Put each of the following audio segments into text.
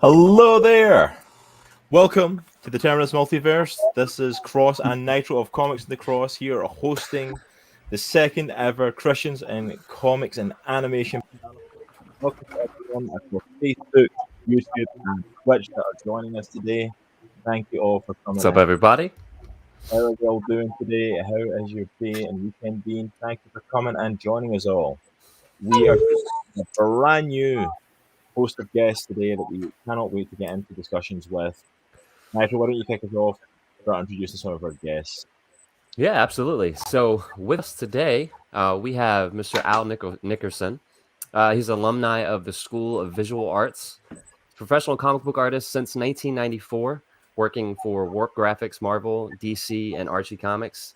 Hello there! Welcome to the Terminus Multiverse. This is Cross and Nitro of Comics in the Cross here hosting the second ever Christians in Comics and Animation. Welcome to everyone across Facebook, YouTube, and Twitch that are joining us today. Thank you all for coming. What's up, everybody? How are you all doing today? How is your day and weekend been? Thank you for coming and joining us all. We are a brand new host of guests today that we cannot wait to get into discussions with. Nitro, why don't you kick us off? Start introducing some of our guests. Yeah, absolutely. So with us today, we have Mr. Al Nickerson. He's an alumni of the School of Visual Arts, professional comic book artist since 1994, working for Warp Graphics, Marvel, DC, and Archie Comics.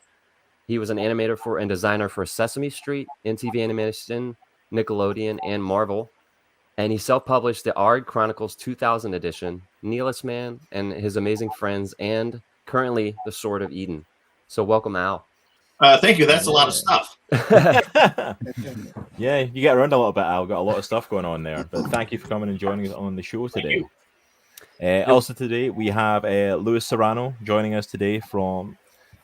He was an animator and designer for Sesame Street, MTV Animation, Nickelodeon, and Marvel. And he self-published the Chronicles 2000 edition, NIHILIST-MAN, and His Amazing Friends, and currently The Sword of Eden. So welcome, Al. Thank you. That's a lot of stuff. Yeah, you get around a little bit, Al. Got a lot of stuff going on there. But thank you for coming and joining us on the show today. Also today, we have Luis Serrano joining us today from...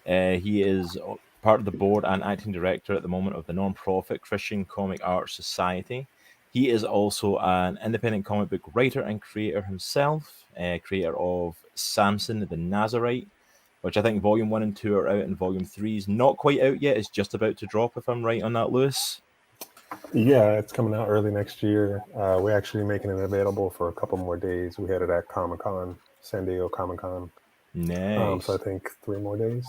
he is part of the board and acting director at the moment of the non-profit Christian Comic Arts Society. He is also an independent comic book writer and creator himself, creator of Samson, the Nazarite, which I think Volume 1 and 2 are out, and Volume 3 is not quite out yet. It's just about to drop, if I'm right on that, Lewis. Yeah, it's coming out early next year. We're actually making it available for a couple more days. We had it at Comic-Con, San Diego Comic-Con. Nice. So I think 3 more days.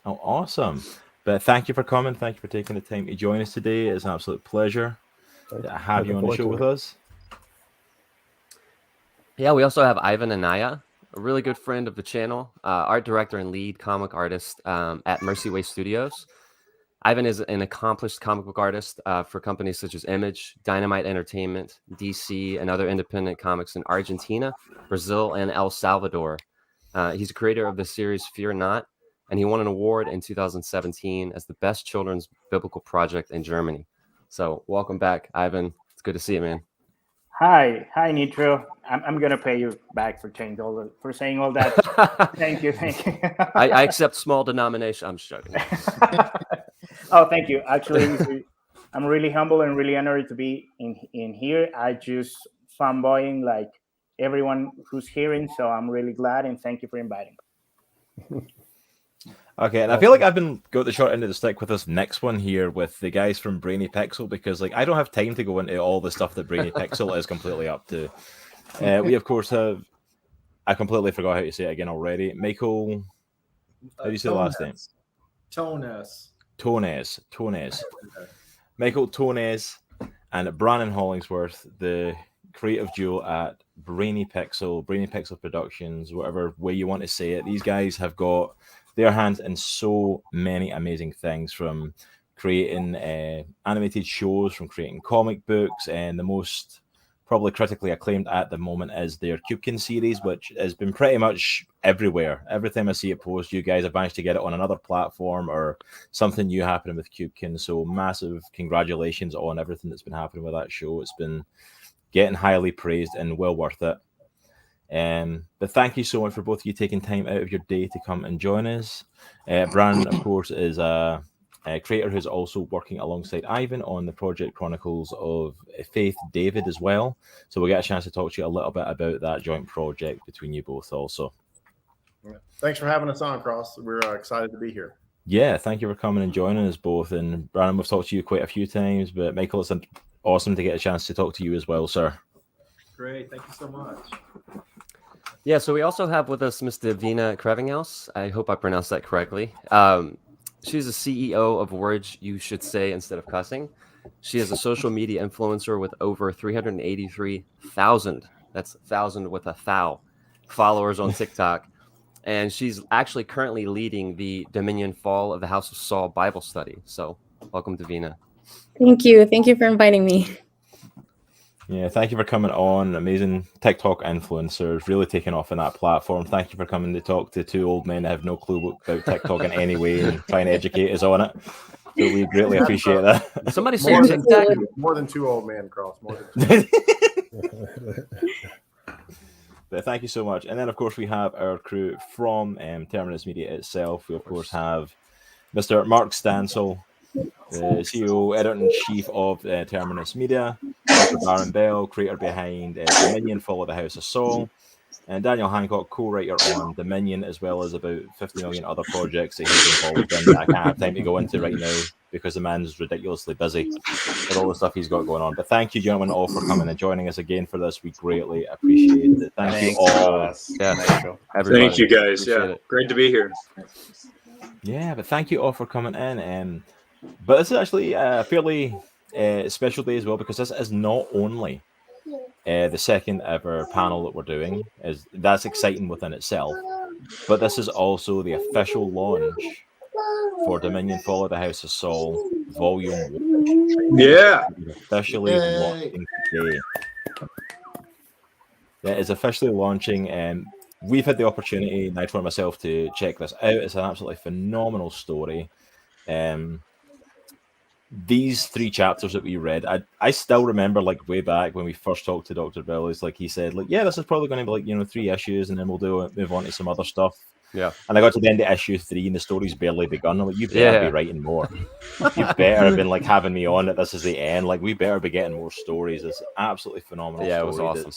Oh, awesome. But thank you for coming. Thank you for taking the time to join us today. It's an absolute pleasure to have you on the show with us. Yeah, we also have Ivan Anaya, a really good friend of the channel, art director and lead comic artist at Mercy Way Studios. Ivan is an accomplished comic book artist for companies such as Image, Dynamite Entertainment, DC, and other independent comics in Argentina, Brazil, and El Salvador. He's a creator of the series Fear Not, and he won an award in 2017 as the best children's biblical project in Germany. So welcome back, Ivan. It's good to see you, man. Hi, Nitro. I'm gonna pay you back for saying all that. Thank you. I accept small denomination. I'm just joking. Oh, thank you. Actually, I'm really humble and really honored to be in here. I just fanboying like everyone who's hearing, so I'm really glad and thank you for inviting. Okay, and I feel like I've got the short end of the stick with this next one here with the guys from Brainy Pixel, because like I don't have time to go into all the stuff that Brainy Pixel is completely up to. We of course have, I completely forgot how to say it again already. Michael, how do you say the last name? Tones. Michael Tones and Brandon Hollingsworth, the creative duo at Brainy Pixel Productions, whatever way you want to say it. These guys have got their hands in so many amazing things, from creating animated shows, from creating comic books, and the most probably critically acclaimed at the moment is their Cubkin series, which has been pretty much everywhere. Every time I see it post, you guys have managed to get it on another platform or something new happening with Cubkin. So massive congratulations on everything that's been happening with that show. It's been getting highly praised and well worth it. But thank you so much for both of you taking time out of your day to come and join us. Brandon, of course, is a creator who's also working alongside Ivan on the project Chronicles of Faith David as well. So we'll get a chance to talk to you a little bit about that joint project between you both also. Thanks for having us on, Cross. We're excited to be here. Yeah, thank you for coming and joining us both. And Brandon, we've talked to you quite a few times, but Michael, it's awesome to get a chance to talk to you as well, sir. Great. Thank you so much. Yeah, so we also have with us Miss Davina Krevinghaus. I hope I pronounced that correctly. She's the CEO of Words You Should Say Instead of Cussing. She is a social media influencer with over 383,000, that's 1,000 with a thou, followers on TikTok. And she's actually currently leading the Dominion Fall of the House of Saul Bible study. So welcome, Davina. Thank you. Thank you for inviting me. Yeah, thank you for coming on. Amazing TikTok influencers, really taking off on that platform. Thank you for coming to talk to two old men that have no clue about TikTok in any way and trying to educate us on it. So we greatly appreciate that. Somebody say more than two old men, Cross. More than two. But thank you so much. And then, of course, we have our crew from Terminus Media itself. We, of course, have Mr. Mark Stansel, the CEO, editor-in-chief of Terminus Media, Mr. Baron Bell, creator behind Dominion, Follow the House of Saul, and Daniel Hancock, co-writer on Dominion, as well as about 50 million other projects that he's involved in that I can't have time to go into right now because the man's ridiculously busy with all the stuff he's got going on. But thank you, gentlemen, all for coming and joining us again for this. We greatly appreciate it. Thank you all. Thank you, guys. Yeah, great to be here. Yeah, but thank you all for coming in. But this is actually a fairly special day as well, because this is not only the second ever panel that we're doing. That's exciting within itself, but this is also the official launch for Dominion Follow the House of Saul Volume 1. Yeah. Officially launching today. Yeah, it's officially launching, and we've had the opportunity, Nitro and myself, to check this out. It's an absolutely phenomenal story. These 3 chapters that we read, I still remember, like, way back when we first talked to Dr. Bill, is like he said, like, yeah, this is probably going to be like 3 issues, and then we'll move on to some other stuff. Yeah. And I got to the end of issue 3, and the story's barely begun. I'm like, you better be writing more. You better have been like having me on that this is the end. Like, we better be getting more stories. It's absolutely phenomenal. Yeah, it was awesome.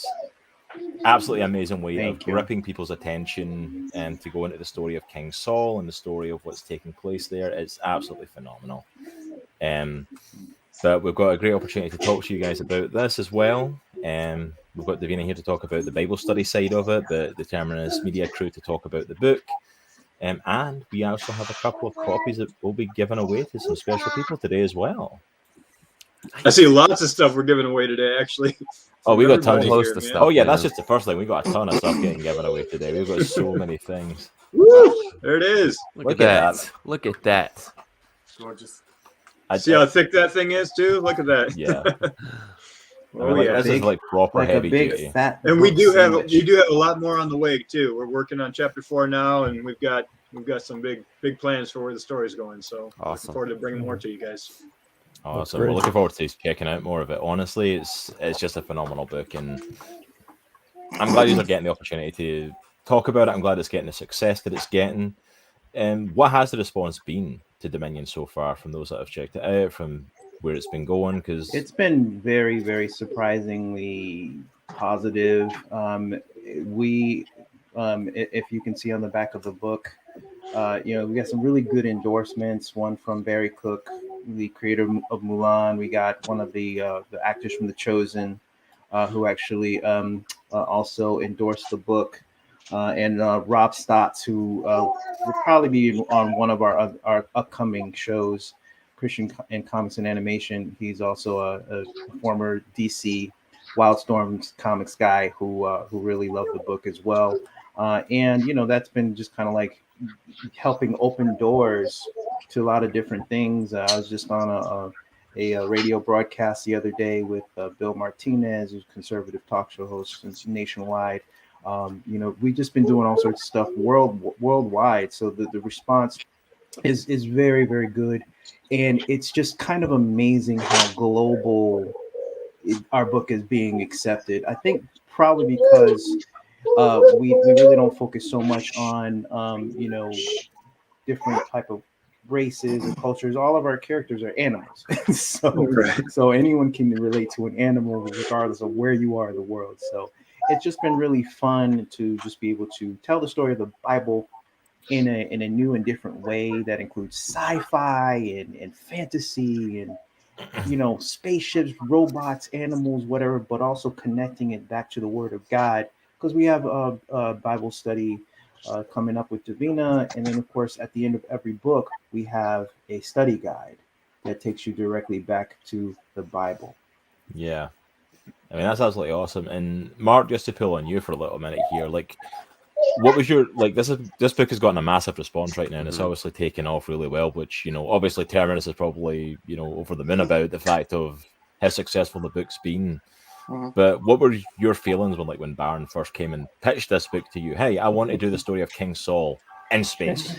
Absolutely amazing way of gripping people's attention and to go into the story of King Saul and the story of what's taking place there. It's absolutely phenomenal. But we've got a great opportunity to talk to you guys about this as well. We've got Davina here to talk about the Bible study side of it, the Terminus Media crew to talk about the book. And we also have a couple of copies that will be given away to some special people today as well. I see lots of stuff we're giving away today, actually. Oh, we got tons of stuff. Oh, yeah, that's just the first thing. We got a ton of stuff getting given away today. We've got so many things. Woo! There it is. Look at that. Look at that. Gorgeous. See how thick that thing is, too? Look at that. Yeah. Yeah. This is like proper like heavy a big duty. fat And we do have sandwich. a lot more on the way, too. We're working on chapter 4 now, and we've got some big plans for where the story's going. So awesome. Looking forward to bringing more to you guys. Awesome. We're looking forward to checking out more of it. Honestly, it's just a phenomenal book, and I'm glad you're getting the opportunity to talk about it. I'm glad it's getting the success that it's getting. And what has the response been to Dominion so far from those that have checked it out, from where it's been going? Because it's been very, very surprisingly positive. If you can see on the back of the book, we got some really good endorsements. One from Barry Cook, the creator of Mulan. We got one of the actors from The Chosen, who actually also endorsed the book, and Rob Stotts, who will probably be on one of our upcoming shows, Christian in Comics and Animation. He's also a former DC Wildstorm comics guy who really loved the book as well. And that's been just kind of like helping open doors to a lot of different things. I was just on a radio broadcast the other day with Bill Martinez, who's a conservative talk show host nationwide. We've just been doing all sorts of stuff worldwide. So the response is very, very good. And it's just kind of amazing how global our book is being accepted. I think probably because we really don't focus so much on, different type of races and cultures. All of our characters are animals. So anyone can relate to an animal regardless of where you are in the world. So it's just been really fun to just be able to tell the story of the Bible in a new and different way that includes sci-fi and fantasy and spaceships, robots, animals, whatever, but also connecting it back to the Word of God, because we have a Bible study coming up with Davina, and then of course at the end of every book we have a study guide that takes you directly back to the Bible. Yeah, I mean, that's absolutely awesome. And Mark, just to pull on you for a little minute here, like, what was your this book has gotten a massive response right now, and it's obviously taken off really well, which obviously Terminus is probably over the moon about the fact of how successful the book's been. But what were your feelings when Baron first came and pitched this book to you? Hey, I want to do the story of King Saul in space.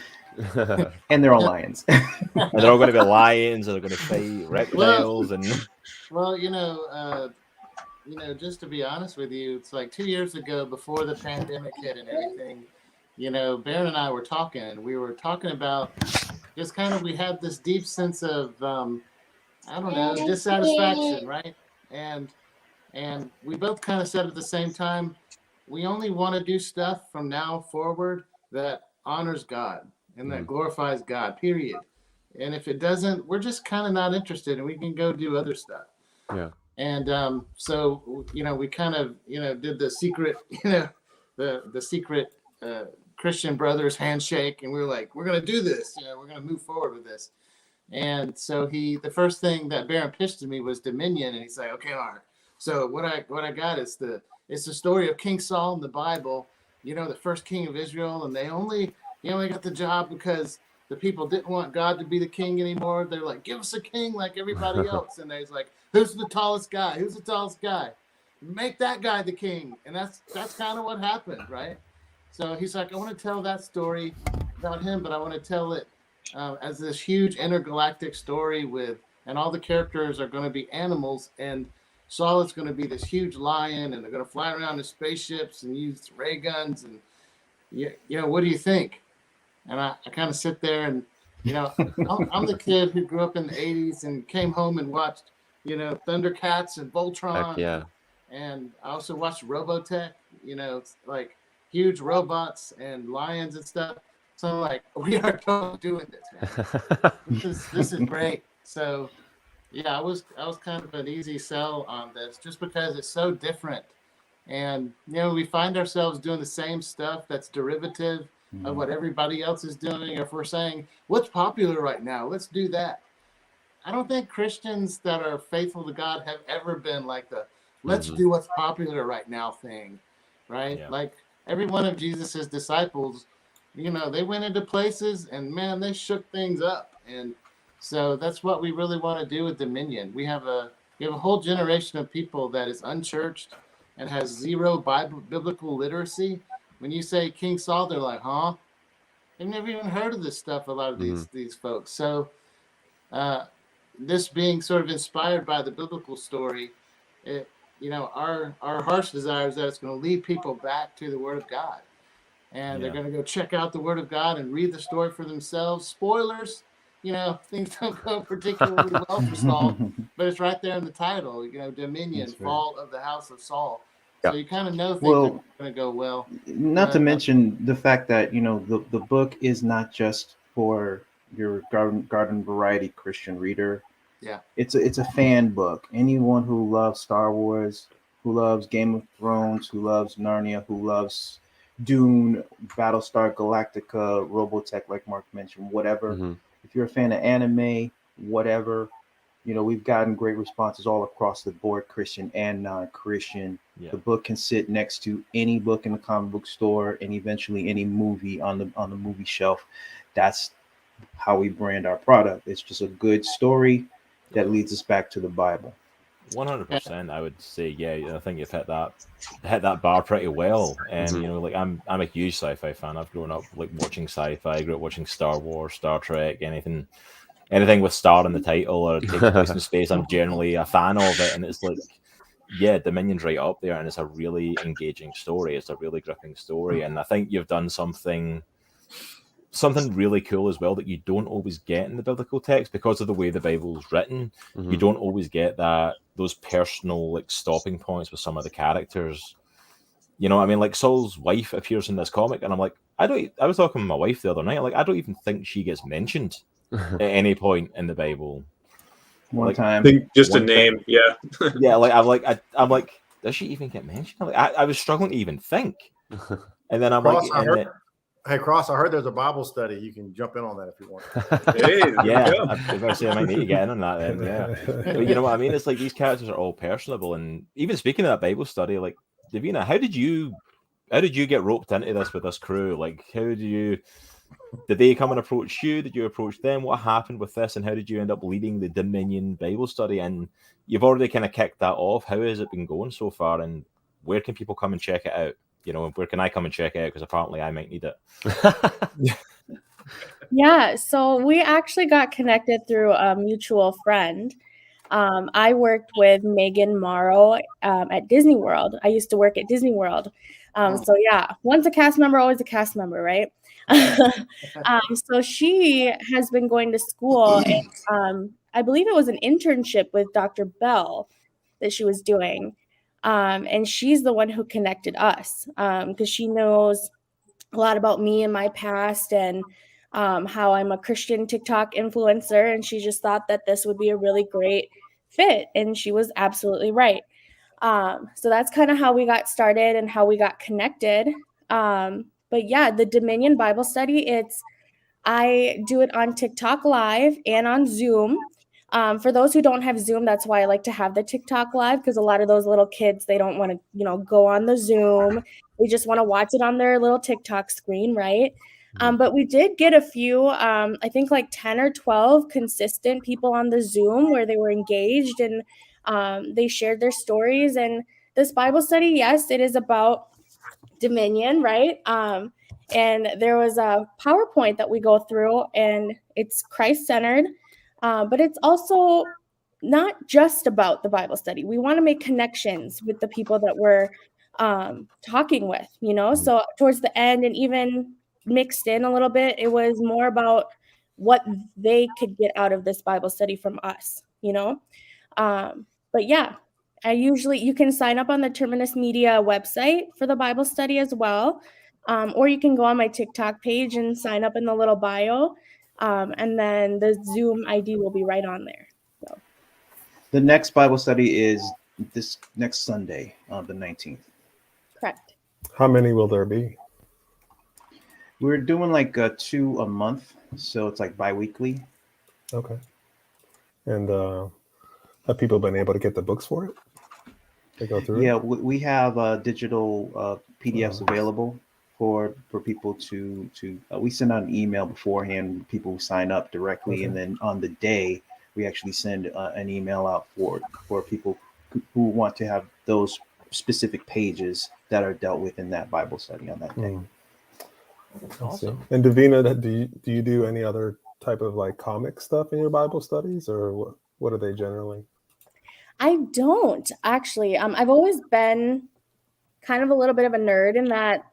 And they're all lions. And they're all going to be lions, and they're going to fight reptiles. just to be honest with you, it's like 2 years ago, before the pandemic hit and everything, Baron and I were talking, and we were talking about just kind of, we had this deep sense of, I don't know, dissatisfaction, right? And we both kind of said at the same time, we only want to do stuff from now forward that honors God and that glorifies God, period. And if it doesn't, we're just kind of not interested, and we can go do other stuff. Yeah. And so, we kind of, did the secret, the secret Christian brothers handshake, and we were like, we're going to do this, we're going to move forward with this. And so the first thing that Baron pitched to me was Dominion, and he's like, okay, Mark. So what I got is it's the story of King Saul in the Bible, the first king of Israel, and he only got the job because the people didn't want God to be the king anymore. They're like, give us a king like everybody else. And he's like, who's the tallest guy? Who's the tallest guy? Make that guy the king. And that's kind of what happened, right? So he's like, I want to tell that story about him, but I want to tell it as this huge intergalactic story and all the characters are going to be animals, and Saul is going to be this huge lion, and they're going to fly around in spaceships and use ray guns. And, what do you think? And I kind of sit there and, I'm the kid who grew up in the 80s and came home and watched, Thundercats and Voltron. Heck yeah. And I also watched Robotech, it's like huge robots and lions and stuff. So I'm like, we are totally doing this, man. This is great. So yeah, I was kind of an easy sell on this just because it's so different. And, we find ourselves doing the same stuff that's derivative of what everybody else is doing. Or if we're saying, what's popular right now? Let's do that. I don't think Christians that are faithful to God have ever been like the let's do what's popular right now thing, right? Yeah. Like every one of Jesus's disciples, they went into places and, man, they shook things up. And so that's what we really want to do with Dominion. We have a whole generation of people that is unchurched and has zero biblical literacy. When you say King Saul, they're like, huh? They've never even heard of this stuff, a lot of these folks. So this being sort of inspired by the biblical story, our heart's desire is that it's going to lead people back to the Word of God. And they're going to go check out the Word of God and read the story for themselves. Spoilers, things don't go particularly well for Saul, but it's right there in the title, Dominion, Fall of the House of Saul. So you kind of know things are going to go well. Not to mention the fact that, the book is not just for your garden variety Christian reader. Yeah. It's a fan book. Anyone who loves Star Wars, who loves Game of Thrones, who loves Narnia, who loves Dune, Battlestar Galactica, Robotech, like Mark mentioned, whatever. If you're a fan of anime, whatever, we've gotten great responses all across the board, Christian and non-Christian. Yeah. The book can sit next to any book in the comic book store and eventually any movie on the movie shelf. That's how we brand our product. It's just a good story that leads us back to the Bible. 100%, I would say, yeah. I think you've hit that bar pretty well. And like I'm a huge sci-fi fan. I've grown up like watching sci-fi. I grew up watching Star Wars, Star Trek, anything with star in the title or takes place in space. I'm generally a fan of it, and it's like, yeah, Dominion's right up there, and it's a really engaging story. It's a really gripping story, and I think you've done something really cool as well that you don't always get in the biblical text because of the way the Bible's written. You don't always get those personal like stopping points with some of the characters. You know what I mean? Like Saul's wife appears in this comic, and I'm like, I was talking to my wife the other night. Like, I don't even think she gets mentioned at any point in the Bible. One time, I think just a name, yeah. Yeah, like I'm like, does she even get mentioned? Like, I was struggling to even think, and then I'm Cross, like, hey, Cross, I heard there's a Bible study. You can jump in on that if you want. Hey, yeah, I might need to get in on that then. Yeah, but you know what I mean? It's like these characters are all personable, and even speaking of that Bible study, like Davina, how did you get roped into this with this crew? Like, did they come and approach you? Did you approach them? What happened with this, and how did you end up leading the Dominion Bible study? And you've already kind of kicked that off. How has it been going so far, and where can people come and check it out? Where can I come and check it out? Because apparently I might need it. Yeah, so we actually got connected through a mutual friend. I worked with Megan Morrow at Disney World. I used to work at Disney World. So yeah, once a cast member, always a cast member, right? So she has been going to school, and I believe it was an internship with Dr. Bell that she was doing. And she's the one who connected us because she knows a lot about me and my past and how I'm a Christian TikTok influencer. And she just thought that this would be a really great fit. And she was absolutely right. So that's kind of how we got started and how we got connected. But yeah, the Dominion Bible study, I do it on TikTok Live and on Zoom. For those who don't have Zoom, that's why I like to have the TikTok Live, because a lot of those little kids, they don't want to, go on the Zoom. They just want to watch it on their little TikTok screen, right? But we did get a few, I think like 10 or 12 consistent people on the Zoom where they were engaged and they shared their stories. And this Bible study, yes, it is about Dominion, right? And there was a PowerPoint that we go through, and it's Christ-centered, but it's also not just about the Bible study. We want to make connections with the people that we're talking with, So towards the end, and even mixed in a little bit, it was more about what they could get out of this Bible study from us, But yeah, you can sign up on the Terminus Media website for the Bible study as well. Or you can go on my TikTok page and sign up in the little bio. And then the Zoom ID will be right on there. So. The next Bible study is this next Sunday, the 19th. Correct. How many will there be? We're doing like 2 a month. So it's like bi-weekly. Okay. And have people been able to get the books for it? They go through Yeah, it? we have digital PDFs available for people to we send out an email beforehand, people who sign up directly, and then on the day we actually send an email out for people who want to have those specific pages that are dealt with in that Bible study on that day. Awesome. And Davina, do you do any other type of like comic stuff in your Bible studies, or what are they generally? I don't actually. I've always been kind of a little bit of a nerd in that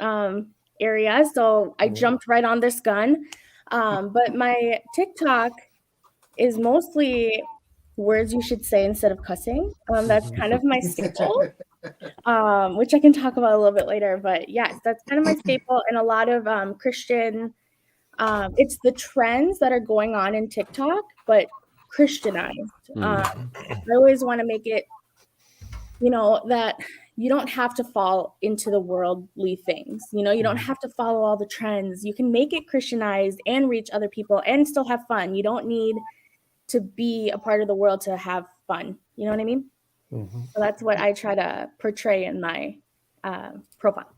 area, so I jumped right on this gun. But my TikTok is mostly words you should say instead of cussing. That's kind of my staple, which I can talk about a little bit later. But yes, that's kind of my staple, and a lot of Christian. It's the trends that are going on in TikTok, but Christianized. I always want to make it, that you don't have to fall into the worldly things. You don't have to follow all the trends. You can make it Christianized and reach other people and still have fun. You don't need to be a part of the world to have fun. You know what I mean? So that's what I try to portray in my profile.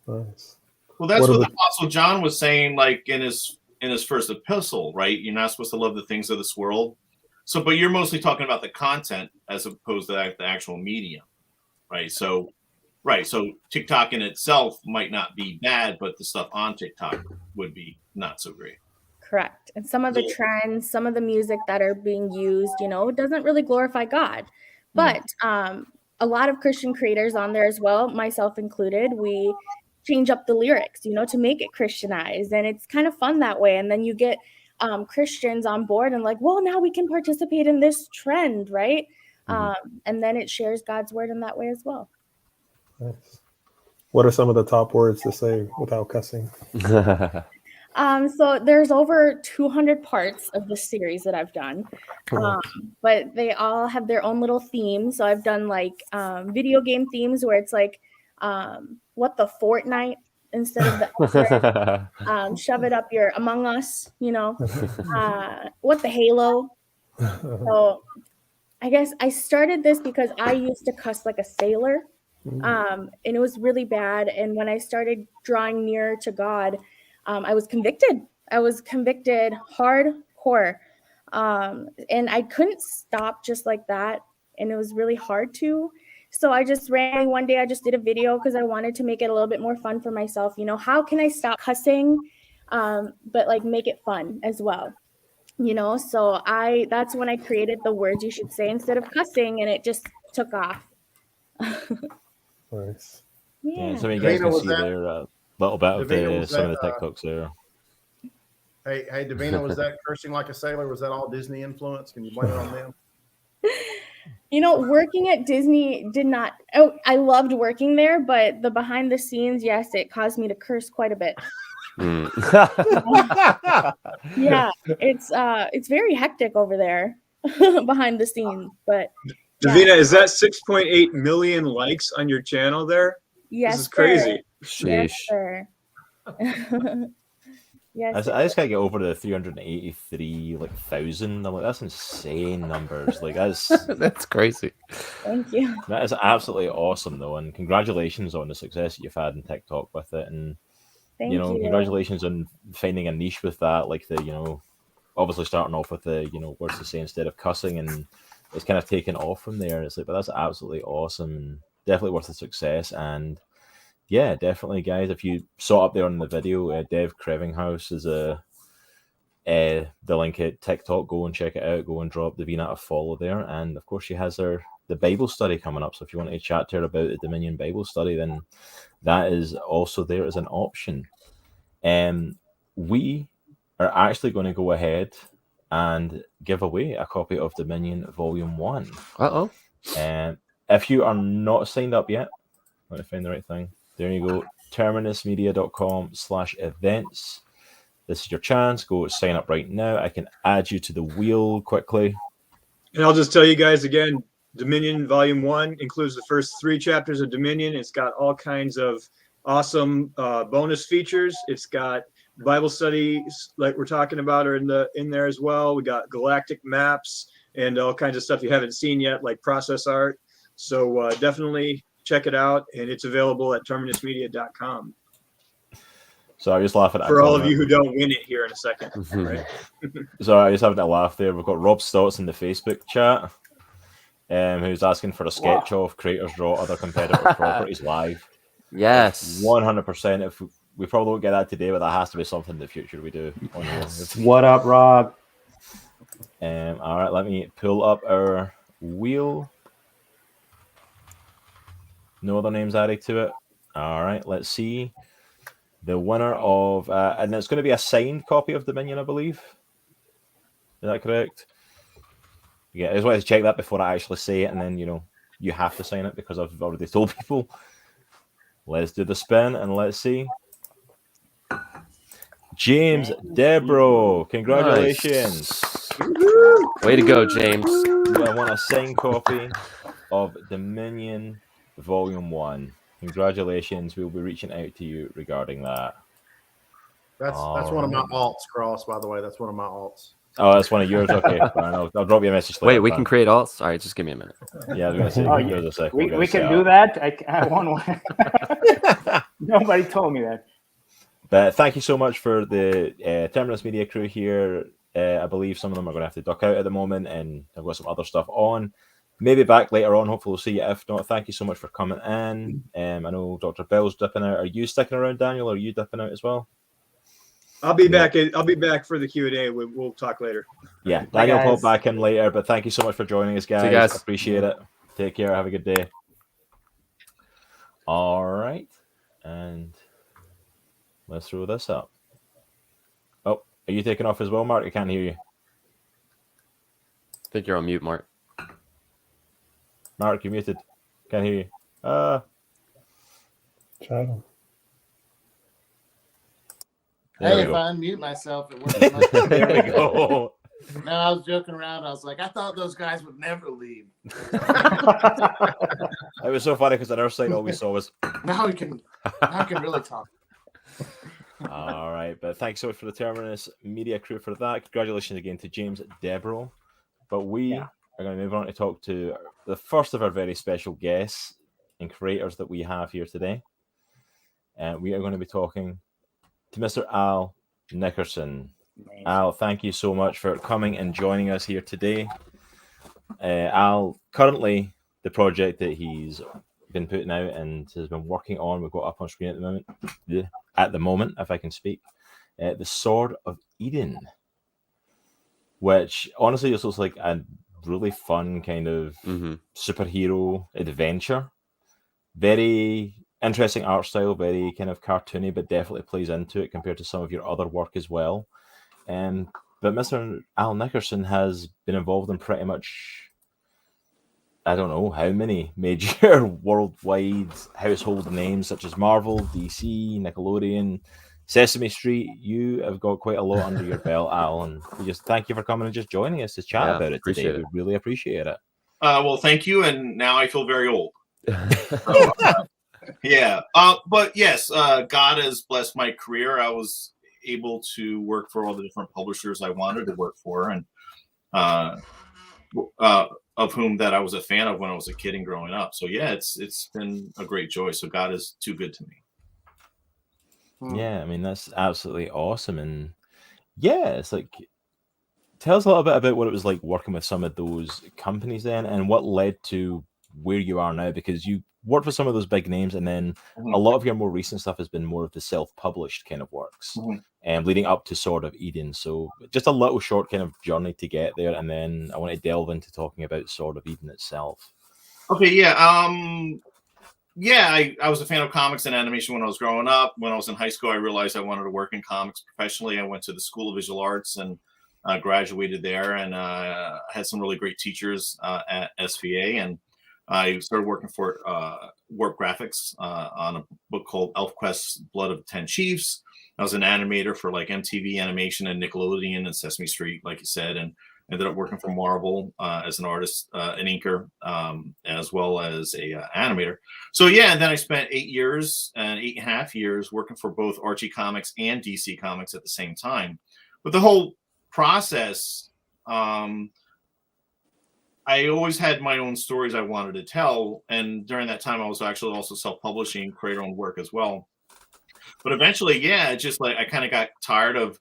Nice. Well, that's what the Apostle John was saying, like in his first epistle, right? You're not supposed to love the things of this world. So, but you're mostly talking about the content as opposed to the actual medium, right? So TikTok in itself might not be bad, but the stuff on TikTok would be not so great. Correct. And some of the trends, some of the music that are being used, doesn't really glorify God. But a lot of Christian creators on there as well, myself included, we change up the lyrics, to make it Christianized. And it's kind of fun that way. And then you get Christians on board and like, well, now we can participate in this trend, right? And then it shares God's word in that way as well. Nice. What are some of the top words to say without cussing? So there's over 200 parts of the series that I've done, but they all have their own little themes. So I've done like video game themes where it's like, what the Fortnite instead of the shove it up your Among Us, what the Halo. So I guess I started this because I used to cuss like a sailor, and it was really bad. And when I started drawing nearer to God, I was convicted. I was convicted hardcore. And I couldn't stop just like that. And it was really hard to. So I just randomly one day I just did a video because I wanted to make it a little bit more fun for myself. How can I stop cussing, but like make it fun as well? you know. So that's when I created the words you should say instead of cussing, and it just took off. Nice. Yeah, so you guys Davina, can was see that- there a little bit of Davina, was some of that, the TikToks there. Hey, Davina, was that cursing like a sailor? Was that all Disney influence? Can you blame it on them? You know, working at Disney did not. Oh, I loved working there, but the behind the scenes, yes, it caused me to curse quite a bit. Yeah, it's very hectic over there behind the scenes. But yeah. Davina, is that 6.8 million likes on your channel there? Yes, This is crazy. Yes, sir. Yes, I just gotta get over the 383,000. I'm like, that's insane numbers. Like that's crazy. Thank you. That is absolutely awesome though, and congratulations on the success that you've had in TikTok with it. And Thank you know, you. congratulations on finding a niche with that. Like obviously starting off with the words to say instead of cussing, and it's kind of taken off from there. It's like, but that's absolutely awesome and definitely worth the success. And yeah, definitely, guys. If you saw up there on the video, Dev Crevinghouse is the link at TikTok. Go and check it out. Go and drop Davina a follow there. And of course, she has the Bible study coming up. So if you want to chat to her about the Dominion Bible study, then that is also there as an option. We are actually going to go ahead and give away a copy of Dominion Volume 1. Uh-oh. If you are not signed up yet, let me find the right thing. There you go. terminusmedia.com/events. This is your chance. Go sign up right now. I can add you to the wheel quickly. And I'll just tell you guys again, Dominion Volume 1 includes the first 3 chapters of Dominion. It's got all kinds of awesome bonus features. It's got Bible studies like we're talking about are in there as well. We got galactic maps and all kinds of stuff you haven't seen yet, like process art. So definitely check it out, and it's available at terminusmedia.com. So I just laughing at for all of you who don't win it here in a second. Right? So I just having a laugh there. We've got Rob Stotts in the Facebook chat, who's asking for a sketch of creators draw other competitor properties live. Yes, 100%. If we probably won't get that today, but that has to be something in the future we do. What up, Rob? All right, let me pull up our wheel. No other names added to it. All right, let's see. The winner of, and it's going to be a signed copy of Dominion, I believe. Is that correct? Yeah, I just wanted to check that before I actually say it, and then, you have to sign it because I've already told people. Let's do the spin, and let's see. James Debro, congratulations. Nice. Way to go, James. I want a signed copy of Dominion Volume 1. Congratulations. We'll be reaching out to you regarding that. That's one of my alts, Cross, by the way. That's one of my alts. Oh, that's one of yours? Okay, Brian, I'll drop you a message later. Wait, we can create alts? All right, just give me a minute. Yeah, I was going to say, give us a second. We can do that? I want one. Nobody told me that. But thank you so much for the Terminus Media crew here. I believe some of them are going to have to duck out at the moment, and I've got some other stuff on. Maybe back later on. Hopefully we'll see you. If not, thank you so much for coming in. I know Dr. Bell's dipping out. Are you sticking around, Daniel? Or are you dipping out as well? I'll be back. I'll be back for the Q&A. We'll talk later. Yeah, Daniel will pop back in later. But thank you so much for joining us, guys. See you guys. Appreciate it. Take care. Have a good day. All right, and let's throw this up. Oh, are you taking off as well, Mark? I can't hear you. I think you're on mute, Mark. Mark, you're muted. Can't hear you. Channel. Hey, if I unmute myself, it works. There we go. No, I was joking around. I was like, I thought those guys would never leave. It was so funny because on our side, all we saw was. Now we can really talk. All right, but thanks so much for the Terminus Media crew for that. Congratulations again to James Debro. But we are going to move on to talk to the first of our very special guests and creators that we have here today. And we are going to be talking to Mr. Al Nickerson. Amazing. Al, thank you so much for coming and joining us here today. Al, currently the project that he's been putting out and has been working on, we've got up on screen at the moment, if I can speak, The Sword of Eden. which honestly is also like a really fun kind of superhero adventure. Very interesting art style, very kind of cartoony, but definitely plays into it compared to some of your other work as well. But Mr. Al Nickerson has been involved in pretty much, I don't know how many major worldwide household names such as Marvel, DC, Nickelodeon, Sesame Street. You have got quite a lot under your belt, Al, and we just thank you for coming and just joining us to chat about it today. We really appreciate it. Well, thank you, and now I feel very old. Yeah, but yes, God has blessed my career. I was able to work for all the different publishers I wanted to work for, and of whom that I was a fan of when I was a kid and growing up. So yeah, it's been a great joy. So God is too good to me. Yeah, I mean, that's absolutely awesome. And yeah, it's like, tell us a little bit about what it was like working with some of those companies then, and what led to where you are now, because you worked with some of those big names, and then a lot of your more recent stuff has been more of the self-published kind of works, and leading up to Sword of Eden. So just a little short kind of journey to get there, and then I want to delve into talking about Sword of Eden itself. Okay, yeah. I was a fan of comics and animation when I was growing up. When I was in high school, I realized I wanted to work in comics professionally. I went to the School of Visual Arts and graduated there, and had some really great teachers at SVA, and I started working for Warp Graphics on a book called ElfQuest's Blood of 10 Chiefs. I was an animator for like MTV Animation and Nickelodeon and Sesame Street, like you said, and ended up working for Marvel as an artist, an inker, as well as a animator. So yeah, and then I spent 8.5 years working for both Archie Comics and DC Comics at the same time. But the whole process, I always had my own stories I wanted to tell, and during that time, I was actually also self-publishing, creator-owned work as well. But eventually, yeah, just like I kind of got tired of,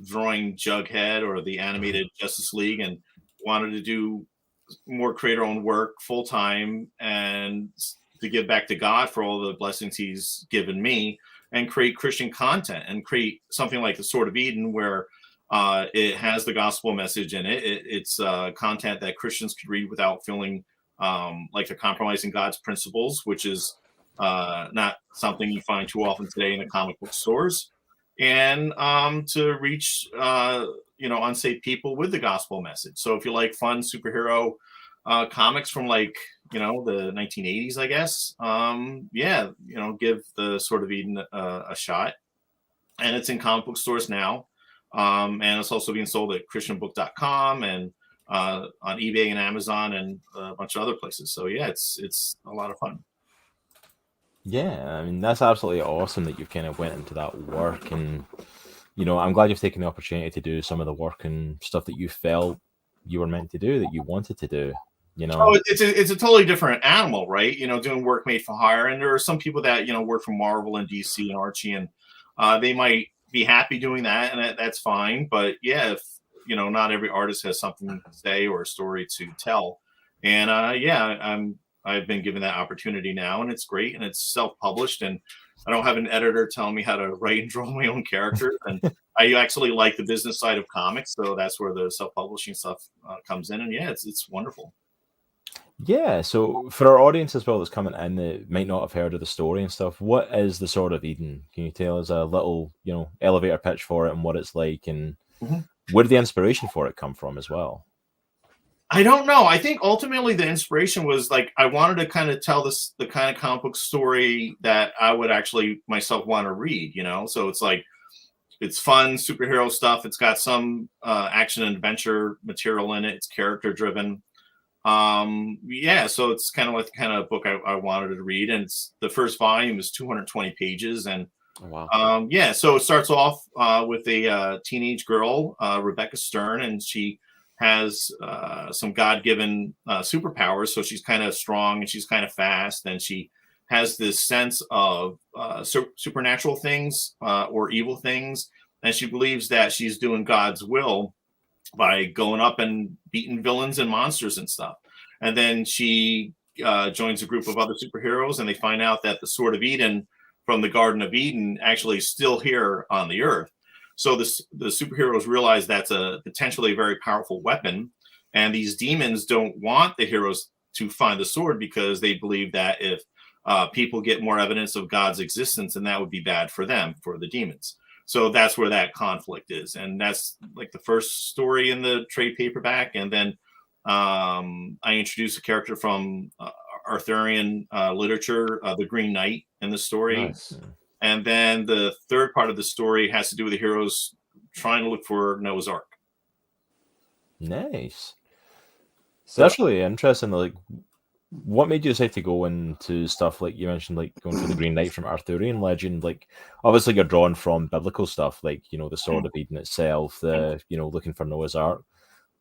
drawing Jughead or the animated Justice League, and wanted to do more creator-owned work full-time and to give back to God for all the blessings He's given me, and create Christian content and create something like the Sword of Eden, where it has the gospel message in it. It's content that Christians could read without feeling like they're compromising God's principles, which is not something you find too often today in the comic book stores. And to reach unsaved people with the gospel message. So if you like fun superhero comics from like the 1980s, I guess, give the Sword of Eden a shot. And it's in comic book stores now. And it's also being sold at christianbook.com and on eBay and Amazon and a bunch of other places. So yeah, it's a lot of fun. Yeah, I mean, that's absolutely awesome that you've kind of went into that work, and I'm glad you've taken the opportunity to do some of the work and stuff that you felt you were meant to do, that you wanted to do. It's a totally different animal, right? Doing work made for hire, and there are some people that work for Marvel and DC and Archie, and they might be happy doing that, and that's fine. But yeah, if not every artist has something to say or a story to tell, and I've been given that opportunity now, and it's great, and it's self-published, and I don't have an editor telling me how to write and draw my own characters, and I actually like the business side of comics, so that's where the self-publishing stuff comes in, and yeah, it's wonderful. Yeah, so for our audience as well that's coming in that might not have heard of the story and stuff, what is the Sword of Eden? Can you tell us a little, elevator pitch for it and what it's like, and where did the inspiration for it come from as well? I don't know. I think ultimately the inspiration was like I wanted to kind of tell the kind of comic book story that I would actually myself want to read, So it's like it's fun superhero stuff. It's got some action and adventure material in it. It's character driven. So it's kind of like the kind of book I wanted to read, and the first volume is 220 pages, and so it starts off with a teenage girl, Rebecca Stern, and she has some God-given superpowers. So she's kind of strong and she's kind of fast, and she has this sense of supernatural things or evil things, and she believes that she's doing God's will by going up and beating villains and monsters and stuff. And then she joins a group of other superheroes, and they find out that the Sword of Eden from the Garden of Eden actually is still here on the earth. So the superheroes realize that's a potentially very powerful weapon, and these demons don't want the heroes to find the sword because they believe that if people get more evidence of God's existence, then that would be bad for them, for the demons. So that's where that conflict is, and that's like the first story in the trade paperback. And then I introduced a character from Arthurian literature, the Green Knight, in the story. Nice. And then the third part of the story has to do with the heroes trying to look for Noah's Ark. Nice. So that's really interesting. Like, what made you decide to go into stuff like you mentioned, like going for the Green Knight from Arthurian legend? Like, obviously you're drawn from biblical stuff, like, you know, the Sword of Eden itself, the, you know, looking for Noah's Ark.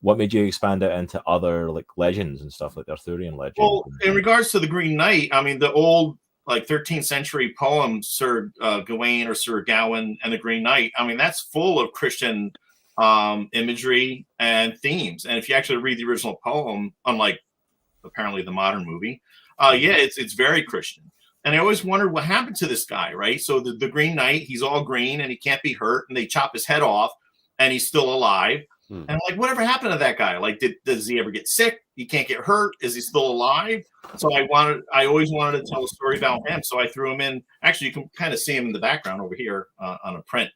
What made you expand it into other like legends and stuff like the Arthurian legend? Well, in regards to the Green Knight, I mean, the old like 13th century poem, Sir Gawain or Sir Gawain and the Green Knight, I mean, that's full of Christian imagery and themes. And if you actually read the original poem, unlike apparently the modern movie, yeah, it's very Christian. And I always wondered what happened to this guy, right? So the Green Knight, he's all green and he can't be hurt, and they chop his head off and he's still alive. And I'm like, whatever happened to that guy? Like, does he ever get sick? He can't get hurt. Is he still alive? So I always wanted to tell a story about him. So I threw him in. Actually, you can kind of see him in the background over here on a print.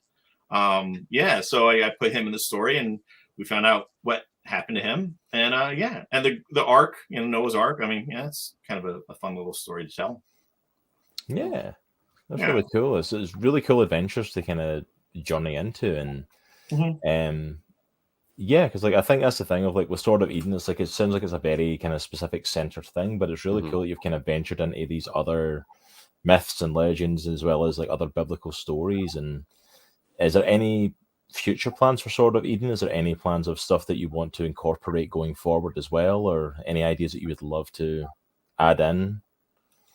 Yeah, so I put him in the story, and we found out what happened to him. And yeah, and the Ark, you know, Noah's Ark. I mean, yeah, it's kind of a fun little story to tell. Yeah, that's really cool. It's really cool adventures to kind of journey into, and yeah, because like I think that's the thing of like with Sword of Eden, it's like it sounds like it's a very kind of specific centered thing, but it's really cool that you've kind of ventured into these other myths and legends as well as like other biblical stories. And is there any future plans for Sword of Eden? Is there any plans of stuff that you want to incorporate going forward as well, or any ideas that you would love to add in?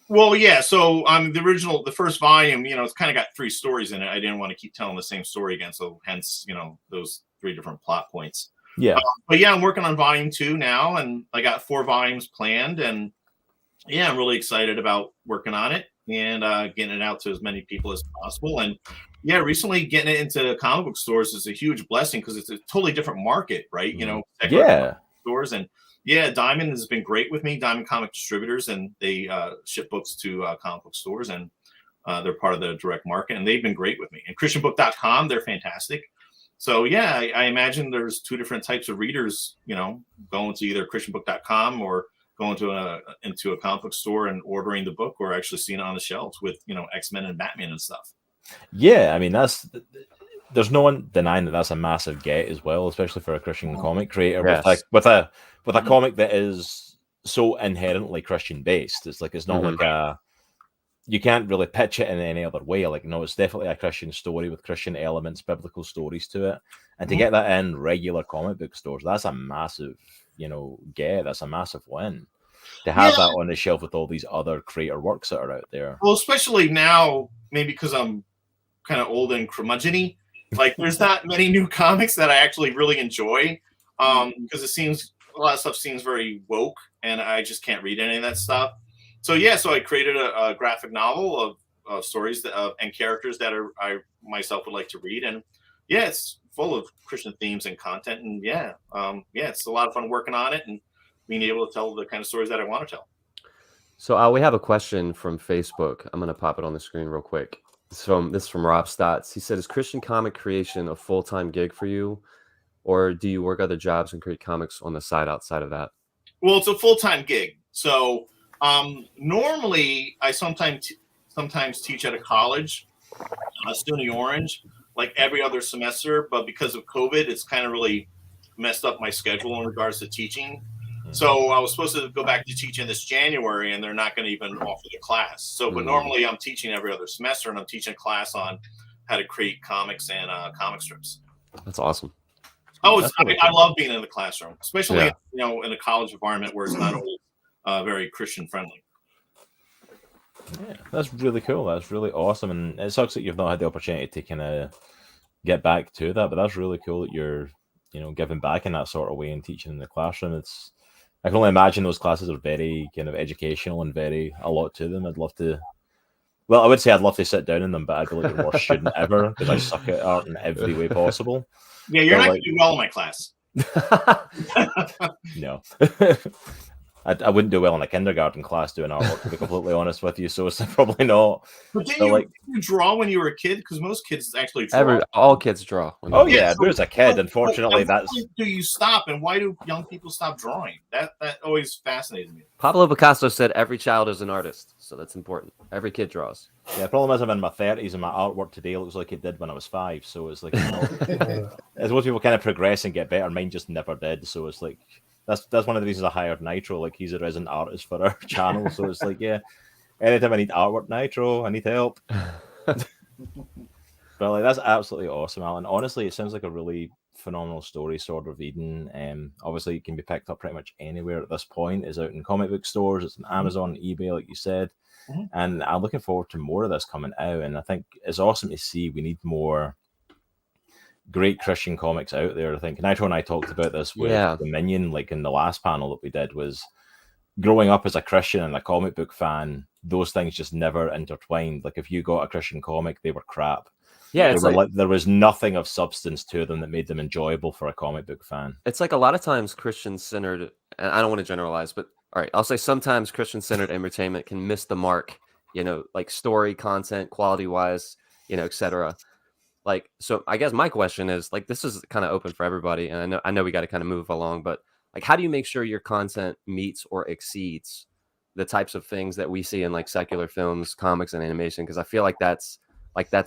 Well, yeah. So the first volume, you know, it's kind of got 3 stories in it. I didn't want to keep telling the same story again, so hence, you know, those 3 different plot points. Yeah. But yeah, I'm working on volume 2 now, and I got 4 volumes planned, and yeah, I'm really excited about working on it and getting it out to as many people as possible. And yeah, recently getting it into comic book stores is a huge blessing because it's a totally different market, right? You know, yeah, stores. And yeah, Diamond has been great with me, Diamond Comic Distributors, and they ship books to comic book stores, and they're part of the direct market, and they've been great with me. And ChristianBook.com, they're fantastic. So yeah, I imagine there's 2 different types of readers, you know, going to either ChristianBook.com or going to into a comic book store and ordering the book, or actually seeing it on the shelves with, you know, X-Men and Batman and stuff. Yeah, I mean, there's no one denying that that's a massive get as well, especially for a Christian comic creator with a comic that is so inherently Christian based. It's like, it's not like you can't really pitch it in any other way. Like, no, it's definitely a Christian story with Christian elements, biblical stories to it. And to get that in regular comic book stores, that's a massive, you know, get. That's a massive win. To have that on the shelf with all these other creator works that are out there. Well, especially now, maybe because I'm kind of old and curmudgeon-y, like there's not many new comics that I actually really enjoy, because it seems a lot of stuff seems very woke, and I just can't read any of that stuff. So yeah, so I created a graphic novel of stories and characters that I myself would like to read, and yeah, it's full of Christian themes and content, and yeah, it's a lot of fun working on it and being able to tell the kind of stories that I want to tell. So we have a question from Facebook. I'm going to pop it on the screen real quick. This is from Rob Stotts. He said, is Christian comic creation a full-time gig for you, or do you work other jobs and create comics on the side outside of that? Well, it's a full-time gig. So normally I sometimes teach at a college, SUNY Orange, like every other semester, but because of COVID, it's kind of really messed up my schedule in regards to teaching. So I was supposed to go back to teaching this January, and they're not going to even offer the class. So, but normally I'm teaching every other semester, and I'm teaching a class on how to create comics and comic strips. That's awesome. Oh, I love being in the classroom, especially you know, in a college environment where it's not always very Christian friendly. Yeah, that's really cool. That's really awesome, and it sucks that you've not had the opportunity to kind of get back to that. But that's really cool that you're, you know, giving back in that sort of way and teaching in the classroom. I can only imagine those classes are very kind of educational and a lot to them. I'd love to Well, I would say I'd love to sit down in them, but I'd be like the worst student ever because I suck at art in every way possible. Yeah, you're So, not like- going to do well in my class. No. I wouldn't do well in a kindergarten class doing artwork, to be completely honest with you, so it's probably not. But did So, you, like- did you draw when you were a kid? Because most kids actually draw. All kids draw. when Oh they're- yeah, so- there was a kid. But Unfortunately, at what that's point do you stop, and why do young people stop drawing? That always fascinated me. Pablo Picasso said every child is an artist, so that's important. Every kid draws. yeah. The problem is I'm in my 30s and my artwork today looks like it did when I was 5. So it's like, as most people kind of progress and get better, mine just never did. So it's like that's one of the reasons I hired Nitro. Like he's a resident artist for our channel. So it's like, yeah, anytime I need artwork, Nitro, I need help. But like that's absolutely awesome, Alan. Honestly, it sounds like a really phenomenal story, Sword of Eden. Obviously, it can be picked up pretty much anywhere at this point. It's out in comic book stores, it's on Amazon, eBay, like you said. And I'm looking forward to more of this coming out. And I think it's awesome to see. We need more great Christian comics out there. I think Nitro and I talked about this with Dominion, like in the last panel that we did, was growing up as a Christian and a comic book fan, those things just never intertwined. Like if you got a Christian comic, they were crap. Yeah, it's like, there was nothing of substance to them that made them enjoyable for a comic book fan. it's like a lot of times Christian-centered, and I don't want to generalize, but all right, I'll say sometimes Christian-centered entertainment can miss the mark, like story, content, quality-wise, etc. Like, so I guess my question is, like, this is kind of open for everybody, and I know we got to kind of move along, but like, how do you make sure your content meets or exceeds the types of things that we see in like secular films, comics, and animation? Because I feel like that's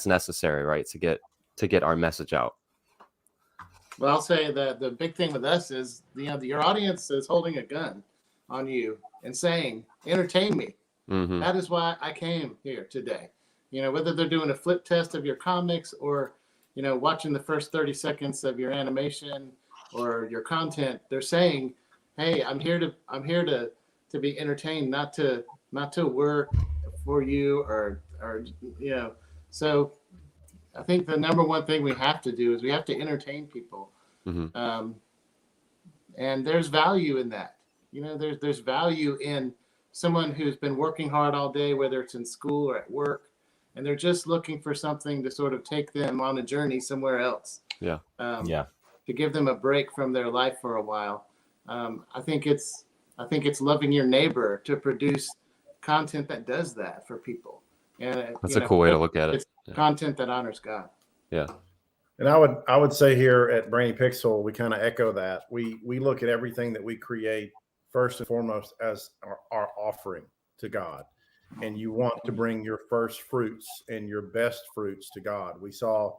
necessary, right, to get our message out. Well, I'll say that the big thing with us is, your audience is holding a gun on you and saying, entertain me. Mm-hmm. That is why I came here today. Whether they're doing a flip test of your comics or, watching the first 30 seconds of your animation or your content, they're saying, hey, I'm here to be entertained, not to work for you or. So I think the number one thing we have to do is we have to entertain people. Mm-hmm. And there's value in that. There's value in someone who's been working hard all day, whether it's in school or at work, and they're just looking for something to sort of take them on a journey somewhere else. Yeah. To give them a break from their life for a while. I think it's loving your neighbor to produce content that does that for people. And That's a cool way to look at it. It's content that honors God. Yeah. And I would say here at Brainy Pixel, we kind of echo that. We look at everything that we create first and foremost as our offering to God. And you want to bring your first fruits and your best fruits to God. We saw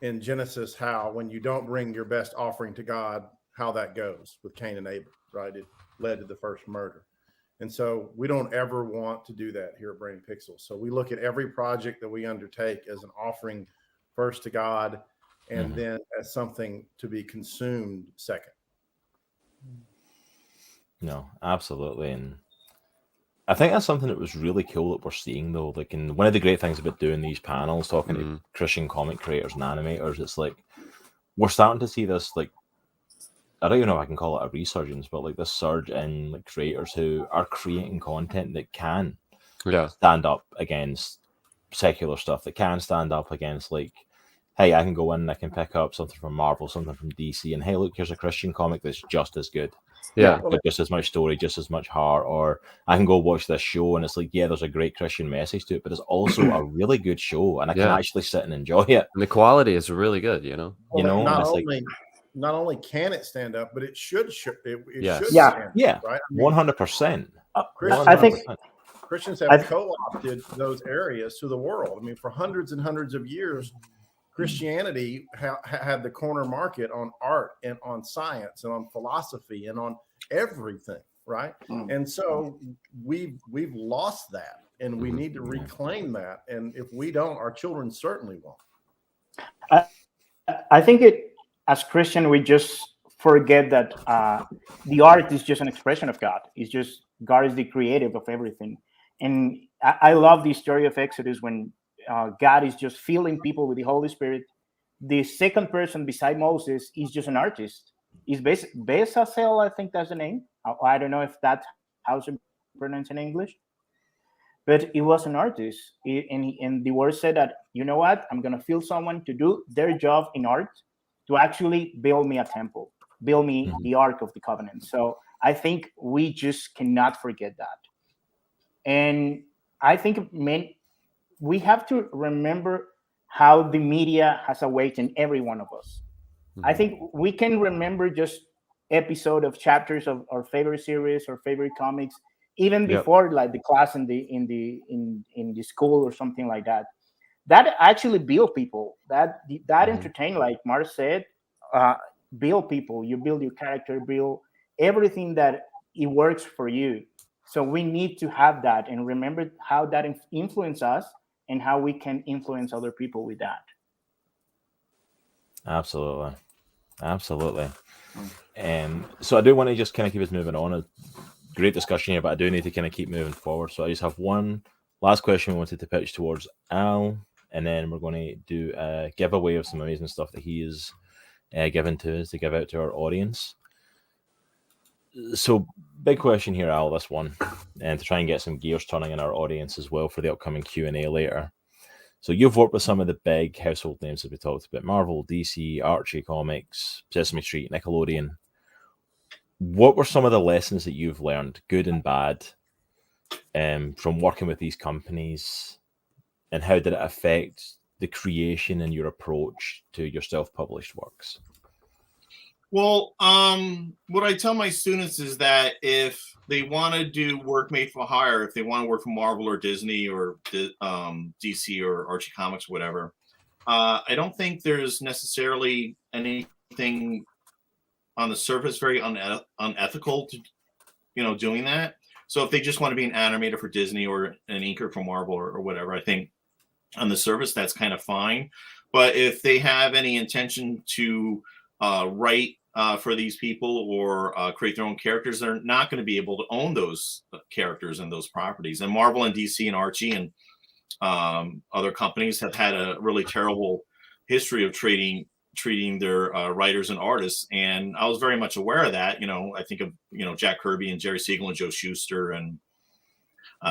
in Genesis how when you don't bring your best offering to God, how that goes with Cain and Abel, right? It led to the first murder. And so we don't ever want to do that here at Brainy Pixel. So we look at every project that we undertake as an offering first to God, and then as something to be consumed second. No, absolutely. And I think that's something that was really cool that we're seeing, though. Like, and one of the great things about doing these panels, talking to Christian comic creators and animators, it's like we're starting to see this, like, I don't even know if I can call it a resurgence, but like this surge in like creators who are creating content that can stand up against secular stuff, that can stand up against, like, hey, I can go in and I can pick up something from Marvel, something from DC, and hey, look, here's a Christian comic that's just as good. Yeah. Like, just as much story, just as much heart. Or I can go watch this show and it's like, yeah, there's a great Christian message to it, but it's also a really good show, and I can actually sit and enjoy it. And the quality is really good, Well, not only can it stand up, but it should. It should stand up, right? 100%. I think Christians have co-opted those areas to the world. I mean, for hundreds and hundreds of years, Christianity had the corner market on art and on science and on philosophy and on everything, right? And so we've lost that, and we need to reclaim that. And if we don't, our children certainly won't. I think as Christian, we just forget that the art is just an expression of God. It's just God is the creative of everything. And I love the story of Exodus when God is just filling people with the Holy Spirit. The second person beside Moses is just an artist. He's Bezalel, I think that's the name. I don't know if that's how to pronounce in English. but it was an artist. And the word said that, you know what, I'm going to feel someone to do their job in art to actually build me a temple, build me the Ark of the Covenant. So I think we just cannot forget that. And I think we have to remember how the media has awakened every one of us. I think we can remember just episode of chapters of our favorite series or favorite comics, even before like the class in the school or something like that. That actually build people. That entertain, like Mark said, build people. You build your character, build everything that it works for you. So we need to have that and remember how that influences us and how we can influence other people with that. Absolutely. So I do want to just kind of keep us moving on. A great discussion here, but I do need to kind of keep moving forward. So I just have one last question we wanted to pitch towards Al, and then we're going to do a giveaway of some amazing stuff that he is given to us to give out to our audience. So big question here, Al, this one, and to try and get some gears turning in our audience as well for the upcoming Q&A later. So you've worked with some of the big household names that we talked about: Marvel, DC, Archie Comics, Sesame Street, Nickelodeon. What were some of the lessons that you've learned, good and bad, from working with these companies, and how did it affect the creation and your approach to your self-published works? Well, what I tell my students is that if they want to do work made for hire, if they want to work for Marvel or Disney or DC or Archie Comics, whatever, I don't think there's necessarily anything on the surface very unethical to, doing that. So if they just want to be an animator for Disney or an inker for Marvel or whatever, I think on the surface that's kind of fine. But if they have any intention to write for these people or create their own characters, they're not going to be able to own those characters and those properties. And Marvel and DC and Archie and other companies have had a really terrible history of treating their writers and artists. And I was very much aware of that. I think of, Jack Kirby and Jerry Siegel and Joe Shuster and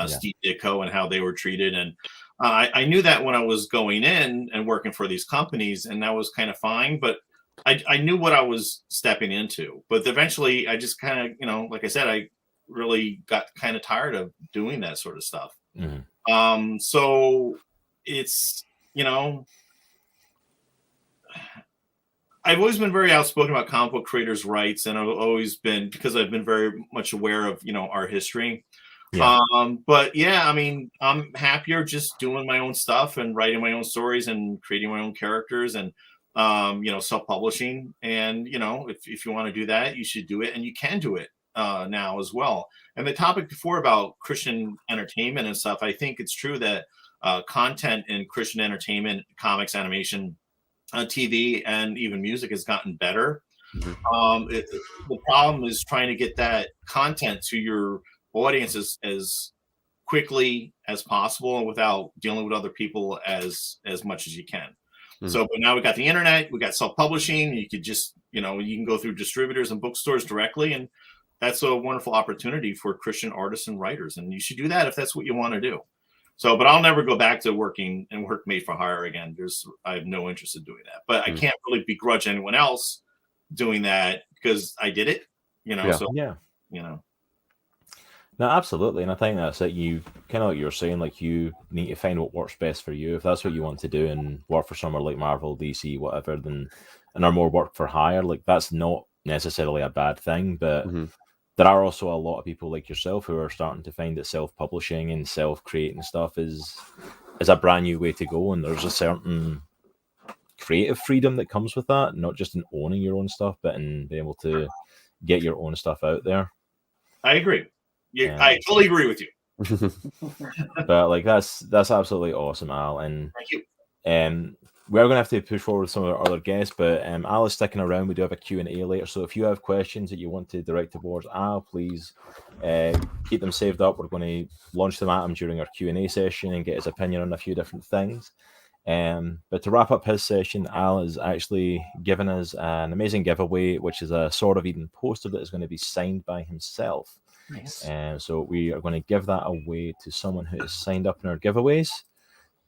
Steve Ditko and how they were treated. And I knew that when I was going in and working for these companies, and that was kind of fine. But I knew what I was stepping into, but eventually I just kind of, like I said, I really got kind of tired of doing that sort of stuff. So it's, I've always been very outspoken about comic book creators' rights, and I've always been, because I've been very much aware of, our history. But yeah, I mean, I'm happier just doing my own stuff and writing my own stories and creating my own characters and self-publishing. And, if you want to do that, you should do it, and you can do it now as well. And the topic before about Christian entertainment and stuff, I think it's true that content in Christian entertainment, comics, animation, TV, and even music has gotten better. The problem is trying to get that content to your audience as quickly as possible and without dealing with other people as much as you can. So, but now we got the internet, we got self-publishing. You could just, you can go through distributors and bookstores directly, and that's a wonderful opportunity for Christian artists and writers. And you should do that if that's what you want to do. So, but I'll never go back to working and work made for hire again. I have no interest in doing that. But I can't really begrudge anyone else doing that because I did it. No, absolutely. And I think that's it. You kind of like you were saying, like you need to find what works best for you. If that's what you want to do and work for somewhere like Marvel, DC, whatever, and are more work for hire, like that's not necessarily a bad thing. But there are also a lot of people like yourself who are starting to find that self-publishing and self-creating stuff is a brand new way to go. And there's a certain creative freedom that comes with that, not just in owning your own stuff, but in being able to get your own stuff out there. I agree. Yeah, I totally agree with you. But like that's absolutely awesome, Al. And thank you. We're going to have to push forward some of our other guests, but Al is sticking around. We do have a Q&A later, so if you have questions that you want to direct towards Al, please keep them saved up. We're going to launch them at him during our Q&A session and get his opinion on a few different things. But to wrap up his session, Al has actually given us an amazing giveaway, which is a Sword of Eden poster that is going to be signed by himself. Nice. And so we are going to give that away to someone who has signed up in our giveaways.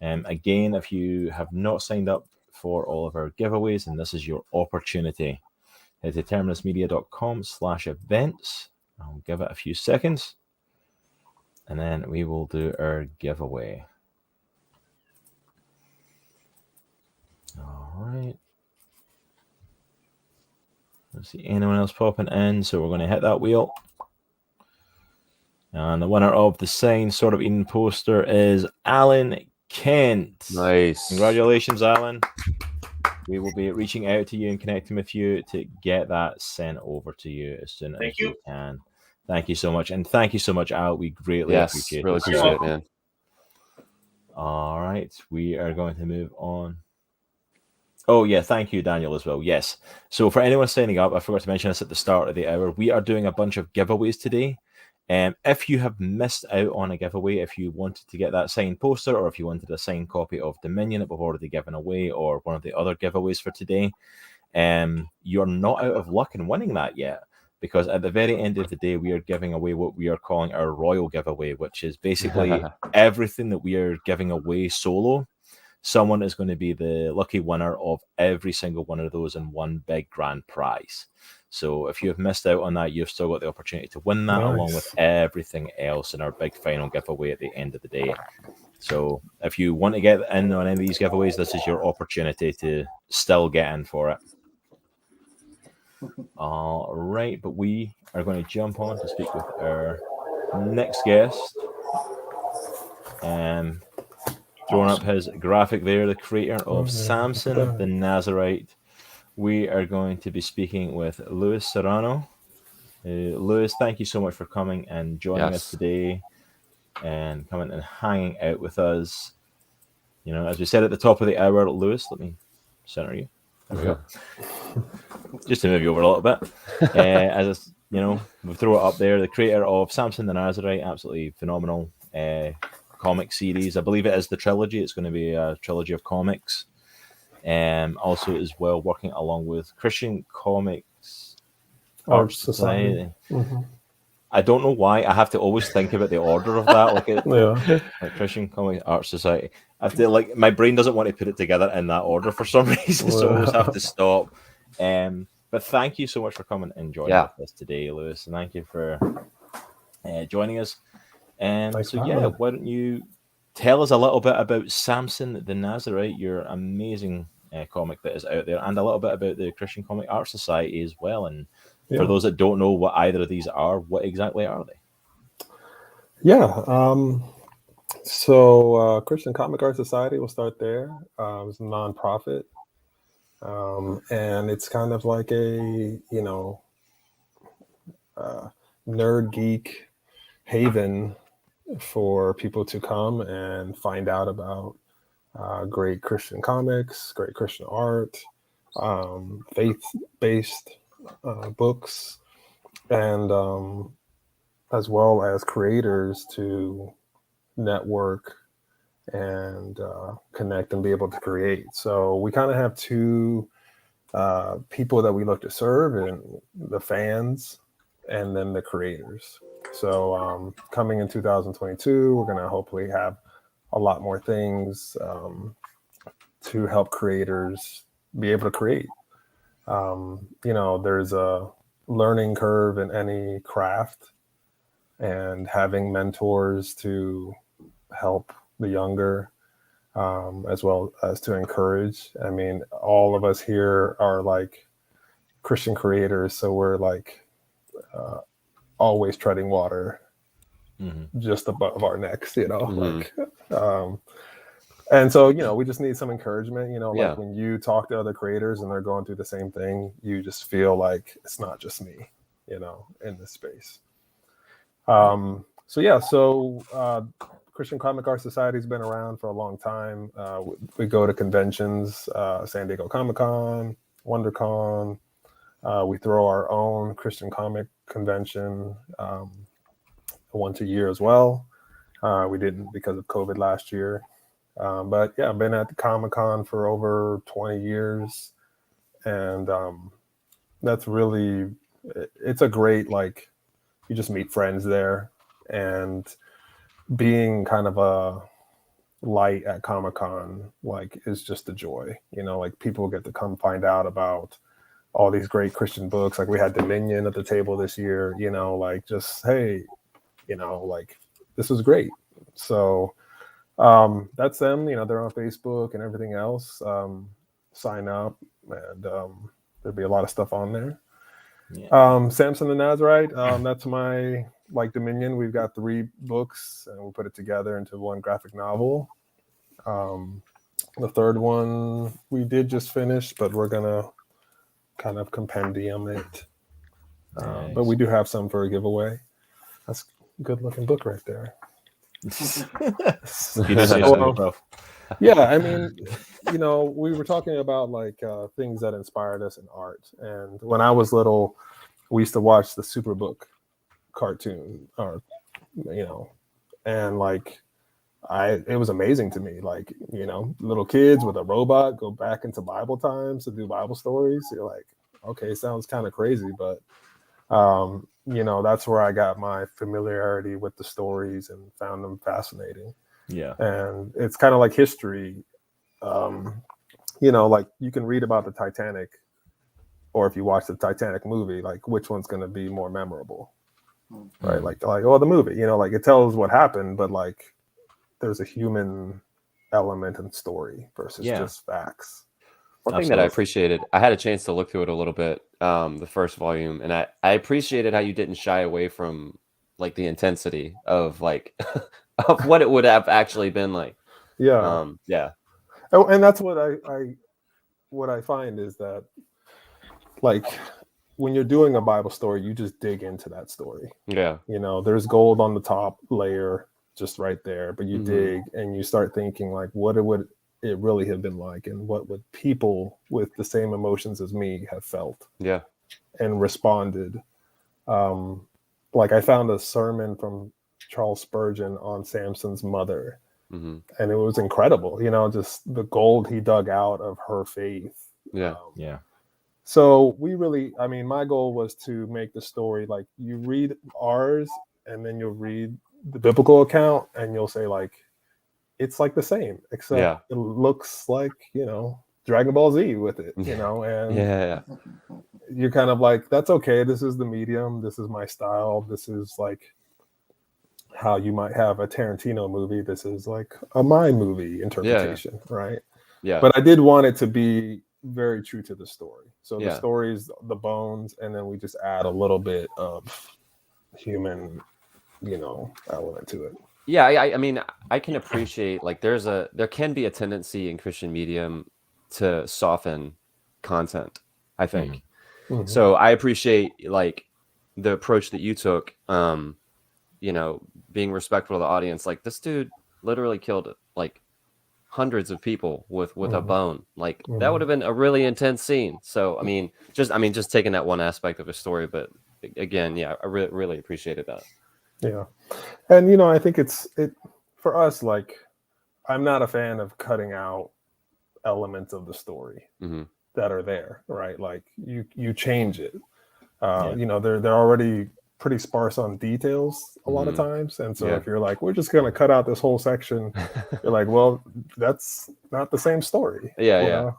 Again, if you have not signed up for all of our giveaways, and this is your opportunity, head to terminusmedia.com/events. I'll give it a few seconds, and then we will do our giveaway. All right. Let's see anyone else popping in. So we're going to hit that wheel. And the winner of the signed Sword of Eden poster is Alan Kent. Nice. Congratulations, Alan. We will be reaching out to you and connecting with you to get that sent over to you as soon as we can. Thank you so much. And thank you so much, Al. We greatly appreciate really it. appreciate it, man. All right. We are going to move on. Oh, yeah. Thank you, Daniel, as well. Yes. So for anyone signing up, I forgot to mention this at the start of the hour. We are doing a bunch of giveaways today. If you have missed out on a giveaway, if you wanted to get that signed poster, or if you wanted a signed copy of Dominion that we've already given away, or one of the other giveaways for today, you're not out of luck in winning that yet. Because at the very end of the day, we are giving away what we are calling our royal giveaway, which is basically everything that we are giving away solo. Someone is going to be the lucky winner of every single one of those in one big grand prize. So if you have missed out on that, you've still got the opportunity to win that along with everything else in our big final giveaway at the end of the day. So if you want to get in on any of these giveaways, this is your opportunity to still get in for it. All right, but we are going to jump on to speak with our next guest. Throwing up his graphic there, the creator of Samson the Nazarite. We are going to be speaking with Luis Serrano. Luis, thank you so much for coming and joining us today and coming and hanging out with us. You know, as we said at the top of the hour, Luis, let me center you. There we go. Just to move you over a little bit. As you know, we'll throw it up there. The creator of Samson the Nazarite, absolutely phenomenal comic series. I believe it is the trilogy. It's going to be a trilogy of comics. Also as well working along with Christian Comics Art Society. Mm-hmm. I don't know why I have to always think about the order of that, like Christian Comics Art Society. I feel like my brain doesn't want to put it together in that order for some reason, so I always have to stop. But thank you so much for coming and joining us today, Luis, and thank you for joining us. Why don't you tell us a little bit about Samson the Nazarite, your amazing comic that is out there, and a little bit about the Christian Comic Art Society as well. And for those that don't know what either of these are, what exactly are they? So Christian Comic Art Society, we'll start there. It's a nonprofit. And it's kind of like a, nerd geek haven for people to come and find out about great Christian comics, great Christian art, faith-based books, and as well as creators to network and connect and be able to create. So we kind of have two people that we look to serve, and the fans and then the creators. So coming in 2022, we're going to hopefully have a lot more things to help creators be able to create. There's a learning curve in any craft, and having mentors to help the younger, as well as to encourage. I mean, all of us here are like Christian creators, so we're like always treading water just above our necks, and so, we just need some encouragement, like when you talk to other creators and they're going through the same thing, you just feel like it's not just me, in this space. Christian Comic Art Society has been around for a long time. We go to conventions, San Diego Comic-Con, WonderCon. We throw our own Christian comic convention once a year as well. We didn't because of COVID last year. But I've been at the Comic-Con for over 20 years. And that's really, it's a great you just meet friends there, and being kind of a light at Comic-Con, like, is just a joy. You know, like, people get to come find out about all these great Christian books. Like, we had Dominion at the table this year, you know, like, just, hey, you know, like, this was great. So that's them. You know, they're on Facebook and everything else. Sign up, and there'll be a lot of stuff on there. Yeah. Samson the Nazarite, that's my, like, Dominion. We've got 3 books, and we put it together into one graphic novel. The third one we did just finish, but we're gonna kind of compendium it. Nice. But we do have some for a giveaway. That's a good looking book right there. Yeah, I mean, you know, we were talking about, like, things that inspired us in art. And when I was little, we used to watch the Superbook cartoon, or, you know, and, like, it was amazing to me. Like, you know, little kids with a robot go back into Bible times to do Bible stories. You're like, okay, sounds kind of crazy, but you know, that's where I got my familiarity with the stories and found them fascinating. Yeah. And it's kind of like history. You know, like, you can read about the Titanic, or if you watch the Titanic movie, like, which one's going to be more memorable, right? Like, oh, the movie, you know, like, it tells what happened, but, like, there's a human element and story versus just facts. One thing that I appreciated, I had a chance to look through it a little bit, the first volume, and I appreciated how you didn't shy away from, like, the intensity of, like, of what it would have actually been like. Yeah. Yeah. Oh, and that's what I find is that, like, when you're doing a Bible story, you just dig into that story. Yeah. You know, there's gold on the top layer just right there, but you dig and you start thinking, like, what would it really have been like, and what would people with the same emotions as me have felt? Yeah. And responded. Like, I found a sermon from Charles Spurgeon on Samson's mother, and it was incredible. You know, just the gold he dug out of her faith. Yeah. So we really, I mean, my goal was to make the story, like, you read ours and then you'll read the biblical account and you'll say, like, it's like the same, except it looks like, you know, Dragon Ball Z with it, you know, and you're kind of like, that's okay. This is the medium. This is my style. This is, like, how you might have a Tarantino movie. This is, like, my movie interpretation, right? Yeah. But I did want it to be very true to the story. So the Yeah. story is the bones, and then we just add a little bit of human, you know, element to it. Yeah, I mean, I can appreciate, like, there can be a tendency in Christian medium to soften content, I think. Mm-hmm. So I appreciate, like, the approach that you took, you know, being respectful of the audience. Like, this dude literally killed, like, hundreds of people with a bone. Like, that would have been a really intense scene. So I mean, just taking that one aspect of a story, but again, yeah, I really appreciated that. Yeah. And, you know, I think it for us, like, I'm not a fan of cutting out elements of the story that are there, right? Like, you change it. You know, they're already pretty sparse on details a lot of times. And so if you're like, we're just going to cut out this whole section, you're like, well, that's not the same story. Yeah.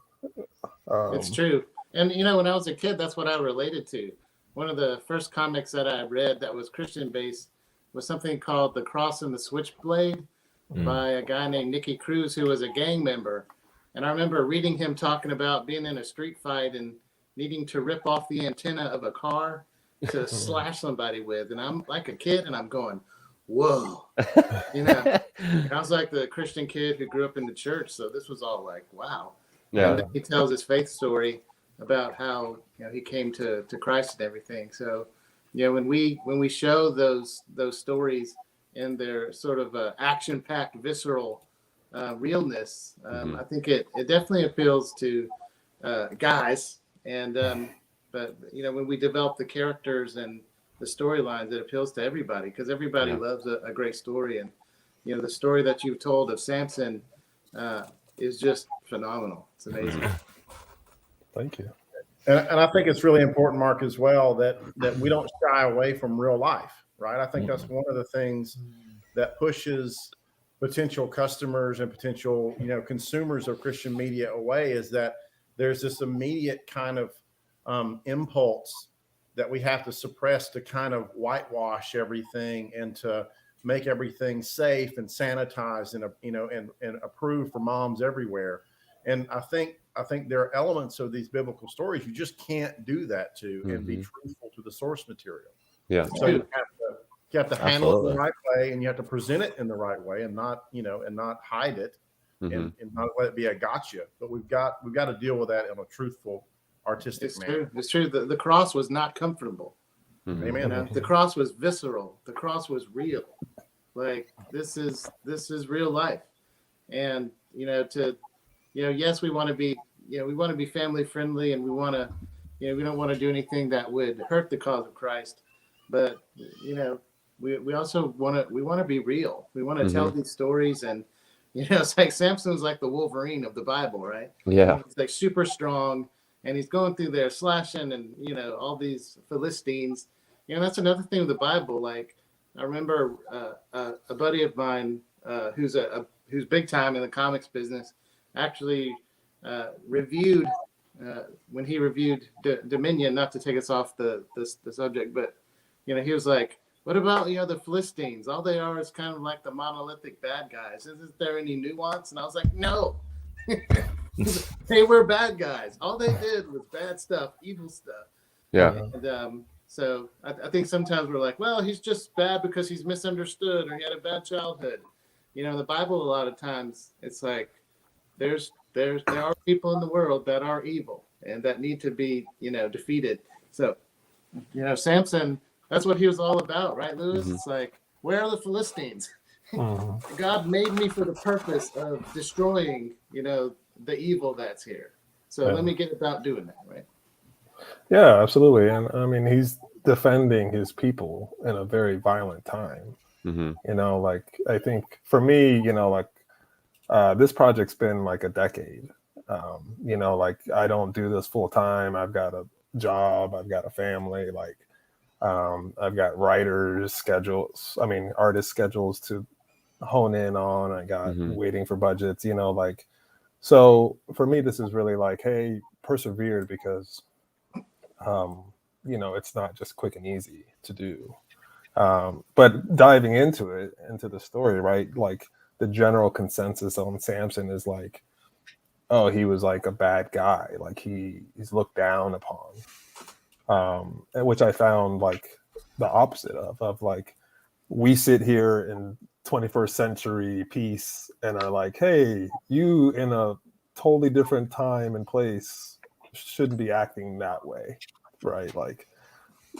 It's true. And, you know, when I was a kid, that's what I related to. One of the first comics that I read that was Christian based was something called The Cross and the Switchblade by a guy named Nicky Cruz, who was a gang member. And I remember reading him talking about being in a street fight and needing to rip off the antenna of a car to slash somebody with. And I'm like a kid and I'm going, whoa. You know, I was like the Christian kid who grew up in the church. So this was all like, wow. Yeah. And then he tells his faith story about how, you know, he came to Christ and everything. So, you know, when we show those stories in their sort of action-packed, visceral realness, I think it definitely appeals to guys. And but, you know, when we develop the characters and the storylines, it appeals to everybody because everybody loves a great story. And, you know, the story that you've told of Samson is just phenomenal. It's amazing. Thank you. And I think it's really important, Mark, as well, that we don't shy away from real life, right? I think that's one of the things that pushes potential customers and potential, consumers of Christian media away, is that there's this immediate kind of impulse that we have to suppress to kind of whitewash everything and to make everything safe and sanitized and approved for moms everywhere. And I think there are elements of these biblical stories you just can't do that to and be truthful to the source material. Yeah. So you have to handle it in the right way, and you have to present it in the right way, and not hide it, and not let it be a gotcha. But we've got to deal with that in a truthful, artistic manner. It's true. The cross was not comfortable. Amen. The cross was visceral. The cross was real. Like this is real life. And yes, we want to be family friendly, and we want to, we don't want to do anything that would hurt the cause of Christ. But we also want to be real. We want to tell these stories, and it's like Samson's like the Wolverine of the Bible, right? Yeah. He's like super strong, and he's going through there slashing, and all these Philistines. That's another thing with the Bible. Like I remember a buddy of mine who's big time in the comics business actually reviewed when he reviewed Dominion. Not to take us off the subject, but he was like, what about the Philistines? All they are is kind of like the monolithic bad guys. Isn't there any nuance? And I was like, no. They were bad guys. All they did was bad stuff, evil stuff. Yeah. And so I think sometimes we're like, well, he's just bad because he's misunderstood or he had a bad childhood. In the Bible, a lot of times it's like there are people in the world that are evil and that need to be defeated. So Samson, that's what he was all about, right, Lewis? It's like, where are the Philistines? God made me for the purpose of destroying the evil that's here. So let me get about doing that, right? Yeah, absolutely. And I mean, he's defending his people in a very violent time. I think for me, this project's been like a decade. I don't do this full time. I've got a job, I've got a family, I've got writers schedules, artist schedules to hone in on. I got waiting for budgets, so for me, this is really like, hey, persevered, because it's not just quick and easy to do. But diving into the story, right? Like the general consensus on Samson is like, oh, he was like a bad guy. Like he's looked down upon, which I found like the opposite of like, we sit here in 21st century peace and are like, hey, you in a totally different time and place shouldn't be acting that way, right? Like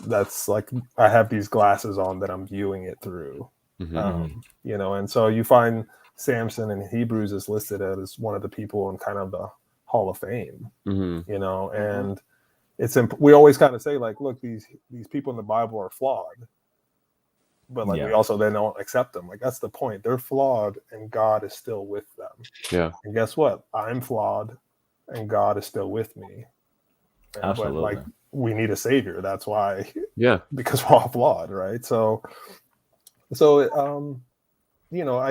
that's like, I have these glasses on that I'm viewing it through, and so you find Samson in Hebrews is listed as one of the people in kind of the Hall of Fame, and we always kind of say like, look, these people in the Bible are flawed, but like we also then don't accept them. Like that's the point. They're flawed and God is still with them. Yeah. And guess what? I'm flawed and God is still with me. Absolutely. But like we need a savior. That's why. Yeah. Because we're all flawed, right? So I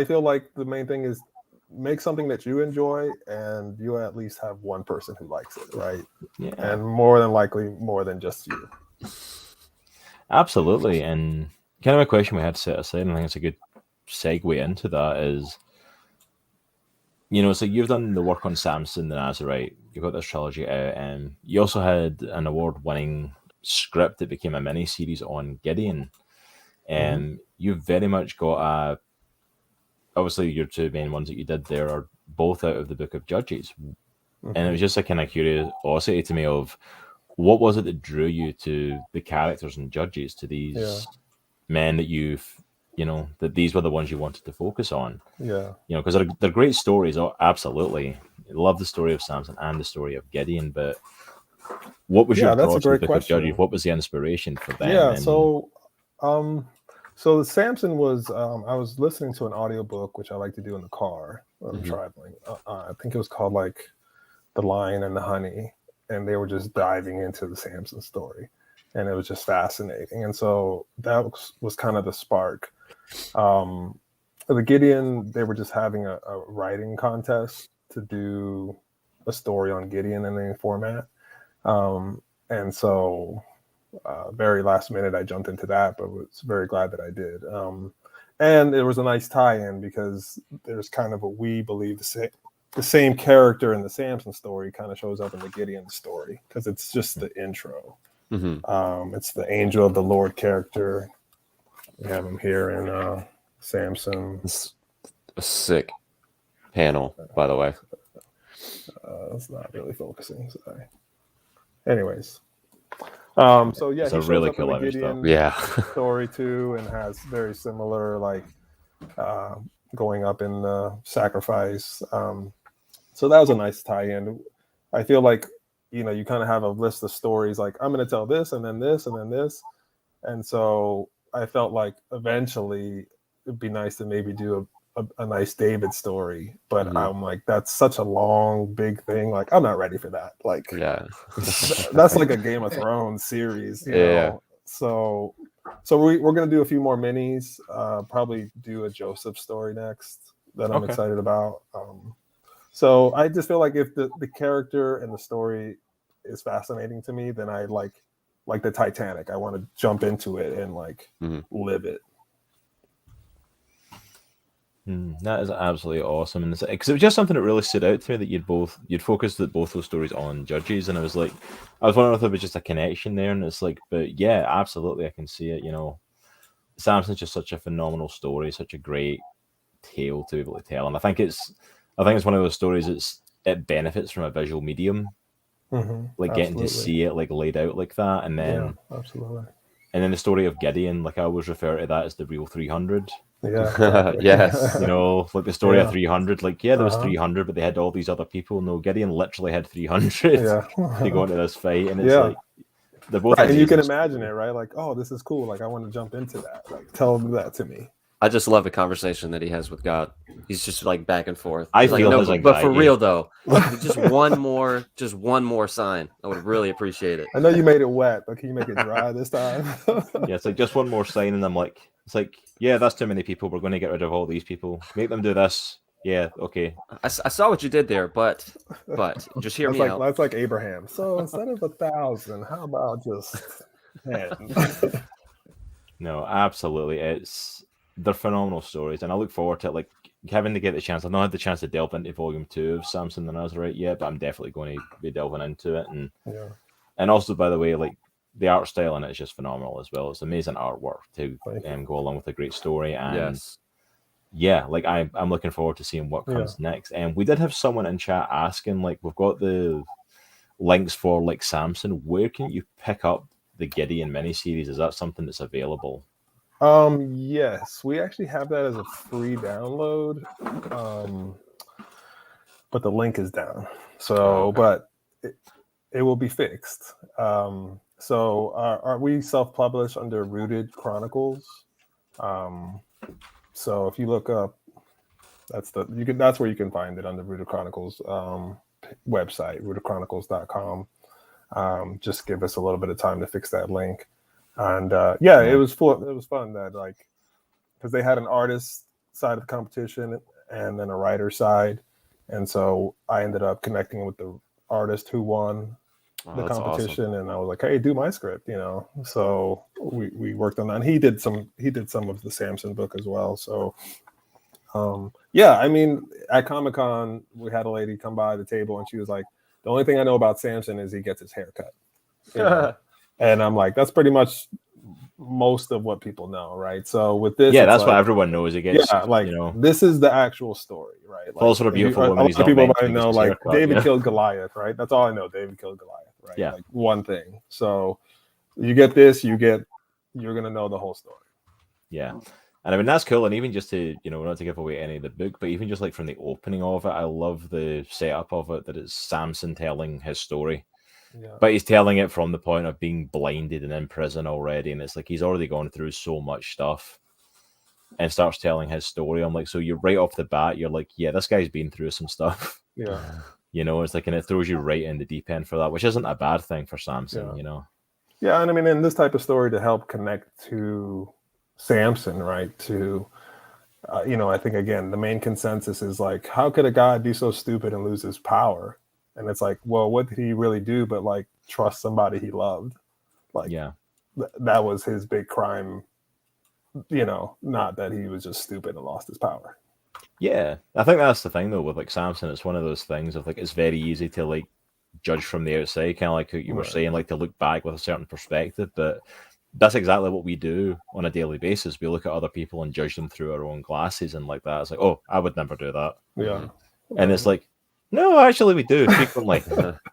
feel like the main thing is make something that you enjoy and you at least have one person who likes it, right? Yeah. And more than likely more than just you. Absolutely. And kind of a question we had to set aside, and I think it's a good segue into that is, so you've done the work on Samson, the Nazarite, you've got this trilogy out, and you also had an award-winning script that became a mini-series on Gideon. And you've very much got obviously your two main ones that you did there are both out of the book of Judges. And it was just a kind of curiosity to me of what was it that drew you to the characters and Judges, to these men that that these were the ones you wanted to focus on. Yeah. Because they're great stories. Oh, absolutely. I love the story of Samson and the story of Gideon, but what was your thoughts on the book of Judges? What was the inspiration for them? Yeah, so Samson was, I was listening to an audiobook, which I like to do in the car when I'm traveling. I think it was called like The Lion and the Honey. and they were just diving into the Samson story, and it was just fascinating. And so that was kind of the spark. The Gideon, they were just having a writing contest to do a story on Gideon in any format. And so very last minute, I jumped into that, but was very glad that I did. And it was a nice tie-in because there's kind of we believe the same character in the Samson story kind of shows up in the Gideon story because it's just the intro. Mm-hmm. It's the angel of the Lord character. We have him here in Samson. It's a sick panel, by the way. It's not really focusing. Sorry. Anyways, so yeah, it's he a shows really up in cool the image, though. Gideon Yeah. story too, and has very similar like going up in the sacrifice. So that was a nice tie-in. I feel like you kind of have a list of stories like I'm going to tell this and then this and then this, and so I felt like eventually it'd be nice to maybe do a nice David story, but Mhm. I'm like, that's such a long, big thing. Like, I'm not ready for that. Like, Yeah. that's like a Game of Thrones series, you know? So we're gonna do a few more minis. Probably do a Joseph story next that I'm Okay. excited about. So I just feel like if the character and the story is fascinating to me, then I like the Titanic. I want to jump into it and like live it. That is absolutely awesome, and because it was just something that really stood out to me that you'd focused both those stories on judges, and I was wondering if there was just a connection there, and it's like, but yeah, absolutely, I can see it. Samson's just such a phenomenal story, such a great tale to be able to tell, and I think it's one of those stories. It benefits from a visual medium, like getting to see it like laid out like that, and then absolutely. And then the story of Gideon, like I always refer to that as the real 300. Yeah, exactly. Yes. Like the story of 300. Like, yeah, there was 300, but they had all these other people. No, Gideon literally had 300 to go into this fight, and it's like they're both. Right, and you can imagine it, right? Like, oh, this is cool. Like, I want to jump into that. Like, tell that to me. I just love the conversation that he has with God. He's just like back and forth. I He's feel like, his no, anxiety. but for real though, just one more sign. I would really appreciate it. I know you made it wet, but can you make it dry this time? Yeah, it's like just one more sign, and I'm like, it's like, yeah, that's too many people. We're going to get rid of all these people. Make them do this. Yeah, okay. I saw what you did there, but just hear me out. That's like Abraham. So instead of 1,000, how about just 10? No, absolutely. They're phenomenal stories, and I look forward to it, like having to get the chance. I've not had the chance to delve into volume 2 of Samson the Nazarite yet, but I'm definitely going to be delving into it. And also, by the way, like the art style in it is just phenomenal as well. It's amazing artwork to go along with a great story. And yeah, like I'm looking forward to seeing what comes next. And we did have someone in chat asking, like, we've got the links for like Samson. Where can you pick up the Gideon miniseries? Is that something that's available? Yes, we actually have that as a free download, but the link is down. So, but it will be fixed. So, we self-publish under Rooted Chronicles. So, if you look up, that's where you can find it on the Rooted Chronicles website, rootedchronicles.com. Just give us a little bit of time to fix that link. And it was fun that, like, because they had an artist side of the competition and then a writer side, and so I ended up connecting with the artist who won the competition, awesome. And I was like, hey, do my script, so we worked on that, and he did some of the Samson book as well. So I mean, at Comic-Con we had a lady come by the table and she was like, the only thing I know about Samson is he gets his hair cut. And I'm like, that's pretty much most of what people know, right? So with this, that's what everyone knows. It gets, this is the actual story, right? Like, also a beautiful woman. A lot of people might know, like, David killed Goliath, right? That's all I know. David killed Goliath, right? Yeah. Like one thing. So you get this, you're gonna know the whole story. Yeah. And I mean, that's cool. And even just to, not to give away any of the book, but even just like from the opening of it, I love the setup of it, that it's Samson telling his story. Yeah. But he's telling it from the point of being blinded and in prison already. And it's like he's already gone through so much stuff and starts telling his story. I'm like, so you're right off the bat, you're like, yeah, this guy's been through some stuff. Yeah. You know, it's like, and it throws you right in the deep end for that, which isn't a bad thing for Samson, you know. Yeah, and I mean, in this type of story, to help connect to Samson, right? To you know, I think again, the main consensus is like, how could a god be so stupid and lose his power? And it's like, well, what did he really do but like trust somebody he loved? Like, that was his big crime, you know, not that he was just stupid and lost his power. Yeah, I think that's the thing though with like Samson. It's one of those things of like, it's very easy to like judge from the outside, kind of like you were saying, like to look back with a certain perspective, but that's exactly what we do on a daily basis. We look at other people and judge them through our own glasses and like that. It's like, oh, I would never do that. Yeah. And it's like, no, actually we do frequently.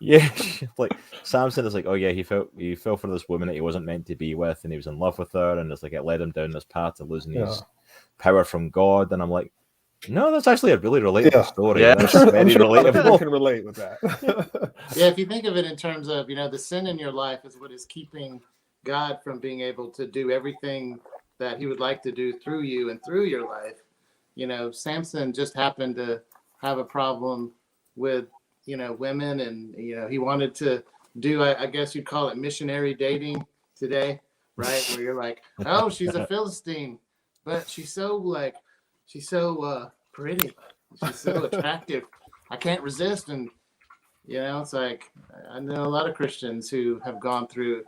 Yeah. Like Samson is like, oh yeah, he fell for this woman that he wasn't meant to be with, and he was in love with her, and it's like it led him down this path to losing his power from God. And I'm like, no, that's actually a really relatable story. Yeah, that's I'm very sure relatable. I can relate with that. Yeah, if you think of it in terms of, you know, the sin in your life is what is keeping God from being able to do everything that he would like to do through you and through your life. You know, Samson just happened to have a problem with, you know, women, and, you know, he wanted to do, I guess you'd call it missionary dating today, right? Where you're like, oh, she's a Philistine, but she's so pretty. She's so attractive. I can't resist. And, you know, it's like, I know a lot of Christians who have gone through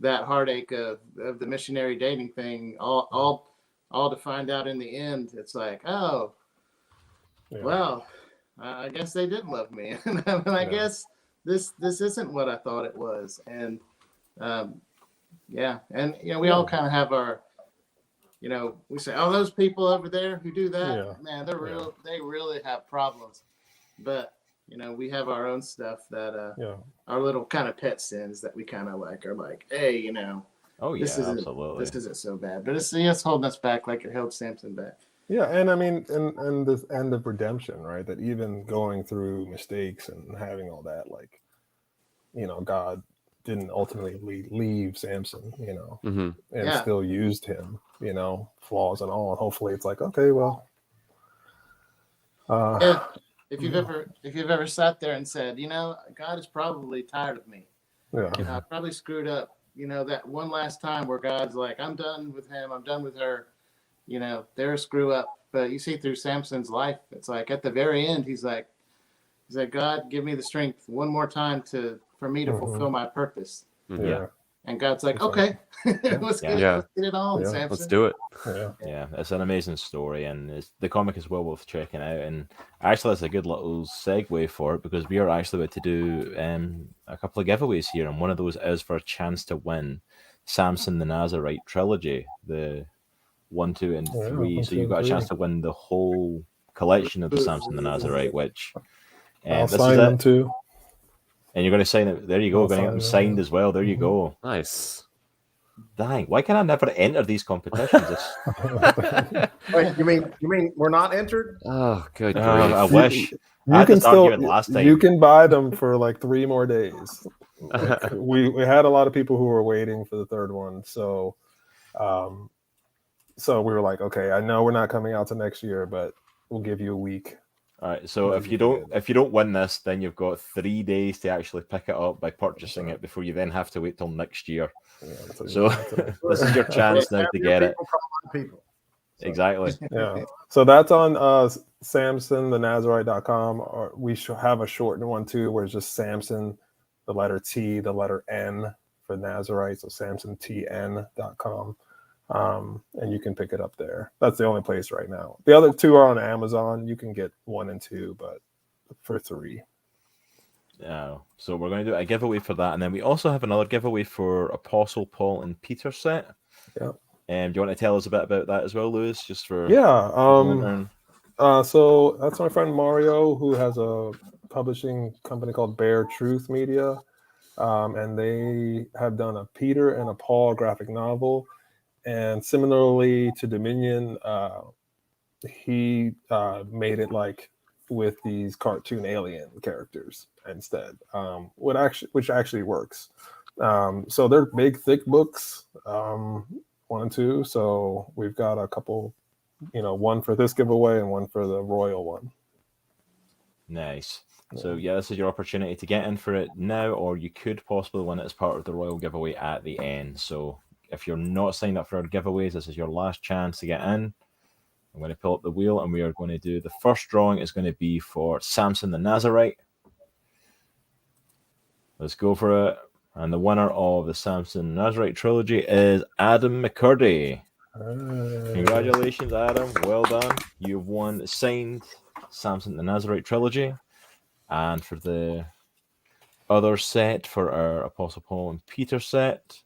that heartache of the missionary dating thing, all to find out in the end, it's like, oh, well, I guess they didn't love me. And I guess this isn't what I thought it was. And, and, you know, we all kind of have our, you know, we say, oh, those people over there who do that, man, they're real. They really have problems. But, you know, we have our own stuff that, our little kind of pet sins that we kind of like are like, hey, you know, this isn't so bad. But it's holding us back like it held Samson back. Yeah, and I mean, and this end of redemption, right? That even going through mistakes and having all that, like, you know, God didn't ultimately leave Samson, you know, and still used him, you know, flaws and all. And hopefully it's like, okay, well. If you've ever sat there and said, you know, God is probably tired of me. Yeah. You know, I probably screwed up. You know, that one last time where God's like, I'm done with him. I'm done with her. You know, they're a screw up. But you see through Samson's life, it's like at the very end, he's like, God, give me the strength one more time for me to fulfill my purpose. Yeah. And God's like, okay, let's get it on, Samson. Let's do it. Yeah, it's an amazing story, and the comic is well worth checking out. And actually, that's a good little segue for it, because we are actually about to do a couple of giveaways here, and one of those is for a chance to win Samson the Nazarite trilogy, the 1, 2, and 3. So you've got a chance to win the whole collection of the Samson the Nazarite, which I'll sign them too. And you're going to sign it. There you go. Going to get them signed as well. There you go. Nice. Dang, why can I never enter these competitions? Wait, you mean we're not entered? Oh, good grief. I wish. You can still. Last time. You can buy them for like 3 more days. Like, we had a lot of people who were waiting for the third one, so we were like, okay, I know we're not coming out to next year, but we'll give you a week. All right, so if you don't win this, then you've got 3 days to actually pick it up by purchasing it before you then have to wait till next year. So this is your chance now to get it. Exactly. Yeah. So that's on SamsonTheNazarite.com. Or we should have a shortened one too, where it's just Samson, the letter T, the letter N for Nazarite. So SamsonTN.com. And you can pick it up there. That's the only place right now. The other 2 are on Amazon. You can get 1 and 2, but for 3. Yeah. So we're going to do a giveaway for that, and then we also have another giveaway for Apostle Paul and Peter set. Yeah. Do you want to tell us a bit about that as well, Lewis? Just for so that's my friend Mario, who has a publishing company called Bare Truth Media, and they have done a Peter and a Paul graphic novel. And similarly to Dominion, he made it like with these cartoon alien characters instead, which actually works. So they're big, thick books, 1 and 2. So we've got a couple, you know, 1 for this giveaway and 1 for the Royal one. Nice. So yeah, this is your opportunity to get in for it now, or you could possibly win it as part of the Royal giveaway at the end. So if you're not signed up for our giveaways, this is your last chance to get in. I'm going to pull up the wheel, and we are going to do the first drawing is going to be for Samson the Nazarite. Let's go for it. And the winner of the Samson Nazarite trilogy is Adam McCurdy. Congratulations, Adam. Well done. You've won the signed Samson the Nazarite trilogy. And for the other set, for our Apostle Paul and Peter set,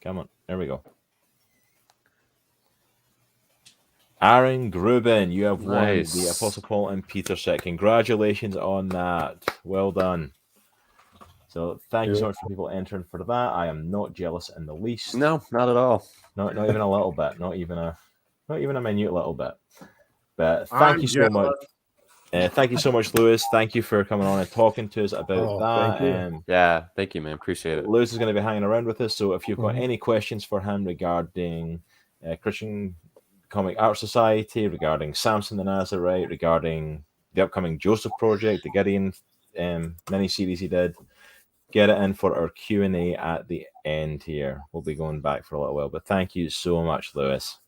come on, there we go. Aaron Grubin, you have won the Apostle Paul and Peter set. Congratulations on that. Well done. So thank you so much for people entering for that. I am not jealous in the least. No, not at all. Not even a little bit. Not even a minute little bit. But thank you so much. Thank you so much, Lewis. Thank you for coming on and talking to us about that. Thank you, man. Appreciate it. Lewis is going to be hanging around with us. So if you've got any questions for him regarding Christian Comic Art Society, regarding Samson the Nazarite, regarding the upcoming Joseph project, the Gideon mini series he did, get it in for our Q&A at the end here. We'll be going back for a little while, but thank you so much, Lewis.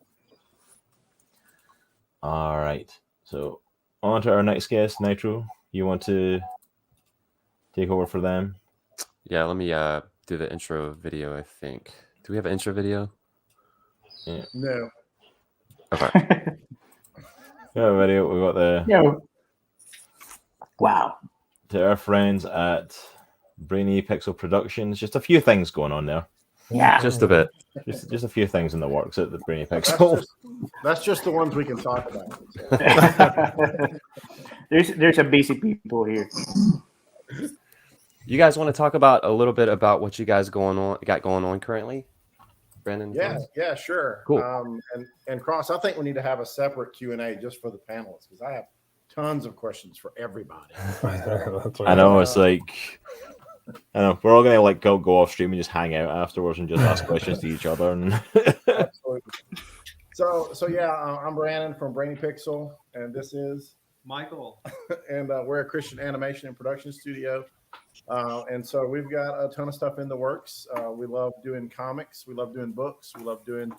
All right, so on to our next guest, Nitro. You want to take over for them? Yeah, let me do the intro video, I think. Do we have an intro video? Yeah. No. Okay. We have a video. We got the... No. Wow. To our friends at Brainy Pixel Productions. Just a few things going on there. Yeah. Just a bit. Just a few things in the works at the Brainy Pixel. That's just the ones we can talk about. There's a busy people here. You guys want to talk about a little bit about what you guys got going on currently? Brandon? Yeah, sure. Cool. And Cross, I think we need to have a separate Q&A just for the panelists because I have tons of questions for everybody. I know, it's like... I know we're all gonna like go off stream and just hang out afterwards and just ask questions to each other. And Absolutely. So yeah, I'm Brandon from Brainy Pixel, and this is Michael. And we're a Christian animation and production studio. And so we've got a ton of stuff in the works. We love doing comics. We love doing books. We love doing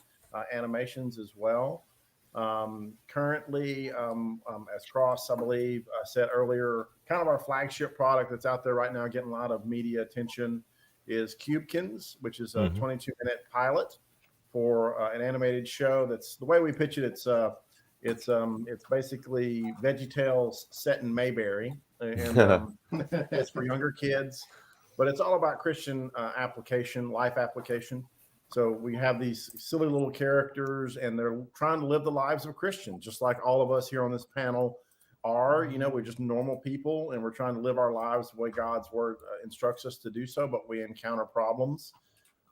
animations as well. Currently, as Cross, I believe, said earlier, kind of our flagship product that's out there right now getting a lot of media attention is Cubekins, which is a 22-minute pilot for an animated show. That's the way we pitch it. It's basically VeggieTales set in Mayberry, and it's for younger kids, but it's all about Christian life application. So we have these silly little characters, and they're trying to live the lives of Christians, just like all of us here on this panel are. You know, we're just normal people, and we're trying to live our lives the way God's word instructs us to do so, but we encounter problems.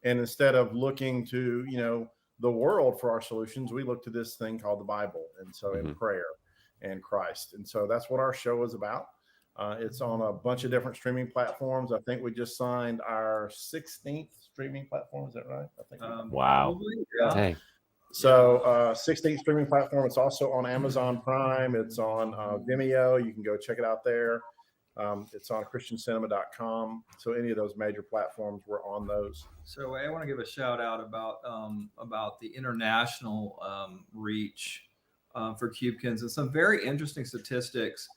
And instead of looking to, the world for our solutions, we look to this thing called the Bible, and so in prayer and Christ. And so that's what our show is about. It's on a bunch of different streaming platforms. I think we just signed our 16th streaming platform. Is that right? I think. Wow. Yeah. Hey. So 16th streaming platform. It's also on Amazon Prime. It's on Vimeo. You can go check it out there. It's on christiancinema.com. So any of those major platforms, we're on those. So I want to give a shout out about the international reach for Cubekins and some very interesting statistics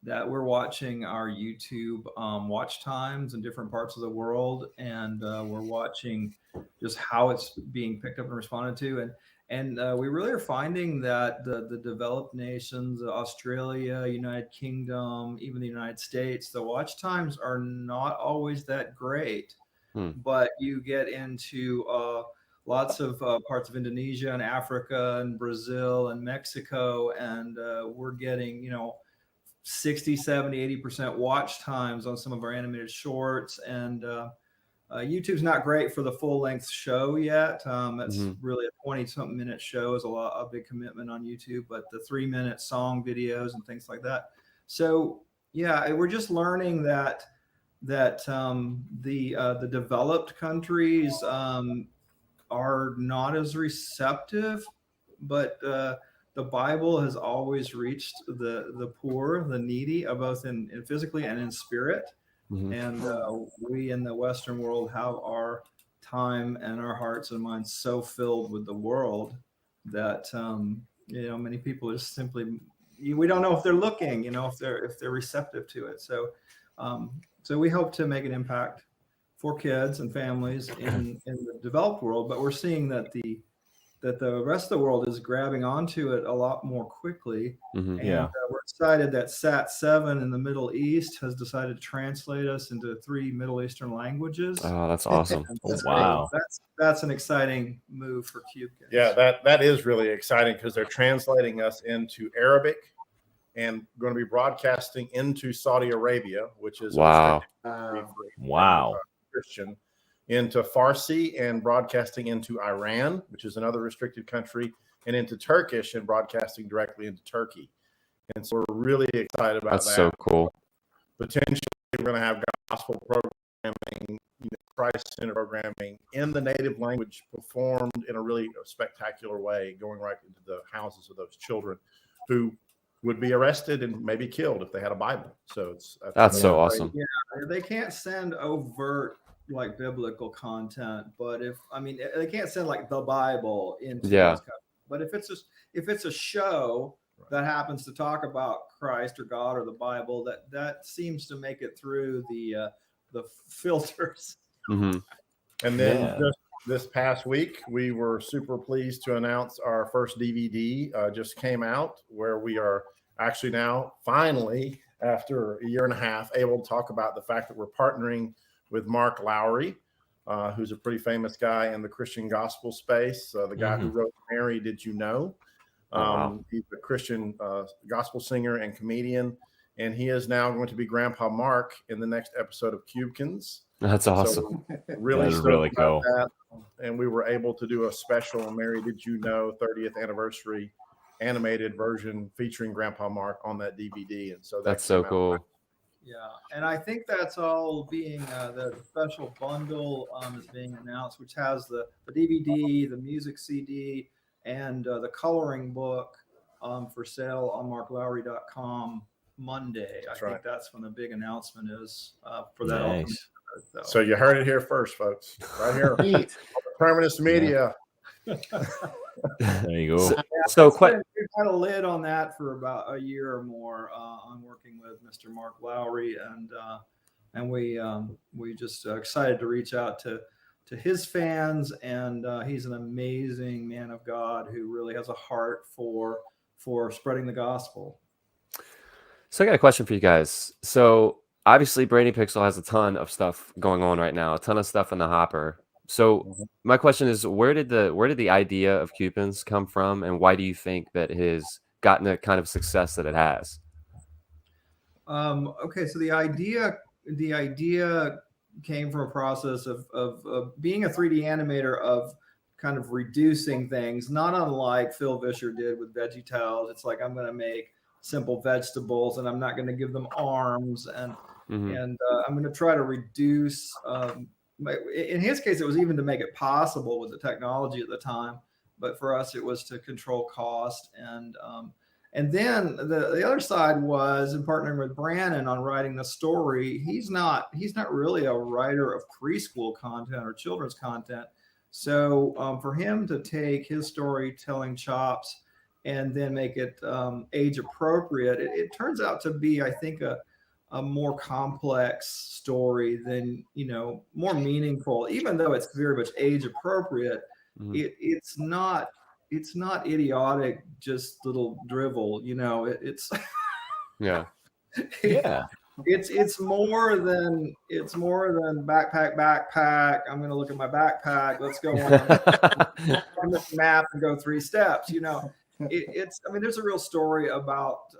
that we're watching our YouTube watch times in different parts of the world, and we're watching just how it's being picked up and responded to, and we really are finding that the developed nations, Australia, United Kingdom, even the United States, the watch times are not always that great. But you get into lots of parts of Indonesia and Africa and Brazil and Mexico, and we're getting 60, 70, 80% watch times on some of our animated shorts. And YouTube's not great for the full length show yet. That's really a 20-something minute show is a big commitment on YouTube, but the 3-minute song videos and things like that. So yeah, we're just learning that the developed countries are not as receptive, but the Bible has always reached the poor, the needy, both in physically and in spirit. Mhm. And we in the Western world have our time and our hearts and minds so filled with the world that many people just simply, we don't know if they're looking, if they're receptive to it. So we hope to make an impact for kids and families in the developed world, but we're seeing that the rest of the world is grabbing onto it a lot more quickly. Mhm. And we're excited that Sat7 in the Middle East has decided to translate us into 3 Middle Eastern languages. Oh, that's awesome. That's Wow. great. That's an exciting move for Cubekins. Yeah, that is really exciting because they're translating us into Arabic and going to be broadcasting into Saudi Arabia, which is Wow. Wow. Christian, into Farsi and broadcasting into Iran, which is another restricted country, and into Turkish and broadcasting directly into Turkey. And so we're really excited about That's that. so cool. Potentially, we're going to have gospel programming, Christ-centered programming in the native language performed in a really spectacular way, going right into the houses of those children who would be arrested and maybe killed if they had a Bible. So that's so awesome. Yeah, they can't send overt like biblical content, but they can't send like the Bible into those countries. But if it's a show that happens to talk about Christ or God or the Bible, that seems to make it through the filters. Mm-hmm. And then just this past week, we were super pleased to announce our first DVD just came out, where we are actually now finally, after a year and a half, able to talk about the fact that we're partnering with Mark Lowry, who's a pretty famous guy in the Christian gospel space, the guy who wrote Mary, Did You Know? He's a Christian gospel singer and comedian, and he is now going to be Grandpa Mark in the next episode of Cubekins. That's awesome. So really cool. That. And we were able to do a special Mary Did You Know 30th anniversary animated version featuring Grandpa Mark on that DVD. And so that's so cool. Yeah, and I think that's all being the special bundle is being announced, which has the DVD, the music CD, and the coloring book for sale on marklowry.com Monday. I think that's when the big announcement is for that. Nice. So you heard it here first, folks. Right here. Terminus Media. There you go. So we've had a lid on that for about a year or more on working with Mr. Mark Lowry, and we just excited to reach out to his fans, and he's an amazing man of God who really has a heart for spreading the gospel. So I got a question for you guys. So obviously Brainy Pixel has a ton of stuff going on right now, a ton of stuff in the hopper. So my question is, where did the idea of Cubekins come from, and why do you think that it has gotten the kind of success that it has? Okay, so the idea came from a process of being a 3D animator, of kind of reducing things, not unlike Phil Vischer did with VeggieTales. It's like, I'm going to make simple vegetables and I'm not going to give them arms, and I'm going to try to reduce. In his case, it was even to make it possible with the technology at the time, but for us, it was to control cost. And then the other side was in partnering with Brandon on writing the story. He's not really a writer of preschool content or children's content. So for him to take his storytelling chops and then make it age appropriate, it turns out to be, I think, a more complex story than, more meaningful. Even though it's very much age appropriate, it's not idiotic, just little drivel. It's yeah. It's more than backpack. I'm going to look at my backpack. Let's go on the map and go 3 steps. There's a real story about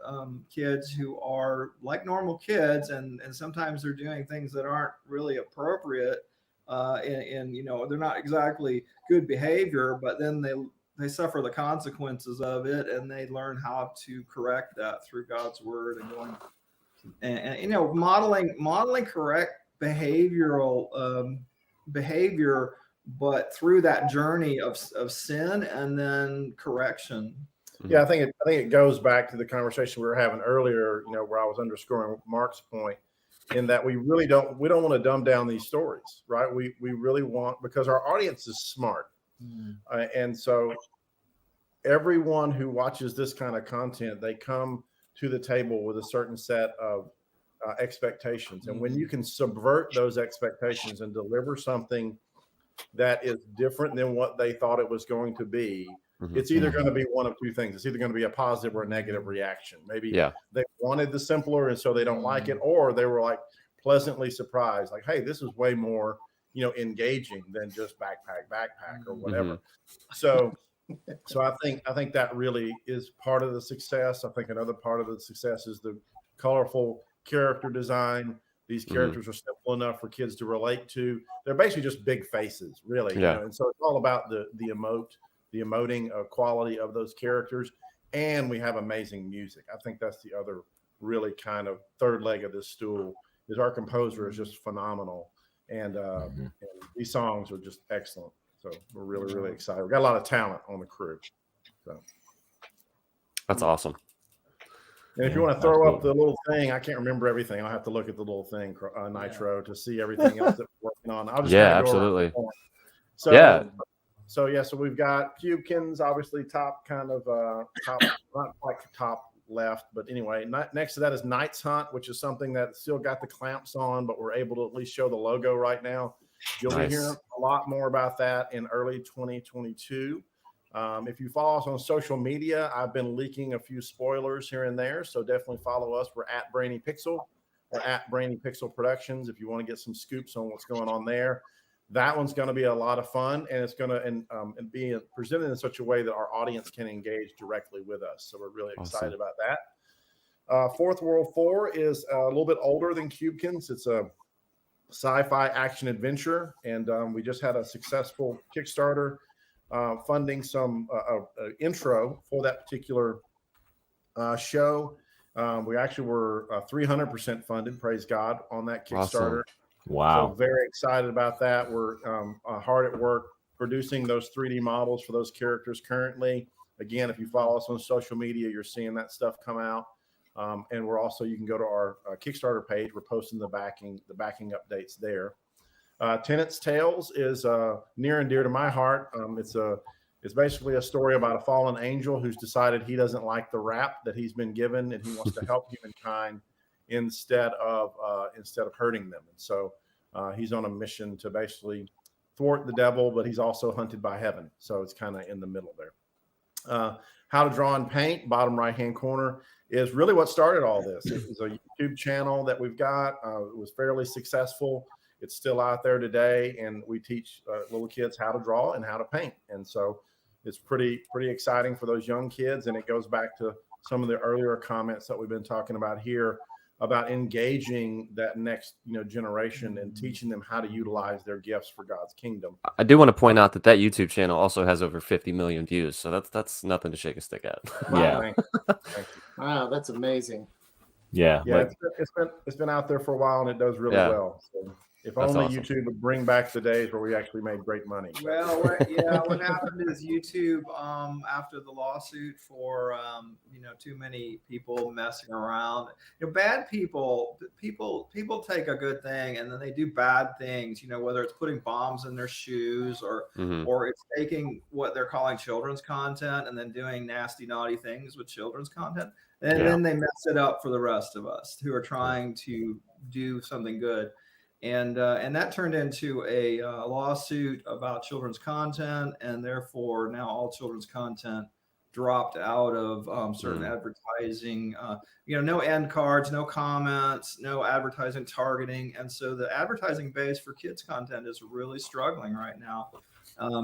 kids who are like normal kids, and sometimes they're doing things that aren't really appropriate, and they're not exactly good behavior, but then they suffer the consequences of it, and they learn how to correct that through God's word and going and modeling correct behavioral behavior, but through that journey of sin and then correction. Yeah, I think it goes back to the conversation we were having earlier, where I was underscoring Mark's point in that we don't want to dumb down these stories, right? We really want, because our audience is smart. And so everyone who watches this kind of content, they come to the table with a certain set of expectations. And when you can subvert those expectations and deliver something that is different than what they thought it was going to be, it's either going to be one of two things. It's either going to be a positive or a negative reaction. Maybe they wanted the simpler and so they don't like it, or they were like pleasantly surprised, like, hey, this is way more, engaging than just backpack or whatever. So I think that really is part of the success. I think another part of the success is the colorful character design. These characters are simple enough for kids to relate to. They're basically just big faces, really. And so it's all about the emoting quality of those characters. And we have amazing music. I think that's the other really kind of third leg of this stool, is our composer is just phenomenal. And these songs are just excellent. So we're really, really excited. We've got a lot of talent on the crew. So that's awesome. And if you want to throw up the little thing, I can't remember everything. I'll have to look at the little thing, Nitro, to see everything else that we're working on. I'll just absolutely. So we've got Cubekins, obviously top not quite top left, but anyway, next to that is Knight's Hunt, which is something that still got the clamps on, but we're able to at least show the logo right now. You'll be hearing a lot more about that in early 2022. If you follow us on social media, I've been leaking a few spoilers here and there, so definitely follow us. We're at Brainy Pixel or at Brainy Pixel Productions if you want to get some scoops on what's going on there. That one's going to be a lot of fun, and it's going to be presented in such a way that our audience can engage directly with us. So we're really excited about that. Fourth World 4 is a little bit older than Cubekins. It's a sci-fi action adventure, and we just had a successful Kickstarter funding some intro for that particular show. We actually were 300% funded, praise God, on that Kickstarter. Wow. So very excited about that. We're hard at work producing those 3D models for those characters currently. Again, if you follow us on social media, you're seeing that stuff come out. And we're also, you can go to our Kickstarter page. We're posting the backing updates there. Tenant's Tales is near and dear to my heart. It's basically a story about a fallen angel who's decided he doesn't like the rap that he's been given, and he wants to help humankind instead of hurting them. And so he's on a mission to basically thwart the devil, but he's also hunted by heaven. So it's kind of in the middle there. How to Draw and Paint, bottom right-hand corner, is really what started all this. It was a YouTube channel that we've got. It was fairly successful. It's still out there today, and we teach little kids how to draw and how to paint. And so it's pretty exciting for those young kids. And it goes back to some of the earlier comments that we've been talking about here about engaging that next generation and teaching them how to utilize their gifts for God's kingdom. I do want to point out that YouTube channel also has over 50 million views, so that's nothing to shake a stick at. Yeah. Thank you. Wow, that's amazing. Yeah. It's been out there for a while, and it does really well. So if That's only awesome. YouTube would bring back the days where we actually made great money. Well, what happened is YouTube, after the lawsuit for too many people messing around, bad people take a good thing and then they do bad things. Whether it's putting bombs in their shoes or it's taking what they're calling children's content and then doing nasty, naughty things with children's content, and then they mess it up for the rest of us who are trying to do something good. And that turned into a lawsuit about children's content, and therefore now all children's content dropped out of certain advertising. No end cards, no comments, no advertising targeting, and so the advertising base for kids content is really struggling right now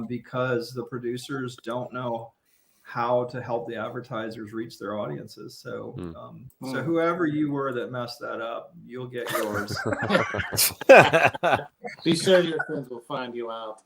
because the producers don't know how to help the advertisers reach their audiences. So, so whoever you were that messed that up, you'll get yours. Be sure your friends will find you out.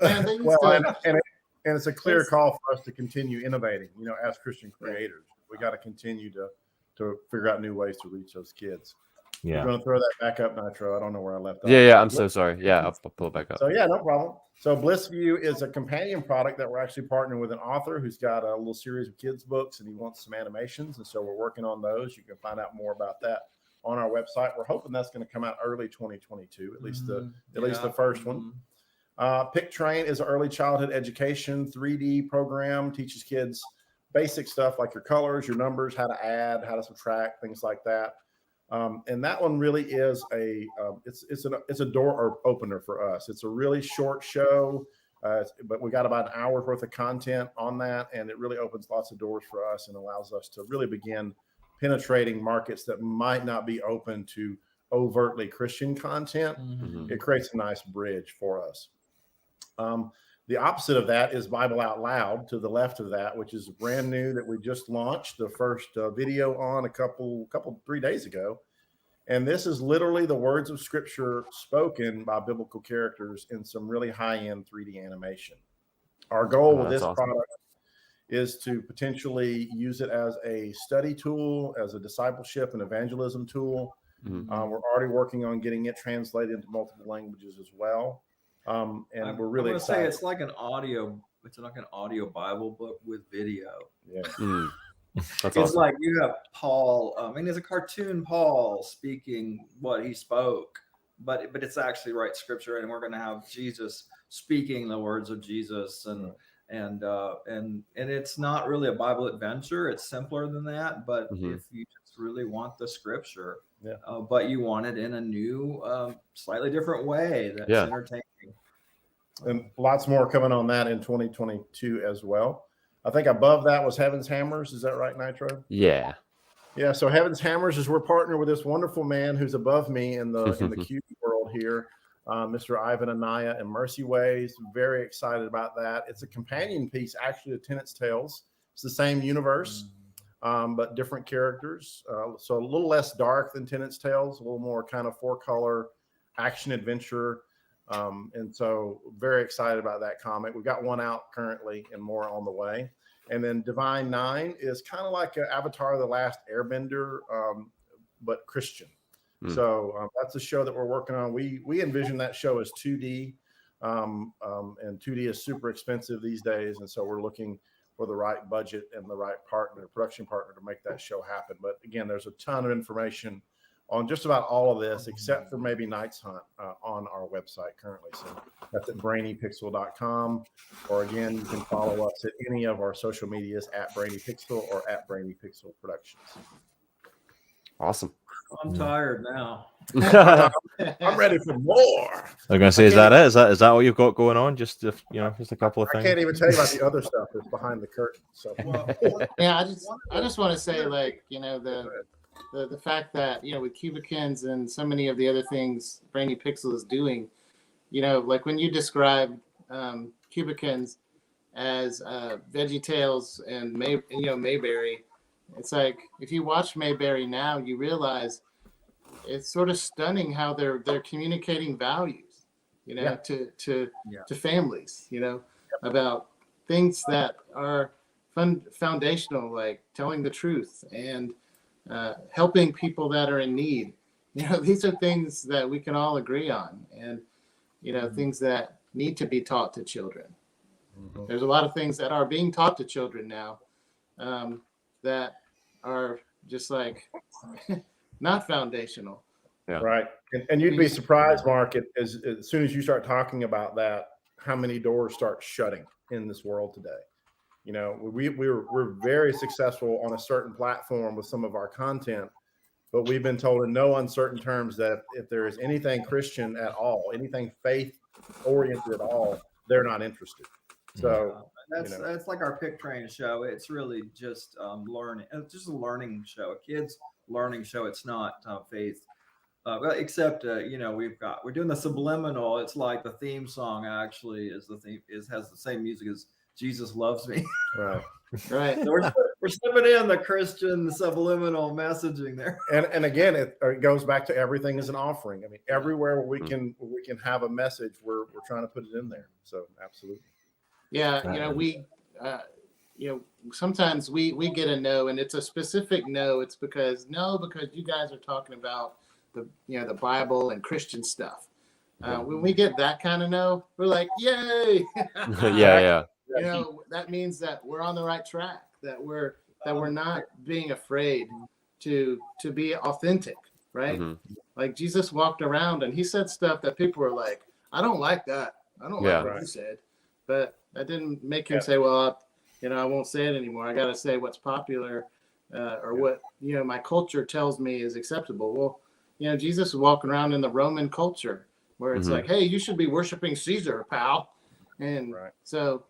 Man, and it's a clear call for us to continue innovating. As Christian creators, we got to continue to figure out new ways to reach those kids. Yeah. You're going to throw that back up, Nitro. I don't know where I left off. Yeah. I'm so sorry. Yeah, I'll pull it back up. So yeah, no problem. So Blissview is a companion product that we're actually partnering with an author who's got a little series of kids books and he wants some animations. And so we're working on those. You can find out more about that on our website. We're hoping that's going to come out early 2022, at least the first one. Pick Train is an early childhood education 3D program, teaches kids basic stuff like your colors, your numbers, how to add, how to subtract, things like that. And that one really is it's a door opener for us. It's a really short show, but we got about an hour's worth of content on that, and it really opens lots of doors for us and allows us to really begin penetrating markets that might not be open to overtly Christian content. It creates a nice bridge for us. The opposite of that is Bible Out Loud to the left of that, which is brand new that we just launched the first video on a couple 3 days ago. And this is literally the words of scripture spoken by biblical characters in some really high-end 3D animation. Our goal with this product is to potentially use it as a study tool, as a discipleship and evangelism tool. We're already working on getting it translated into multiple languages as well. And we're really excited. It's like an audio Bible book with video. Yeah. It's awesome. Like you have Paul, it's a cartoon Paul speaking what he spoke, but it's actually right scripture, and we're going to have Jesus speaking the words of Jesus, and it's not really a Bible adventure. It's simpler than that, but if you just really want the scripture, but you want it in a new, slightly different way that's entertaining. And lots more coming on that in 2022 as well. I think above that was Heaven's Hammers. Is that right, Nitro? Yeah. Yeah. So Heaven's Hammers is we're partnered with this wonderful man who's above me in the cube world here, Mr. Ivan Anaya and Mercy Ways. Very excited about that. It's a companion piece actually to Tenet's Tales. It's the same universe, but different characters. So a little less dark than Tenet's Tales, a little more kind of 4-color action adventure. And so very excited about that comic. We've got one out currently and more on the way. And then Divine 9 is kind of like Avatar: The Last Airbender, but Christian. So that's a show that we're working on. We envision that show as 2D, and 2D is super expensive these days. And so we're looking for the right budget and the right production partner to make that show happen. But again, there's a ton of information on just about all of this, except for maybe Night's Hunt on our website currently. So that's at brainypixel.com. Or again, you can follow us at any of our social medias at brainypixel or at brainypixel productions. Awesome. I'm tired now. I'm ready for more. I was going to say, is that it? Is that what you've got going on? Just a couple of things. I can't even tell you about the other stuff that's behind the curtain. So yeah, I just want to say, like, the fact that, with Cubikins and so many of the other things Brainy Pixel is doing, like when you describe Cubikins as VeggieTales and Mayberry, it's like if you watch Mayberry now, you realize it's sort of stunning how they're communicating values, to families, about things that are foundational, like telling the truth and helping people that are in need. These are things that we can all agree on, and things that need to be taught to children. There's a lot of things that are being taught to children now that are just like not foundational. Yeah. Right. And you'd be surprised, Mark, as soon as you start talking about that, how many doors start shutting in this world today. We're very successful on a certain platform with some of our content, but we've been told in no uncertain terms that if there is anything Christian at all, anything faith oriented at all, they're not interested. So that's like our Pick Train show. It's really just learning. It's just a learning show, a kids learning show. It's not faith, except we're doing the subliminal. It's like the theme song actually has the same music as Jesus Loves Me. Right. So we're slipping in the Christian subliminal messaging there. And again, it goes back to everything is an offering. I mean, everywhere where we can have a message, we're trying to put it in there. So absolutely. Yeah, we sometimes we get a no, and it's a specific no. It's because you guys are talking about the Bible and Christian stuff. When we get that kind of no, we're like, yay! Yeah. That means that we're on the right track. That we're not being afraid to be authentic, right? Mm-hmm. Like Jesus walked around and he said stuff that people were like, I don't like that. I don't like what you said. But that didn't make him say, well, I won't say it anymore. I got to say what's popular or what, my culture tells me is acceptable. Well, Jesus was walking around in the Roman culture where it's like, hey, you should be worshiping Caesar, pal. And so,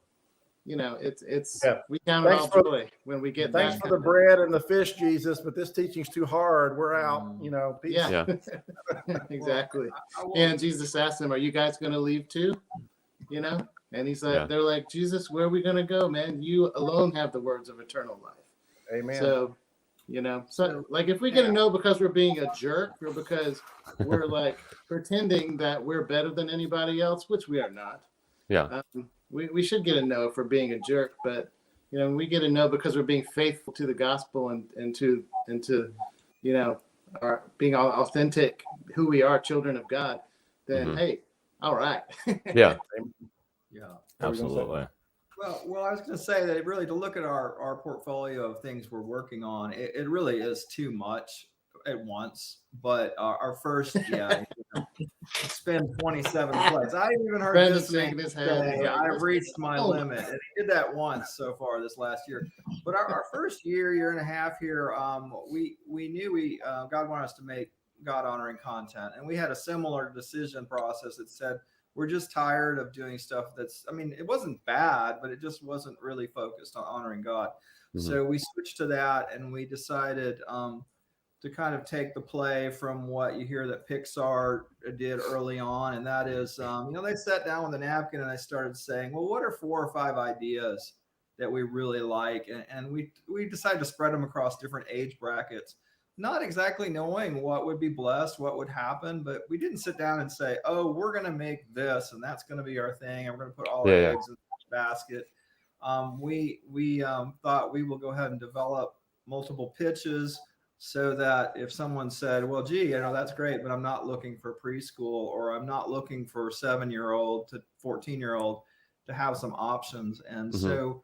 it's we count it all joy when we get thanks that. for the bread and the fish, Jesus, but this teaching's too hard. We're out. Peace. Yeah. Exactly. And Jesus asked them, are you guys going to leave too? And he's like, they're like, Jesus, where are we going to go, man? You alone have the words of eternal life. Amen. So, so like if we get a no because we're being a jerk or because we're like pretending that we're better than anybody else, which we are not. Yeah. We should get a no for being a jerk, but we get a no because we're being faithful to the gospel and to our being authentic, who we are, children of God. Then hey, all right. Yeah. Yeah. Absolutely. Well, I was going to say that really to look at our portfolio of things we're working on, it really is too much at once. But our first, spend 27 plays. I haven't even heard Brandon's this man shaking his head. say I've reached my limit, and he did that once so far this last year. But our first year and a half here, we knew God wanted us to make God honoring content, and we had a similar decision process that said we're just tired of doing stuff it wasn't bad, but it just wasn't really focused on honoring God. So we switched to that, and we decided to kind of take the play from what you hear that Pixar did early on. And that is, they sat down with a napkin and they started saying, well, what are 4 or 5 ideas that we really like? And we decided to spread them across different age brackets, not exactly knowing what would be blessed, what would happen, but we didn't sit down and say, oh, we're going to make this and that's going to be our thing, and we're going to put all our eggs in the basket. We thought we will go ahead and develop multiple pitches so that if someone said, well, gee, that's great, but I'm not looking for preschool, or I'm not looking for 7-year-old to 14-year-old, to have some options. And so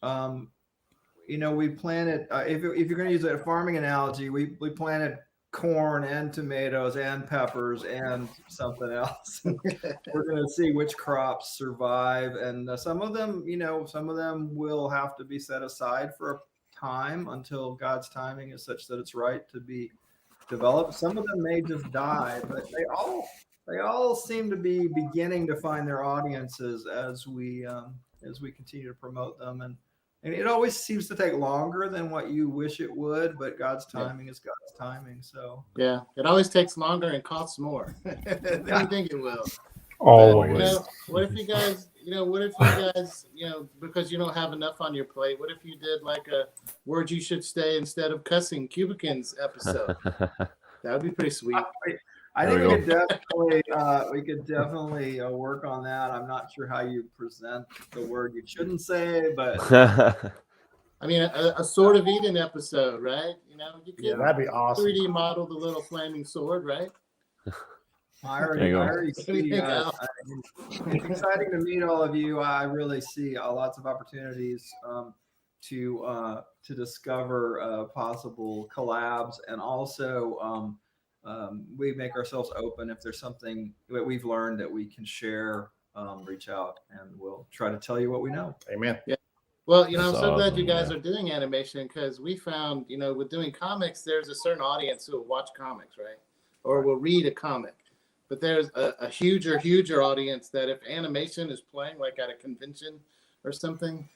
we planted, if you're going to use a farming analogy, we planted corn and tomatoes and peppers and something else. We're going to see which crops survive. And some of them will have to be set aside for a time until God's timing is such that it's right to be developed. Some of them may just die, but they all seem to be beginning to find their audiences as we continue to promote them. And it always seems to take longer than what you wish it would, but God's timing is God's timing. So yeah, it always takes longer and costs more than you think it will. Always. But, what if you guys, because you don't have enough on your plate, what if you did like a word you should stay instead of cussing Cubicans episode? That would be pretty sweet. I think we could definitely work on that. I'm not sure how you present the word you shouldn't say, but I mean, a Sword of Eden episode, right? You could that'd be awesome. 3D model the little flaming sword, right? I already see. It's exciting to meet all of you. I really see lots of opportunities to discover possible collabs, and also we make ourselves open if there's something that we've learned that we can share. Reach out, and we'll try to tell you what we know. Amen. Yeah. Well, I'm so glad you guys are doing animation, because we found, with doing comics, there's a certain audience who will watch comics, right? Or will read a comic. But there's a huger audience that if animation is playing like at a convention or something,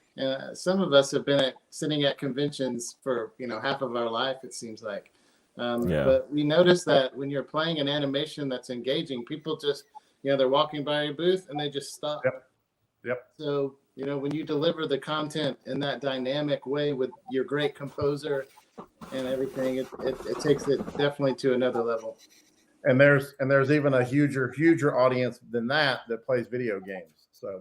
some of us have been sitting at conventions for, half of our life, it seems like. But we noticed that when you're playing an animation that's engaging, people just, they're walking by your booth and they just stop. Yep. So, when you deliver the content in that dynamic way with your great composer and everything, it takes it definitely to another level. And there's even a huger audience than that plays video games. So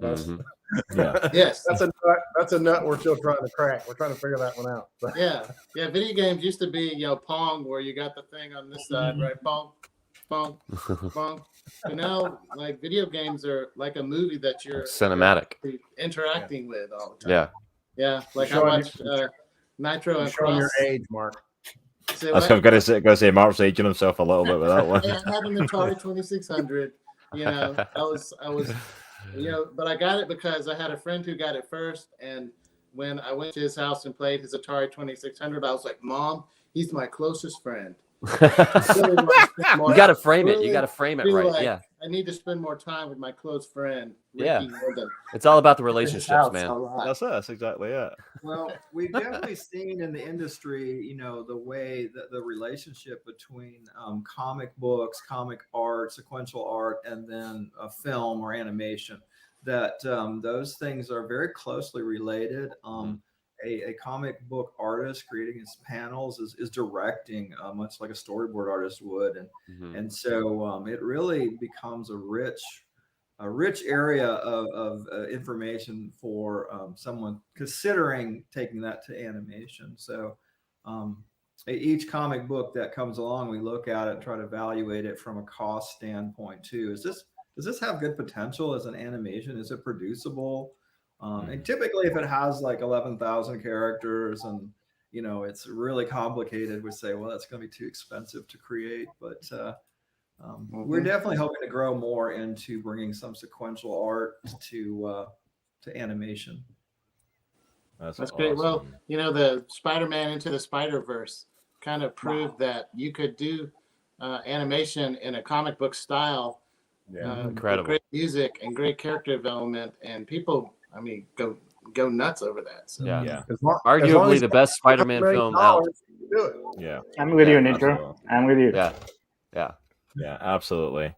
Yeah. Yes. That's a nut we're still trying to crack. We're trying to figure that one out. But Yeah. Video games used to be, Pong, where you got the thing on this side, right? Pong, Pong, Pong. And now, like, video games are like a movie that you're Cinematic. interacting with all the time. Yeah. Yeah. Like I Showing watched Nitro and showing your Cross. age, Mark. Say I was what? going to say Mark's aging himself a little bit with that one. Yeah, I had an Atari 2600. I was, but I got it because I had a friend who got it first, and when I went to his house and played his Atari 2600, I was like, "Mom, he's my closest friend." You got to frame it. You got to frame it right. Like, Yeah. I need to spend more time with my close friend. Ricky Yeah. Morgan. It's all about the relationships, man. That's it. That's exactly it. Well, we've definitely seen in the industry, the way that the relationship between comic books, comic art, sequential art, and then film or animation, that those things are very closely related. A comic book artist creating his panels is directing much like a storyboard artist would, and so it really becomes a rich area of information for someone considering taking that to animation. So each comic book that comes along, we look at it and try to evaluate it from a cost standpoint too. Does this have good potential as an animation? Is it producible? And typically if it has like 11,000 characters and it's really complicated, we say, well, that's going to be too expensive to create. But we're definitely hoping to grow more into bringing some sequential art to animation. That's great. Well, the Spider-Man Into the Spider-Verse kind of proved that you could do animation in a comic book style. Incredible. Great music and great character development, and people, go nuts over that. So. Yeah. As long Arguably as the best Spider-Man film out. do it. Yeah. I'm with you, Nitro. Absolutely. I'm with you. Yeah, absolutely.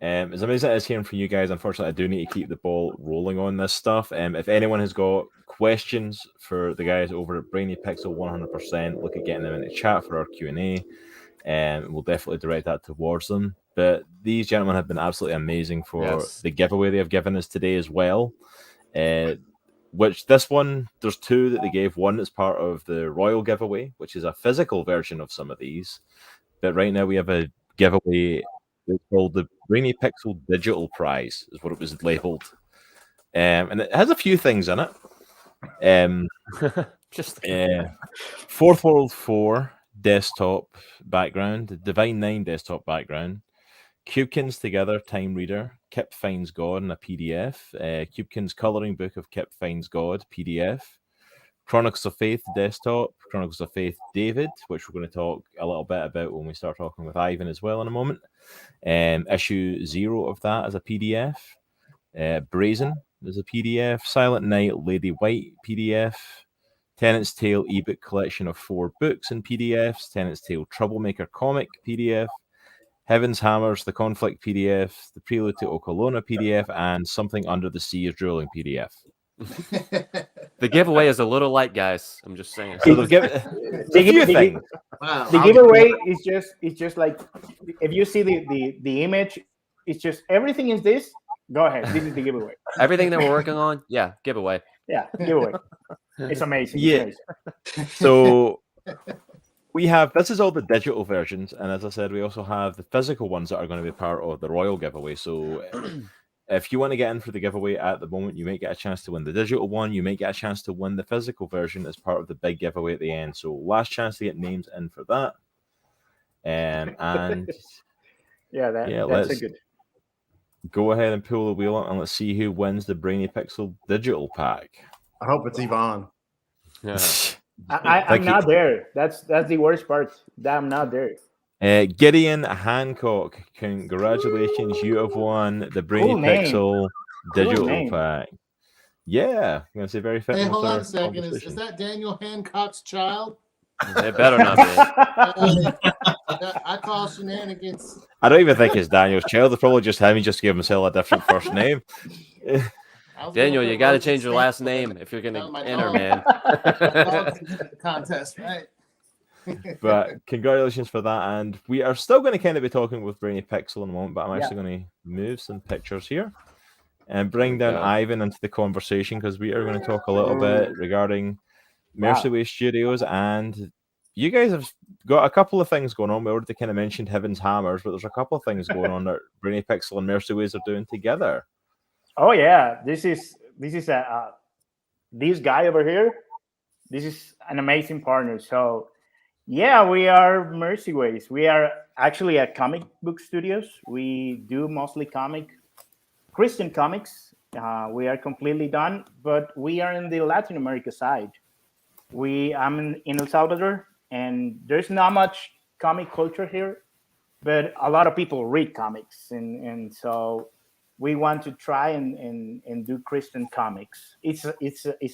As amazing as hearing from you guys, unfortunately, I do need to keep the ball rolling on this stuff. If anyone has got questions for the guys over at Brainy Pixel, 100%, look at getting them in the chat for our Q&A, and we'll definitely direct that towards them. But these gentlemen have been absolutely amazing for the giveaway they have given us today as well. Which this one, there's two that they gave. One is part of the Royal giveaway, which is a physical version of some of these. But right now we have a giveaway that's called the Brainy Pixel Digital Prize, is what it was labeled. And it has a few things in it. Just 4th World 4 desktop background, Divine 9 desktop background, Cubekins Together Time Reader, Kip Finds God in a PDF, Cubekins Coloring Book of Kip Finds God PDF, Chronicles of Faith desktop, Chronicles of Faith David, which we're going to talk a little bit about when we start talking with Ivan as well in a moment. Issue 0 of that as a PDF. Brazen as a PDF. Silent Night Lady White PDF. Tenant's Tale ebook collection of 4 books in PDFs. Tenant's Tale Troublemaker comic PDF. Heaven's Hammers, the Conflict PDF, the Prelude to Okolona PDF, and Something Under the Sea is Drooling PDF. The giveaway is a little light, guys. I'm just saying. So they'll give Wow. The giveaway is just like, if you see the image, it's just everything is this. Go ahead. This is the giveaway. Everything that we're working on, giveaway. Yeah, giveaway. It's amazing. Yeah. So we have, this is all the digital versions, and as I said, we also have the physical ones that are going to be part of the Royal giveaway. So if you want to get in for the giveaway at the moment, you may get a chance to win the digital one. You may get a chance to win the physical version as part of the big giveaway at the end. So last chance to get names in for that. And that's a good. Go ahead and pull the wheel up and let's see who wins the Brainy Pixel digital pack. I hope it's Yvonne. Yeah. I'm not there. That's the worst part. That I'm not there. Gideon Hancock, congratulations! You have won the Brainy Pixel digital pack. Yeah, I'm gonna say very fitting. Hey, hold on a second. Is that Daniel Hancock's child? It better not be. I call shenanigans. I don't even think it's Daniel's child. It's probably just him. He just gave himself a different first name. Daniel, you got to change your last name if you're going to enter, man. Contest, right? But congratulations for that. And we are still going to kind of be talking with Brainy Pixel in a moment, but I'm actually going to move some pictures here. and bring down go. Ivan into the conversation, because we are going to talk a little bit regarding Mercy Way Studios. And you guys have got a couple of things going on. We already kind of mentioned Heaven's Hammers, but there's a couple of things going on that Brainy Pixel and Mercy Ways are doing together. Oh yeah, this is this guy over here. This is an amazing partner. So yeah, we are Mercy Ways. We are actually a comic book studios. We do mostly Christian comics. We are completely done, but we are in the Latin America side. I'm in El Salvador, and there's not much comic culture here, but a lot of people read comics, and so we want to try and do Christian comics. It's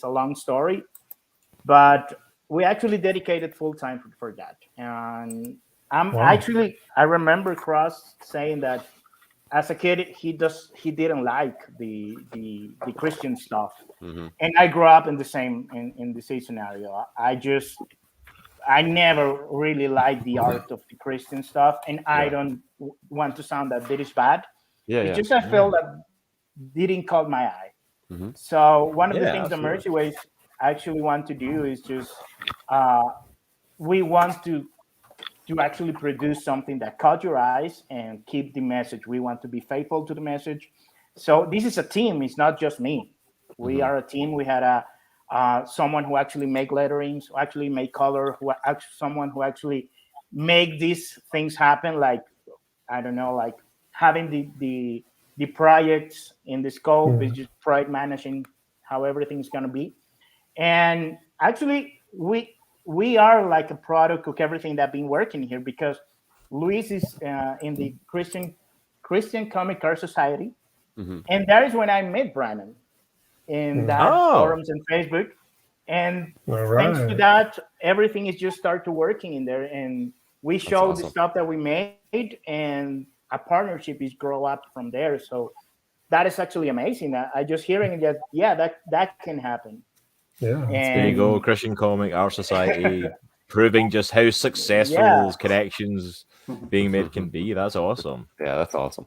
a long story, but we actually dedicated full time for that. And I remember Cross saying that as a kid he didn't like the Christian stuff, and I grew up in the same scenario. I never really liked the art of the Christian stuff, and I don't want to sound that is bad. It's just I felt that didn't caught my eye. So one of the things the Mercy Ways actually want to do is just we want to actually produce something that caught your eyes and keep the message. We want to be faithful to the message. So this is a team. It's not just me. We are a team. We had someone who actually make letterings, who actually make color, someone who actually make these things happen. Like, I don't know, like having the projects in the scope is just project managing how everything's going to be. And actually we are like a product of everything that's been working here, because Luis is in the Christian Comic Art Society. And that is when I met Brandon in that forums and Facebook. And thanks to that, everything is just started working in there. And we showed the stuff that we made, and a partnership is grow up from there. So that is actually amazing. I just hearing that, that can happen. Yeah, there you go, Christian Comic Art Society, proving just how successful connections being made can be. That's awesome. Yeah, that's awesome.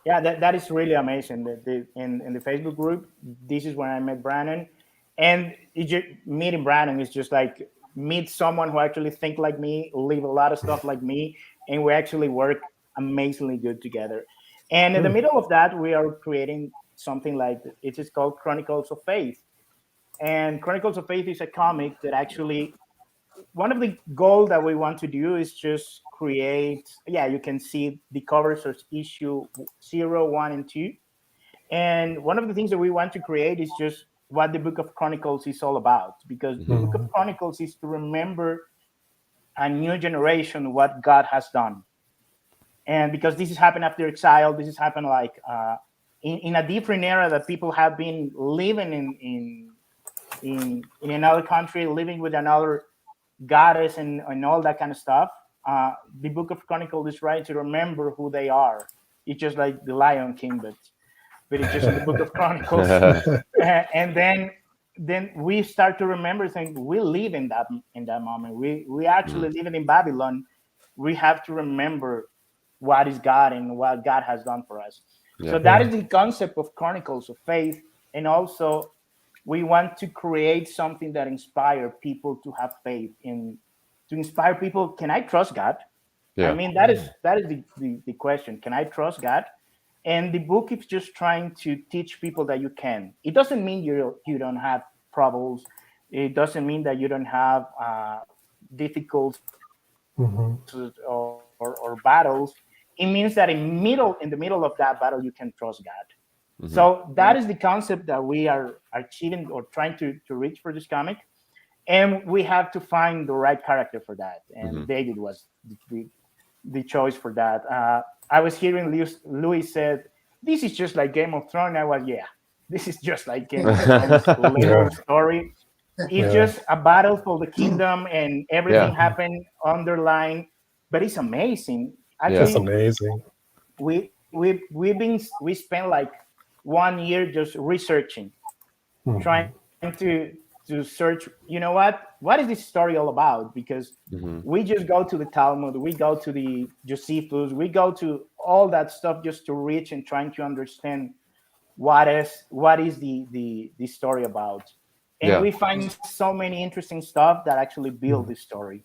Yeah, that is really amazing. In the Facebook group, this is when I met Brandon, and meeting Brandon is just like meet someone who actually think like me, live a lot of stuff like me, and we actually work amazingly good together. And in the middle of that, we are creating something like it is called Chronicles of Faith. And Chronicles of Faith is a comic that actually, one of the goals that we want to do is just create, you can see the covers of issue 0, 1, and 2. And one of the things that we want to create is just what the Book of Chronicles is all about, because the Book of Chronicles is to remember a new generation what God has done. And because this has happened after exile, this has happened like in a different era that people have been living in another country, living with another goddess and all that kind of stuff. The Book of Chronicles is trying to remember who they are. It's just like the Lion King, but it's just in the Book of Chronicles. And then we start to remember things. We live in that moment. We actually living in Babylon. We have to remember what is God and what God has done for us. So that is the concept of Chronicles of Faith. And also we want to create something that inspire people to have faith, in to inspire people. Can I trust God? I mean, that is the question. Can I trust God? And the book is just trying to teach people that you can. It doesn't mean you don't have troubles. It doesn't mean that you don't have difficult or battles. It means that in the middle of that battle, you can trust God. So that is the concept that we are achieving or trying to reach for this comic. And we have to find the right character for that. And David was the choice for that. I was hearing Louis said, this is just like Game of Thrones. I was, this is just like Game of Thrones. Little story. It's just a battle for the kingdom, and everything happened underlined. But it's amazing. Actually, it's amazing. We spent like 1 year just researching, trying to search, what is this story all about? Because we just go to the Talmud, we go to the Josephus, we go to all that stuff just to reach and trying to understand what is the story about. And we find so many interesting stuff that actually build the story.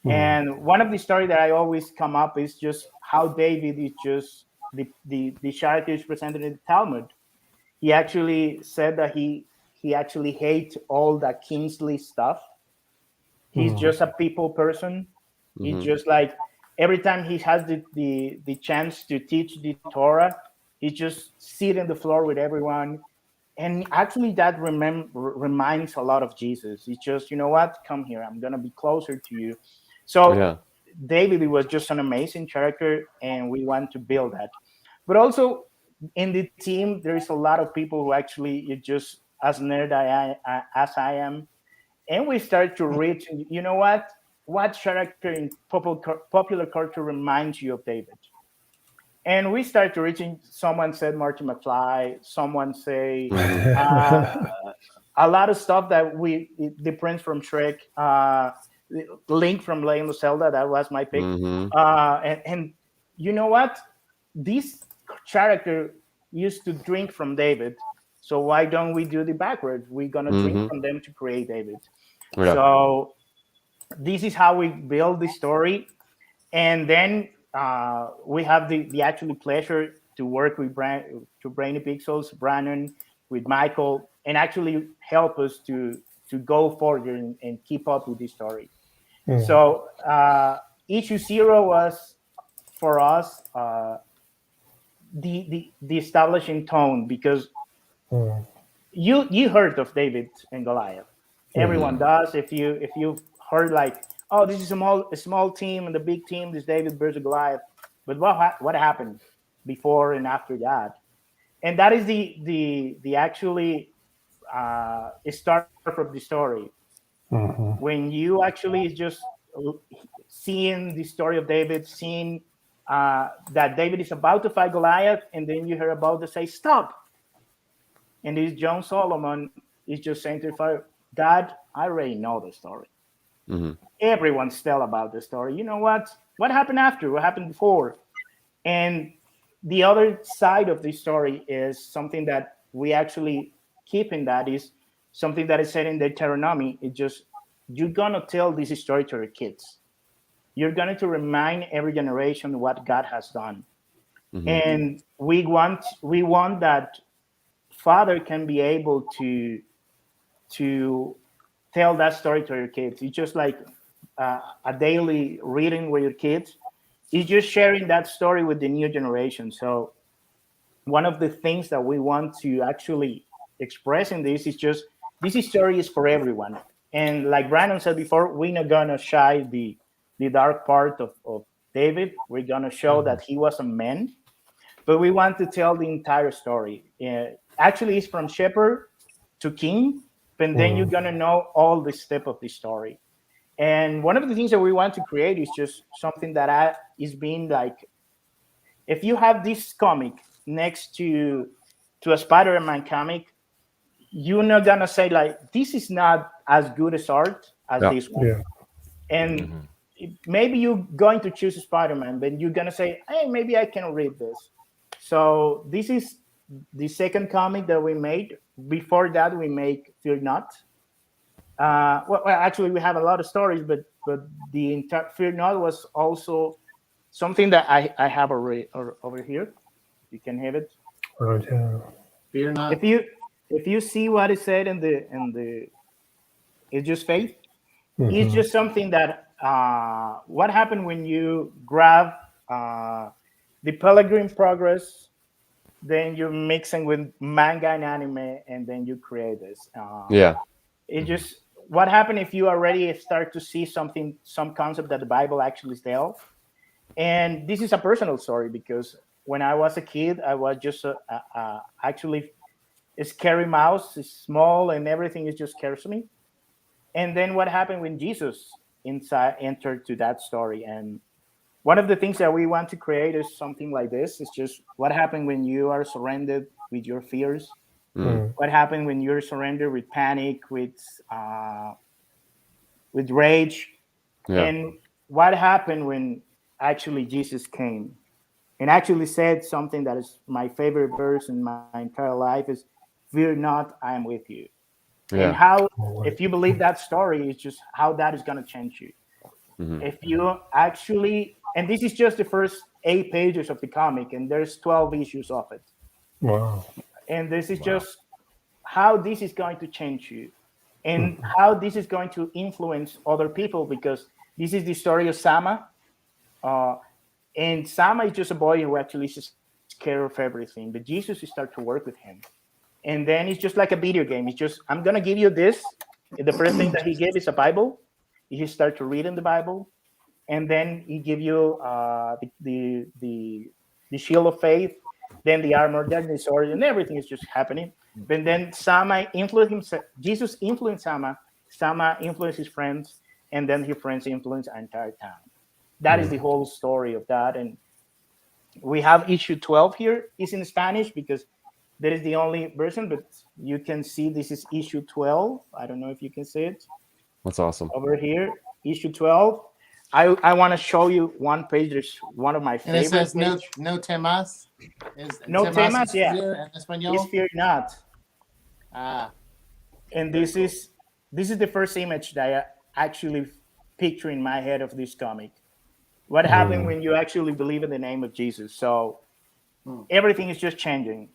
And one of the stories that I always come up is just how David is just the character is presented in the Talmud. He actually said that he actually hates all that kingly stuff. He's just a people person. He's just like, every time he has the chance to teach the Torah, he just sit on the floor with everyone. And actually that reminds a lot of Jesus. He's just, you know what, come here, I'm gonna be closer to you. So David was just an amazing character, and we want to build that. But also in the team, there's a lot of people who actually are just as nerd as I am. And we start to reach, you know what character in popular culture reminds you of David? And we start to reaching, someone said Marty McFly, someone say a lot of stuff that the Prince from Shrek, Link from Legend of Zelda, that was my pick. And you know what? This character used to drink from David. So why don't we do the backwards? We're going to drink from them to create David. So this is how we build the story. And then we have the actual pleasure to work with Brainy Pixels, Brandon, with Michael, and actually help us to go forward and keep up with this story. So issue 0 was for us the establishing tone, because you heard of David and Goliath. Everyone does. If you've heard like, oh, this is a small team and the big team, this David versus Goliath. But what happened before and after that? And that is the actually start of the story. When you actually just seeing the story of David, seeing that David is about to fight Goliath, and then you hear about to say stop, and this John Solomon is just saying to the Father, God, I already know the story. Everyone's tell about the story. You know what happened after? What happened before? And the other side of the story is something that we actually keep in, that is something that is said in Deuteronomy. It just, you're gonna tell this story to your kids. You're going to remind every generation what God has done. And we want that father can be able to tell that story to your kids. It's just like a daily reading with your kids. It's just sharing that story with the new generation. So one of the things that we want to actually express in this is just, this story is for everyone. And like Brandon said before, we're not going to shy the dark part of David. We're going to show that he was a man, but we want to tell the entire story. Actually, it's from shepherd to king, but then you're going to know all the step of the story. And one of the things that we want to create is just something that is being like, if you have this comic next to a Spider-Man comic, you're not going to say like, this is not as good as art as this one. And maybe you're going to choose Spider-Man, but you're going to say, hey, maybe I can read this. So this is the second comic that we made. Before that, we make Fear Not. Well, actually, we have a lot of stories, but the entire Fear Not was also something that I have over here. You can have it. Fear Not. If you see what is said in the it's just faith. It's just something that what happened when you grab the Pilgrim Progress, then you're mixing with manga and anime, and then you create this. It just, what happened if you already start to see some concept that the Bible actually tells. And this is a personal story, because when I was a kid, I was just actually a scary mouse. It's small and everything is just scares me. And then what happened when Jesus entered to that story? And one of the things that we want to create is something like this. It's just what happened when you are surrendered with your fears. What happened when you're surrendered with panic, with rage, and what happened when actually Jesus came. and actually said something that is my favorite verse in my entire life is, "Fear not, I am with you." And how, if you believe that story, is just how that is going to change you. If you actually, and this is just the first 8 pages of the comic, and there's 12 issues of it. Wow. And this is just how this is going to change you, and how this is going to influence other people, because this is the story of Sama. And Sama is just a boy who actually is scared of everything, but Jesus starts to work with him. And then it's just like a video game. It's just, I'm going to give you this. The first thing that he gave is a Bible. You start to read in the Bible. And then he give you the shield of faith, then the armor, then the sword, and everything is just happening. But then Sama influenced himself. Jesus influenced Sama. Sama influenced his friends. And then his friends influenced our entire town. That is the whole story of that. And we have issue 12 here. It's in Spanish because that is the only version, but you can see this is issue 12. I don't know if you can see it. That's awesome. Over here, issue 12. I want to show you one page. There's one of my favorite. And it says page. no temas. No temas, yeah. En español. Is fear not. Ah. And this is the first image that I actually picture in my head of this comic. What happened when you actually believe in the name of Jesus? So everything is just changing.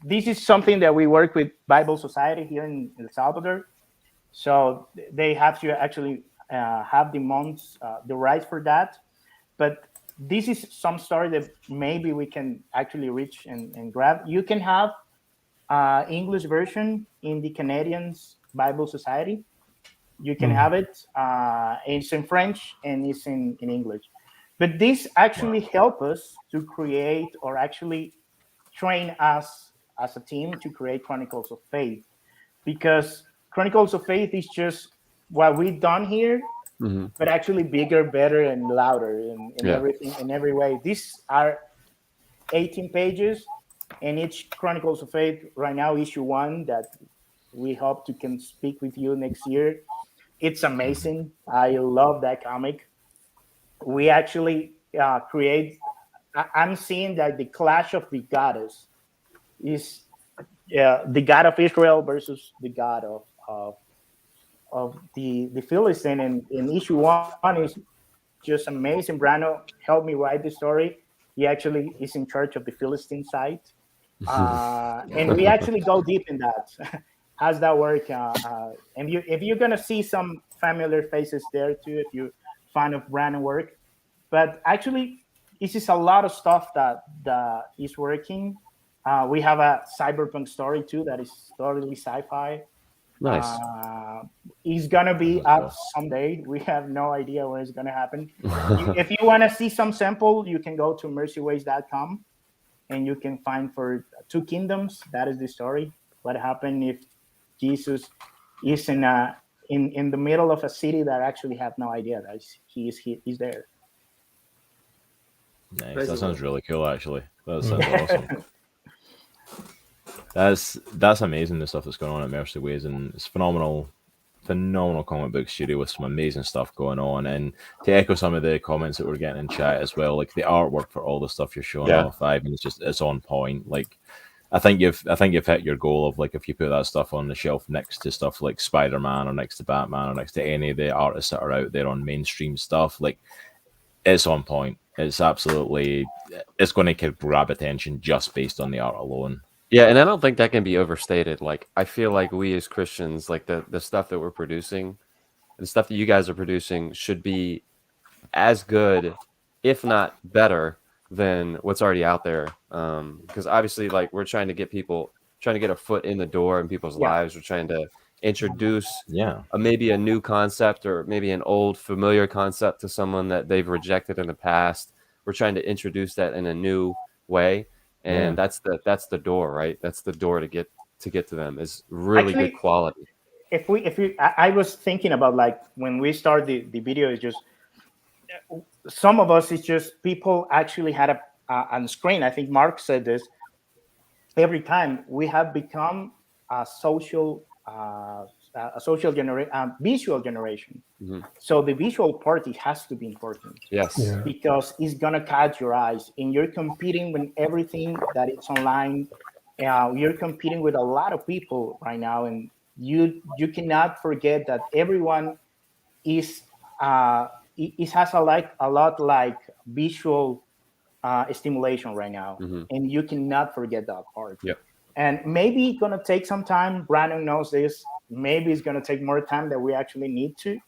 This is something that we work with Bible Society here in El Salvador. So they have to actually have the months, the rights for that. But this is some story that maybe we can actually reach and grab. You can have English version in the Canadians Bible Society. You can have it. It's in French and it's in English. But this actually help us to create, or actually train us as a team to create Chronicles of Faith. Because Chronicles of Faith is just what we've done here, but actually bigger, better, and louder in everything, in every way. These are 18 pages, and each Chronicles of Faith right now, issue 1, that we hope to can speak with you next year. It's amazing. I love that comic. We actually create. I'm seeing that the clash of the goddess is the God of Israel versus the God of the Philistine. And in issue 1 is just amazing. Brano helped me write the story. He actually is in charge of the Philistine side, and we actually go deep in that. How's that work? And if you're gonna see some familiar faces there too, if you're a fan of Brandon work, but actually, it's just a lot of stuff that is working. We have a cyberpunk story too that is totally sci-fi. Nice. It's gonna be up someday. We have no idea when it's gonna happen. If you want to see some sample, you can go to mercyways.com and you can find for Two Kingdoms. That is the story. What happened if Jesus is in the middle of a city that actually have no idea that he's there. Nice. That sounds really cool, actually. That sounds awesome. That's amazing, the stuff that's going on at Mercy Ways, and it's phenomenal comic book studio with some amazing stuff going on. And to echo some of the comments that we're getting in chat as well, like the artwork for all the stuff you're showing off, I mean, it's on point. Like I think you've hit your goal of, like, if you put that stuff on the shelf next to stuff like Spider-Man or next to Batman or next to any of the artists that are out there on mainstream stuff, like, it's on point. It's going to grab attention just based on the art alone. Yeah, and I don't think that can be overstated. Like, I feel like we as Christians, like the stuff that we're producing, the stuff that you guys are producing should be as good, if not better, than what's already out there. Because obviously, like, we're trying to get a foot in the door in people's lives. We're trying to introduce maybe a new concept or maybe an old familiar concept to someone that they've rejected in the past. We're trying to introduce that in a new way, and that's the door, right? That's the door to get to them, is really good quality. I was thinking about, like, when we start the video, is just some of us, it's just people actually had on screen. I think Mark said this. Every time we have become a social visual generation. Mhm. So the visual part, it has to be important. Yes. Yeah. Because it's gonna catch your eyes, and you're competing with everything that is online. You're competing with a lot of people right now, and you cannot forget that everyone is it has a lot like visual stimulation right now, Mhm. and you cannot forget that part. Yep. And maybe it's gonna take some time. Brandon knows this. Maybe it's gonna take more time than we actually need to.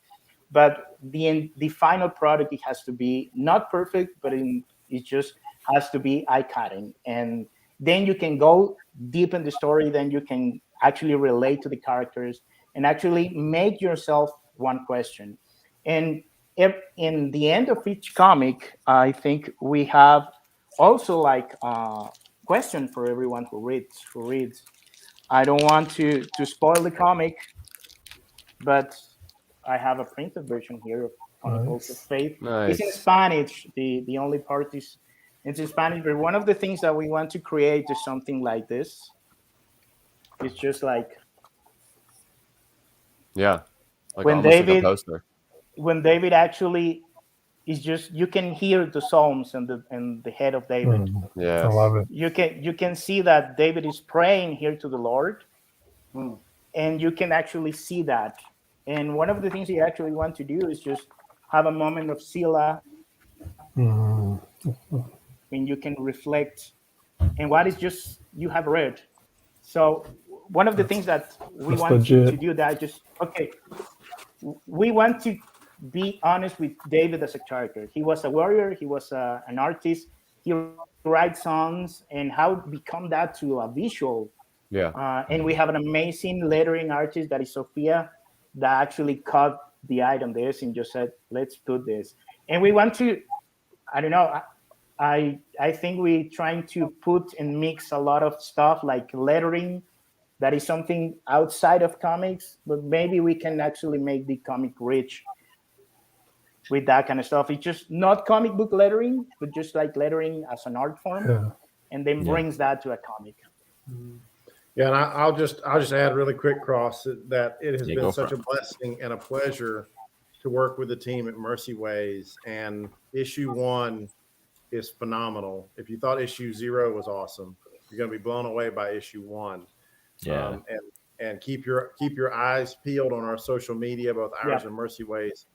But the final product, it has to be not perfect, but it just has to be eye-catching. And then you can go deep in the story. Then you can actually relate to the characters and actually make yourself one question. And in the end of each comic, I think we have also like a question for everyone who reads. I don't want to spoil the comic, but I have a printed version here of Chronicles of Faith. It's in Nice. Spanish. The only part is it's in Spanish. But one of the things that we want to create is something like this. It's just like Yeah. Like when almost like a David poster. when David actually is just you can hear the psalms and the head of David. Mm, Yes. I love it. You can see that David is praying here to the Lord, Hmm. and you can actually see that. And one of the things you actually want to do is just have a moment of Selah, Mm, and you can reflect and what is just you have read. So one of the things that we that's want to legit. do that just we want to be honest with David as a character. He was a warrior. He was an artist. He writes songs, and how become that to a visual. Yeah. And we have an amazing lettering artist that is Sophia that actually cut the item this and just said, let's put this. And we want to, I don't know, I think we're trying to put and mix a lot of stuff like lettering that is something outside of comics, but maybe we can actually make the comic rich with that kind of stuff. It's just not comic book lettering, but just like lettering as an art form, Yeah. and then Yeah. brings that to a comic. Yeah, and I'll just add really quick, Cross, that it has Yeah, been go for such a blessing and a pleasure to work with the team at Mercy Ways. And issue 1 is phenomenal. If you thought issue 0 was awesome, you're going to be blown away by issue 1. Yeah. And keep your eyes peeled on our social media, both ours Yeah. and Mercy Ways,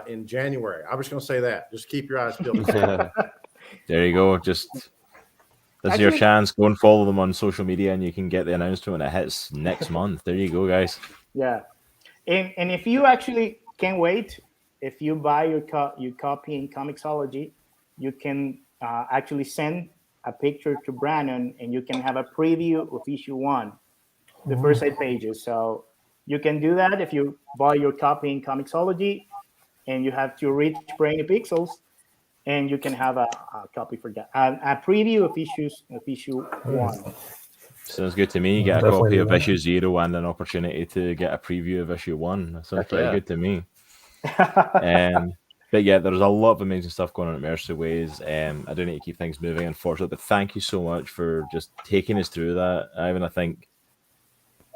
in January. I was going to say that. Just keep your eyes peeled. There you go. Just this is your Actually- chance. Go and follow them on social media, and you can get the announcement when it hits next month. There you go, guys. Yeah, and if you actually can't wait, if you buy your copy in Comixology, you can actually send a picture to Brandon, and you can have a preview of issue 1, the first 8 pages. So you can do that if you buy your copy in Comixology, and you have to reach Brainy Pixels, and you can have a copy for that, a preview of issue 1. Sounds good to me. You get a Definitely copy of do that. issue 0 and an opportunity to get a preview of issue 1. That sounds Heck pretty yeah. good to me. But yeah, there's a lot of amazing stuff going on at Mercy Ways. I do need to keep things moving, unfortunately. But thank you so much for just taking us through that. I think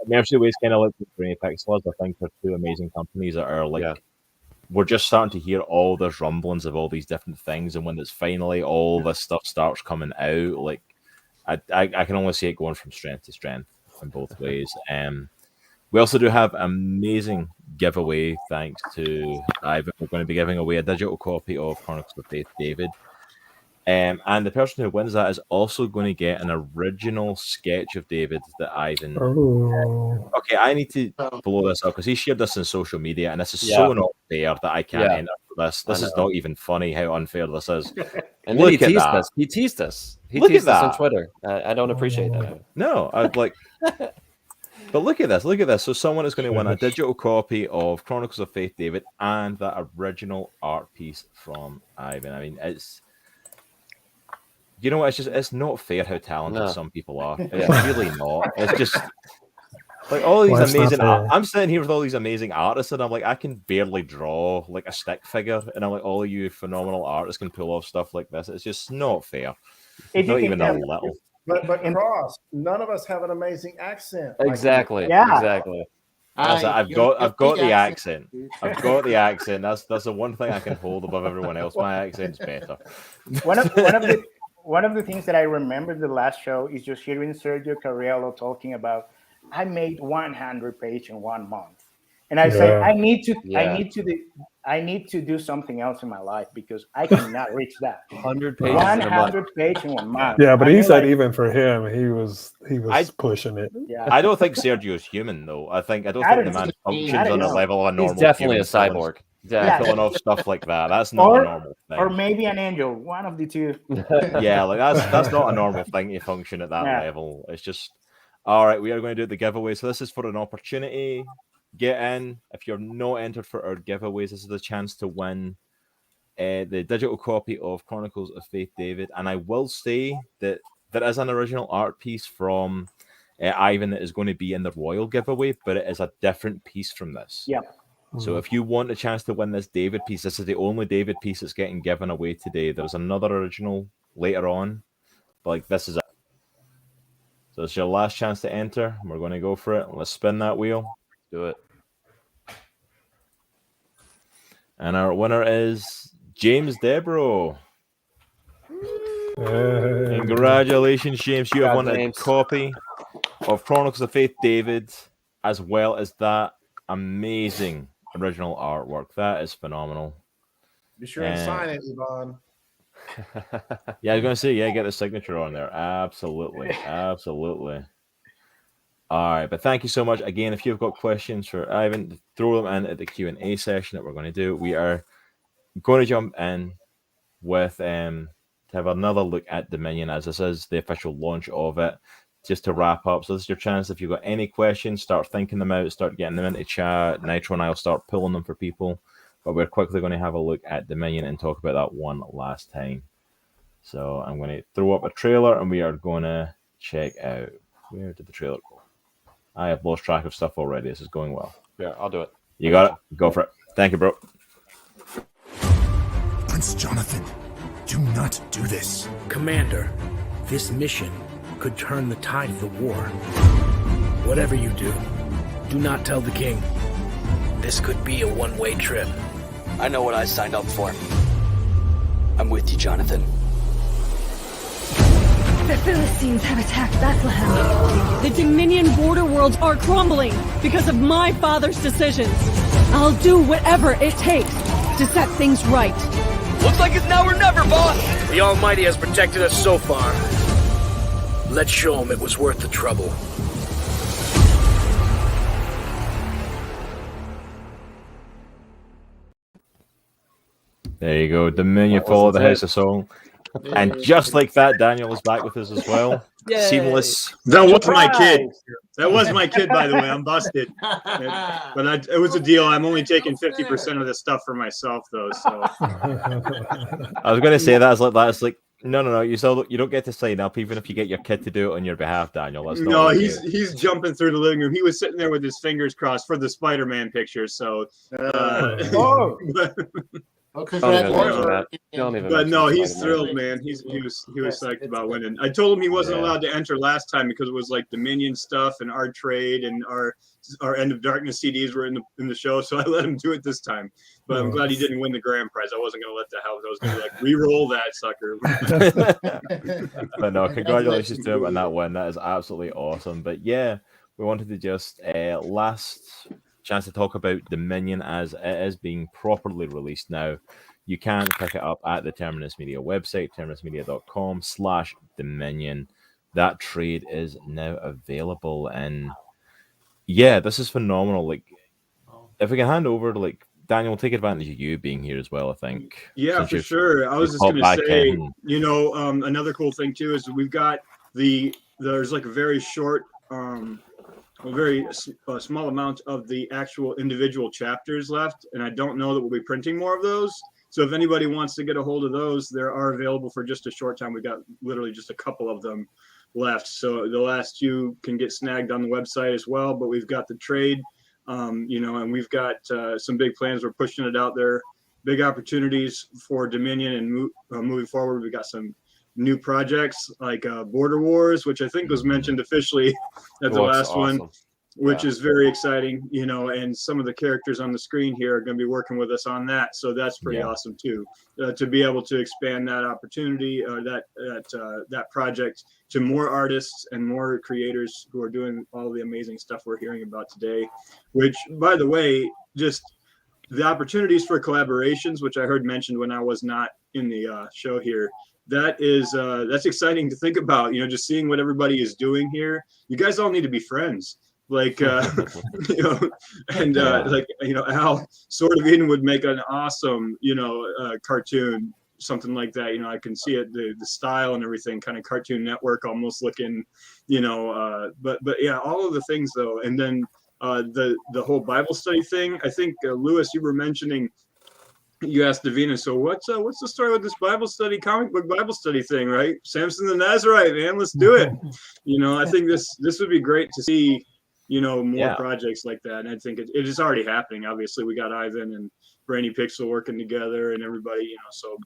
Mercy Ways kind of like Brainy Pixels. I think they're two amazing companies that are like, Yeah. we're just starting to hear all those rumblings of all these different things, and when it's finally all this stuff starts coming out, like I can only see it going from strength to strength in both ways. We also do have an amazing giveaway thanks to Ivan. We're going to be giving away a digital copy of Chronicles of Faith, David. And the person who wins that is also going to get an original sketch of David that Ivan. Oh, Okay, I need to blow this up because he shared this on social media, and this is Yeah. so not fair that I can't Yeah. enter for this. This I is know. not even funny how unfair this is. And Look then he at teased that. us. He teased us. He Look at teased us on that. Twitter. I don't appreciate that. No, I'd like. But look at this. Look at this. So someone is going to win a digital copy of Chronicles of Faith, David, and that original art piece from Ivan. I mean, it's. You know what? It's not fair how talented No. some people are. It's Yeah. really not. It's just like all these Well, it's not amazing. fair. I'm sitting here with all these amazing artists, and I'm like, I can barely draw like a stick figure, and I'm like, all of you phenomenal artists can pull off stuff like this. It's just not fair. If you Not can even a tell- little. But Cross, none of us have an amazing accent. like you. Exactly. Yeah. Exactly. I've got the accent. I've got the accent. That's the one thing I can hold above everyone else. My accent's better. One of the things that I remember the last show is just hearing Sergio Carriello talking about, I made 100 pages in 1 month, and I say I need to do something else in my life because I cannot reach that 100 pages. 100 pages in 1 month. Yeah, but he said even for him, he was pushing it. Yeah. I don't think Sergio's human though. I don't think the man functions on a level of normal. He's definitely a human cyborg. pulling off stuff like that. That's not a normal thing. Or maybe an angel, one of the two. Yeah, like that's not a normal thing to function at that level. It's just all right. We are going to do the giveaway. So this is for an opportunity. Get in. If you're not entered for our giveaways, this is the chance to win the digital copy of Chronicles of Faith David. And I will say that there is an original art piece from Ivan that is going to be in the Royal giveaway, but it is a different piece from this. Yeah. So if you want a chance to win this David piece, this is the only David piece that's getting given away today. There's another original later on, but like this is it. So it's your last chance to enter. We're going to go for it. Let's spin that wheel. Do it. And our winner is James Debro. Congratulations, James. You have won a copy of Chronicles of Faith David, as well as that amazing original artwork. That is phenomenal. Be sure and sign it, Yvonne. Yeah, I was going to say, get the signature on there. Absolutely. Absolutely. All right, but thank you so much. Again, if you've got questions for Ivan, throw them in at the Q&A session that we're going to do. We are going to jump in with to have another look at Dominion, as this is the official launch of it, just to wrap up. So this is your chance. If you've got any questions, start thinking them out, start getting them into chat. Nitro and I will start pulling them for people. But we're quickly going to have a look at Dominion and talk about that one last time. So I'm going to throw up a trailer and we are going to check out. Where did the trailer go? I have lost track of stuff already. This is going well. Yeah, I'll do it. You got it? Go for it. Thank you, bro. Prince Jonathan, do not do this. Commander, this mission could turn the tide of the war. Whatever you do, do not tell the king. This could be a one-way trip. I know what I signed up for. I'm with you, Jonathan. The Philistines have attacked Bethlehem. The Dominion border worlds are crumbling because of my father's decisions. I'll do whatever it takes to set things right. Looks like it's now or never, boss! The Almighty has protected us so far. Let's show him it was worth the trouble. There you go. Dominion follow the House of Song. And just like that, Daniel is back with us as well. Yay. Seamless. That was my kid. That was my kid, by the way. I'm busted. But it was a deal. I'm only taking 50% of the stuff for myself, though. So I was going to say that's like no. You don't get to sign up even if you get your kid to do it on your behalf, Daniel. That's not no, he's jumping through the living room. He was sitting there with his fingers crossed for the Spider-Man picture. So. Oh, congratulations! But no, he's thrilled, man. He was psyched about winning. I told him he wasn't allowed to enter last time because it was like Dominion stuff and our trade and our End of Darkness CDs were in the show, so I let him do it this time. But I'm glad he didn't win the grand prize. I wasn't going to let that happen. I was going to like re-roll that sucker. But no, congratulations to him on that win. That is absolutely awesome. But yeah, we wanted to just last chance to talk about Dominion as it is being properly released now. You can pick it up at the Terminus Media website, terminusmedia.com/Dominion. That trade is now available, and yeah, this is phenomenal. Like, if we can hand over to like Daniel, we'll take advantage of you being here as well. I think. Yeah, for sure. I was just going to say, another cool thing too is we've got there's like a very short. A very small amount of the actual individual chapters left, and I don't know that we'll be printing more of those. So if anybody wants to get a hold of those, they are available for just a short time. We got literally just a couple of them left. So the last few can get snagged on the website as well, but we've got the trade, and we've got some big plans. We're pushing it out there, big opportunities for Dominion and moving forward. We got some new projects like Border Wars, which I think was mentioned officially at the last one. which is very exciting, you know, and some of the characters on the screen here are going to be working with us on that. So that's pretty awesome too, to be able to expand that opportunity, that project to more artists and more creators who are doing all the amazing stuff we're hearing about today, which, by the way, just the opportunities for collaborations, which I heard mentioned when I was not in the show here. That's exciting to think about, you know, just seeing what everybody is doing here. You guys all need to be friends. Like, you know, and like, you know, Al, Sword of Eden would make an awesome, you know, cartoon, something like that. You know, I can see it, the style and everything, kind of Cartoon Network almost looking, you know, but yeah, all of the things though. And then the whole Bible study thing, I think, Lewis, you were mentioning, you asked Davina, so what's the story with this Bible study, comic book Bible study thing, right? Samson the Nazarite, man, let's do it. You know, I think this would be great to see, you know, more projects like that. And I think it is already happening. Obviously, we got Ivan and Brainy Pixel working together and everybody, you know, so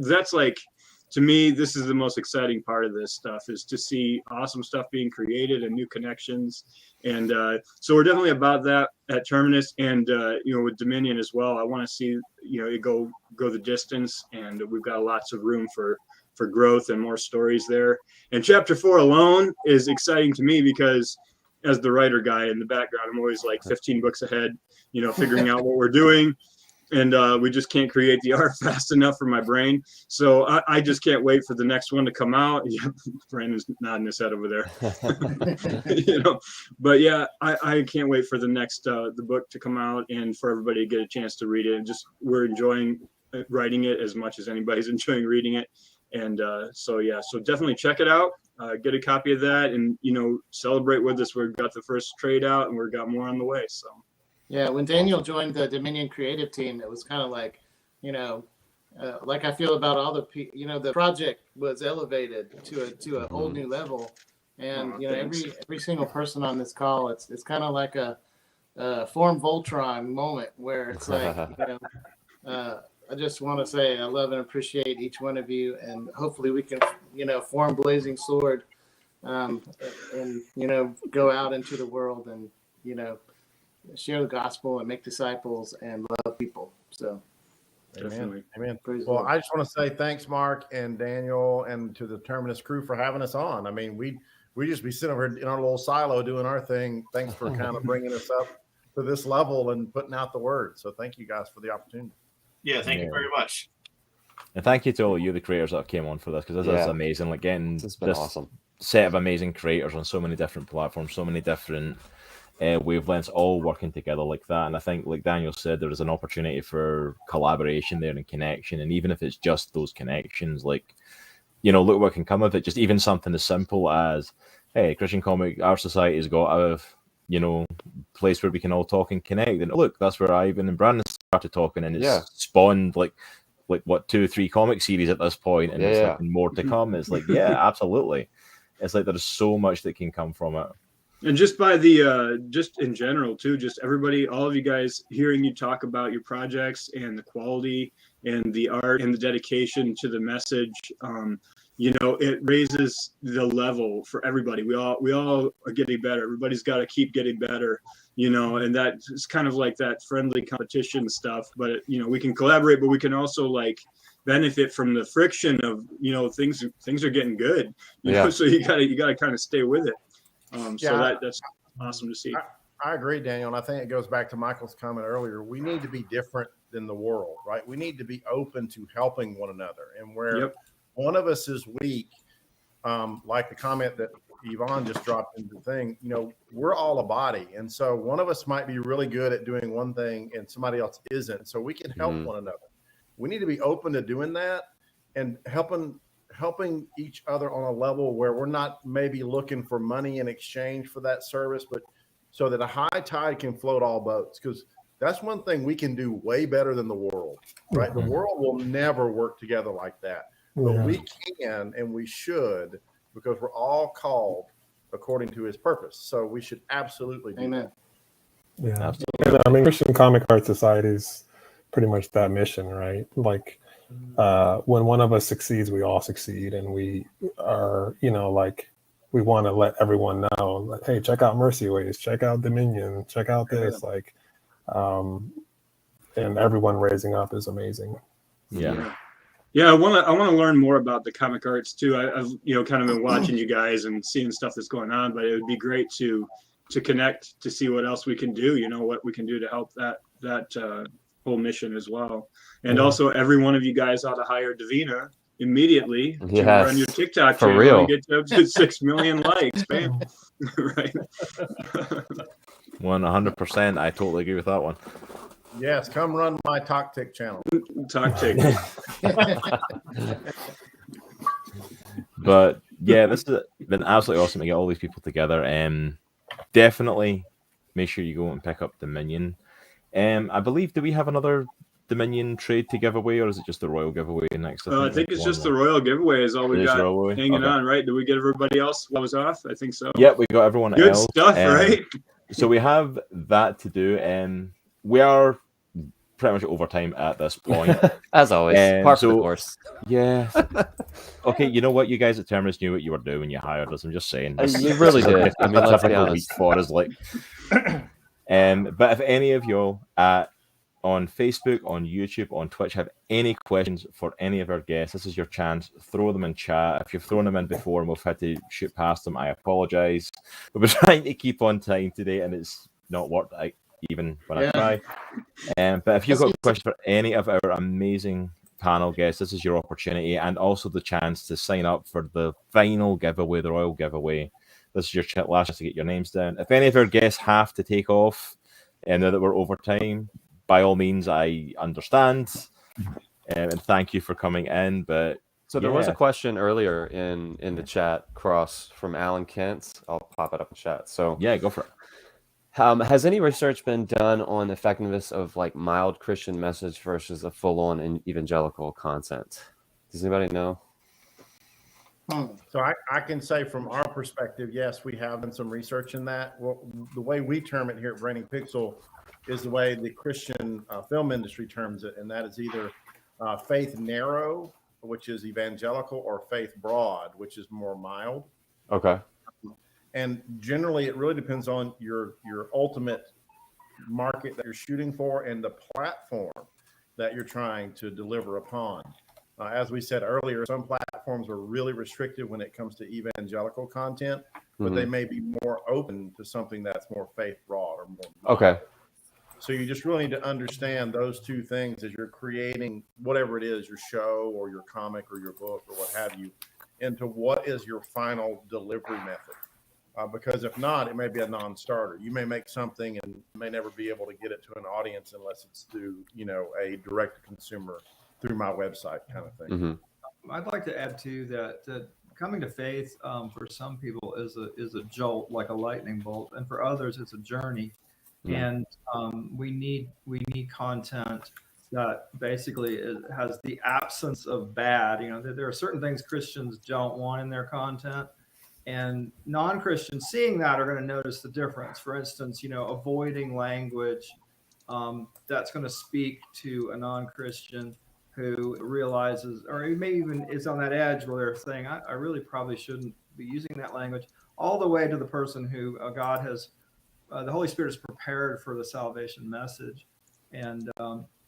that's like, to me, this is the most exciting part of this stuff, is to see awesome stuff being created and new connections. And so we're definitely about that at Terminus, and you know, with Dominion as well. I want to see, you know, it go the distance, and we've got lots of room for growth and more stories there. And chapter 4 alone is exciting to me because, as the writer guy in the background, I'm always like 15 books ahead, you know, figuring out what we're doing. And we just can't create the art fast enough for my brain. So I just can't wait for the next one to come out. Yeah, Brandon's nodding his head over there. You know, but yeah, I can't wait for the next the book to come out and for everybody to get a chance to read it. And just, we're enjoying writing it as much as anybody's enjoying reading it. And so yeah, so definitely check it out. Get a copy of that, and, you know, celebrate with us. We've got the first trade out, and we've got more on the way. So. Yeah, when Daniel joined the Dominion creative team, it was kind of like, you know, like I feel about all you know, the project was elevated to a whole new level, and you know, every single person on this call, it's kind of like a Form Voltron moment where it's like, you know, I just want to say I love and appreciate each one of you, and hopefully we can, you know, form Blazing Sword, and you know, go out into the world and, you know, share the gospel and make disciples and love people. So, amen. Amen. Praise Well, Lord. I just want to say thanks, Mark and Daniel, and to the Terminus crew for having us on. I mean, we just be sitting over in our little silo doing our thing. Thanks for kind of bringing us up to this level and putting out the word. So thank you guys for the opportunity. Yeah, thank you very much. And thank you to all you, the creators that came on for this, because this is amazing. Like, getting this awesome set of amazing creators on so many different platforms, so many different wavelengths, all working together like that. And I think, like Daniel said, there is an opportunity for collaboration there and connection. And even if it's just those connections, like, you know, look what can come of it. Just even something as simple as, hey, Christian Comic Art Society has got a, you know, place where we can all talk and connect. And look, that's where Ivan and Brandon started talking, and it's spawned like what, 2 or 3 comic series at this point, and it's like more to come. It's like, absolutely. It's like there's so much that can come from it. And just by the just in general too, just everybody, all of you guys, hearing you talk about your projects and the quality and the art and the dedication to the message, you know, it raises the level for everybody. We all are getting better. Everybody's got to keep getting better, you know, and that is kind of like that friendly competition stuff. But you know, we can collaborate, but we can also like benefit from the friction of, you know, things are getting good, you know, so you gotta kind of stay with it. So that's awesome to see. I agree, Daniel. And I think it goes back to Michael's comment earlier. We need to be different than the world, right? We need to be open to helping one another. And where one of us is weak, like the comment that Yvonne just dropped into the thing, you know, we're all a body. And so one of us might be really good at doing one thing and somebody else isn't. So we can help one another. We need to be open to doing that and helping each other on a level where we're not maybe looking for money in exchange for that service, but so that a high tide can float all boats. Because that's one thing we can do way better than the world, right? The world will never work together like that, but we can and we should, because we're all called according to his purpose. So we should absolutely do that. Yeah, absolutely. I mean, Christian Comic Art Society is pretty much that mission, right? Like, when one of us succeeds, we all succeed, and we are, you know, like, we want to let everyone know, like, hey, check out Mercy Ways, check out Dominion, check out this, like, and everyone raising up is amazing. Yeah. Yeah, I want to learn more about the comic arts too. I've kind of been watching you guys and seeing stuff that's going on, but it would be great to connect to see what else we can do. What we can do to help that whole mission as well. And also, every one of you guys ought to hire Davina immediately to run your TikTok for channel real. and get up to 6 million likes, man. Right. 100%. I totally agree with that one. Yes, come run my TokTik channel. TokTik. But yeah, this has been absolutely awesome to get all these people together. Definitely make sure you go and pick up Dominion. I believe, do we have another Dominion trade to give away, or is it just the Royal giveaway next? I think it's just the Royal giveaway is all we got hanging on, right? Did we get everybody else what was off? I think so. Yeah, we got everyone Good else. Stuff, right? So we have that to do. We are pretty much overtime at this point. As always, par for the course. Yeah. Okay, you know what? You guys at Terminus knew what you were doing when you hired us. I'm just saying. You really did. I mean, let's be honest. For us, like. But if any of y'all on Facebook, on YouTube, on Twitch have any questions for any of our guests, this is your chance. Throw them in chat. If you've thrown them in before and we've had to shoot past them, I apologize. We've been trying to keep on time today, and it's not worked out even when I try. But if you've got a question for any of our amazing panel guests, this is your opportunity, and also the chance to sign up for the final giveaway, the Royal giveaway. This is your last chance to get your names down. If any of our guests have to take off, and now that we're over time, by all means, I understand. And thank you for coming in. But so there was a question earlier in the chat, Cross, from Alan Kent. I'll pop it up in chat. So yeah, go for it. Has any research been done on the effectiveness of like mild Christian message versus a full-on evangelical content? Does anybody know? So I can say from our perspective, yes, we have done some research in that. Well, the way we term it here at Brainy Pixel is the way the Christian film industry terms it, and that is either faith narrow, which is evangelical, or faith broad, which is more mild. Okay. And generally, it really depends on your ultimate market that you're shooting for and the platform that you're trying to deliver upon. As we said earlier, some platforms are really restricted when it comes to evangelical content, but they may be more open to something that's more faith broad or more mild. Okay. So you just really need to understand those two things as you're creating whatever it is, your show or your comic or your book or what have you, into what is your final delivery method. Because if not, it may be a non-starter. You may make something and may never be able to get it to an audience unless it's through, a direct-to-consumer through my website kind of thing. Mm-hmm. I'd like to add too that coming to faith for some people is a jolt, like a lightning bolt, and for others it's a journey. And we need content that basically has the absence of bad. There are certain things Christians don't want in their content, and non-Christians seeing that are going to notice the difference. For instance, avoiding language that's going to speak to a non-Christian who realizes, or maybe even is on that edge where they're saying, I really probably shouldn't be using that language, all the way to the person who God has, the Holy Spirit is prepared for the salvation message. And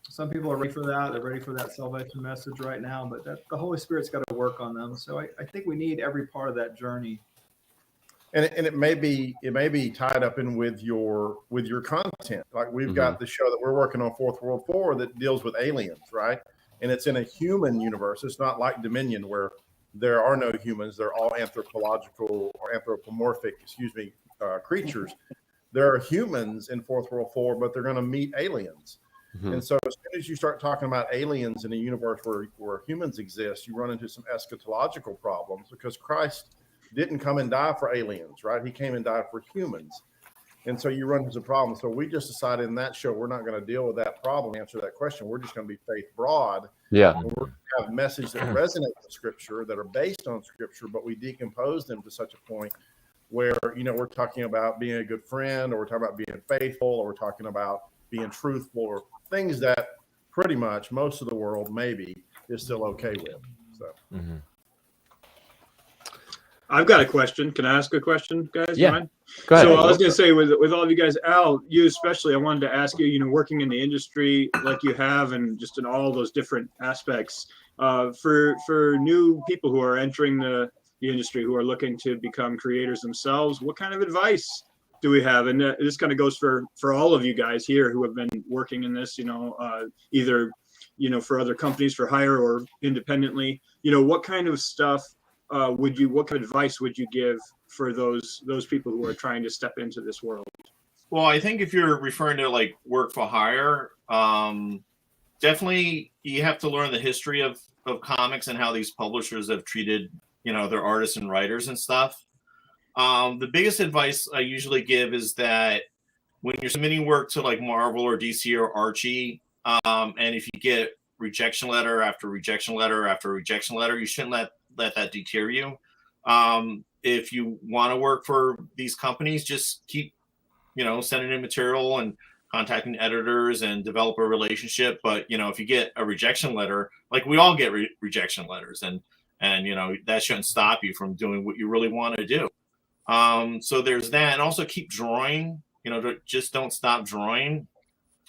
some people are ready for that. They're ready for that salvation message right now, but the Holy Spirit's got to work on them. So I think we need every part of that journey. And it may be tied up in with your content. Like we've got the show that we're working on, Fourth World 4, that deals with aliens, right? And it's in a human universe. It's not like Dominion where there are no humans. They're all anthropological or anthropomorphic, creatures. There are humans in Fourth World 4, but they're going to meet aliens. Mm-hmm. And so as soon as you start talking about aliens in a universe where humans exist, you run into some eschatological problems because Christ didn't come and die for aliens, right? He came and died for humans. And so you run into some problems. So we just decided in that show, we're not going to deal with that problem, answer that question. We're just going to be faith broad. Yeah. And we're going to have messages that resonate with Scripture, that are based on Scripture, but we decompose them to such a point where, we're talking about being a good friend, or we're talking about being faithful, or we're talking about being truthful, or things that pretty much most of the world maybe is still okay with. So. I've got a question. Can I ask a question, guys? Yeah. Mind? Go ahead. So I was going to say, with all of you guys, Al, you especially, I wanted to ask you, you know, working in the industry like you have, and just in all those different aspects, for new people who are entering the industry, who are looking to become creators themselves, what kind of advice do we have? And this kind of goes for all of you guys here who have been working in this, you know, either, you know, for other companies for hire or independently. You know, what kind of stuff what kind of advice would you give for those people who are trying to step into this world? Well, I think if you're referring to like work for hire, definitely you have to learn the history of comics and how these publishers have treated, you know, their artists and writers and stuff. The biggest advice I usually give is that when you're submitting work to like Marvel or DC or Archie, and if you get rejection letter after rejection letter after rejection letter, you shouldn't let that deter you. If you want to work for these companies, just keep, you know, sending in material and contacting editors and develop a relationship. But, you know, if you get a rejection letter, like we all get rejection letters, and, you know, that shouldn't stop you from doing what you really want to do. So there's that. And also keep drawing, you know, just don't stop drawing.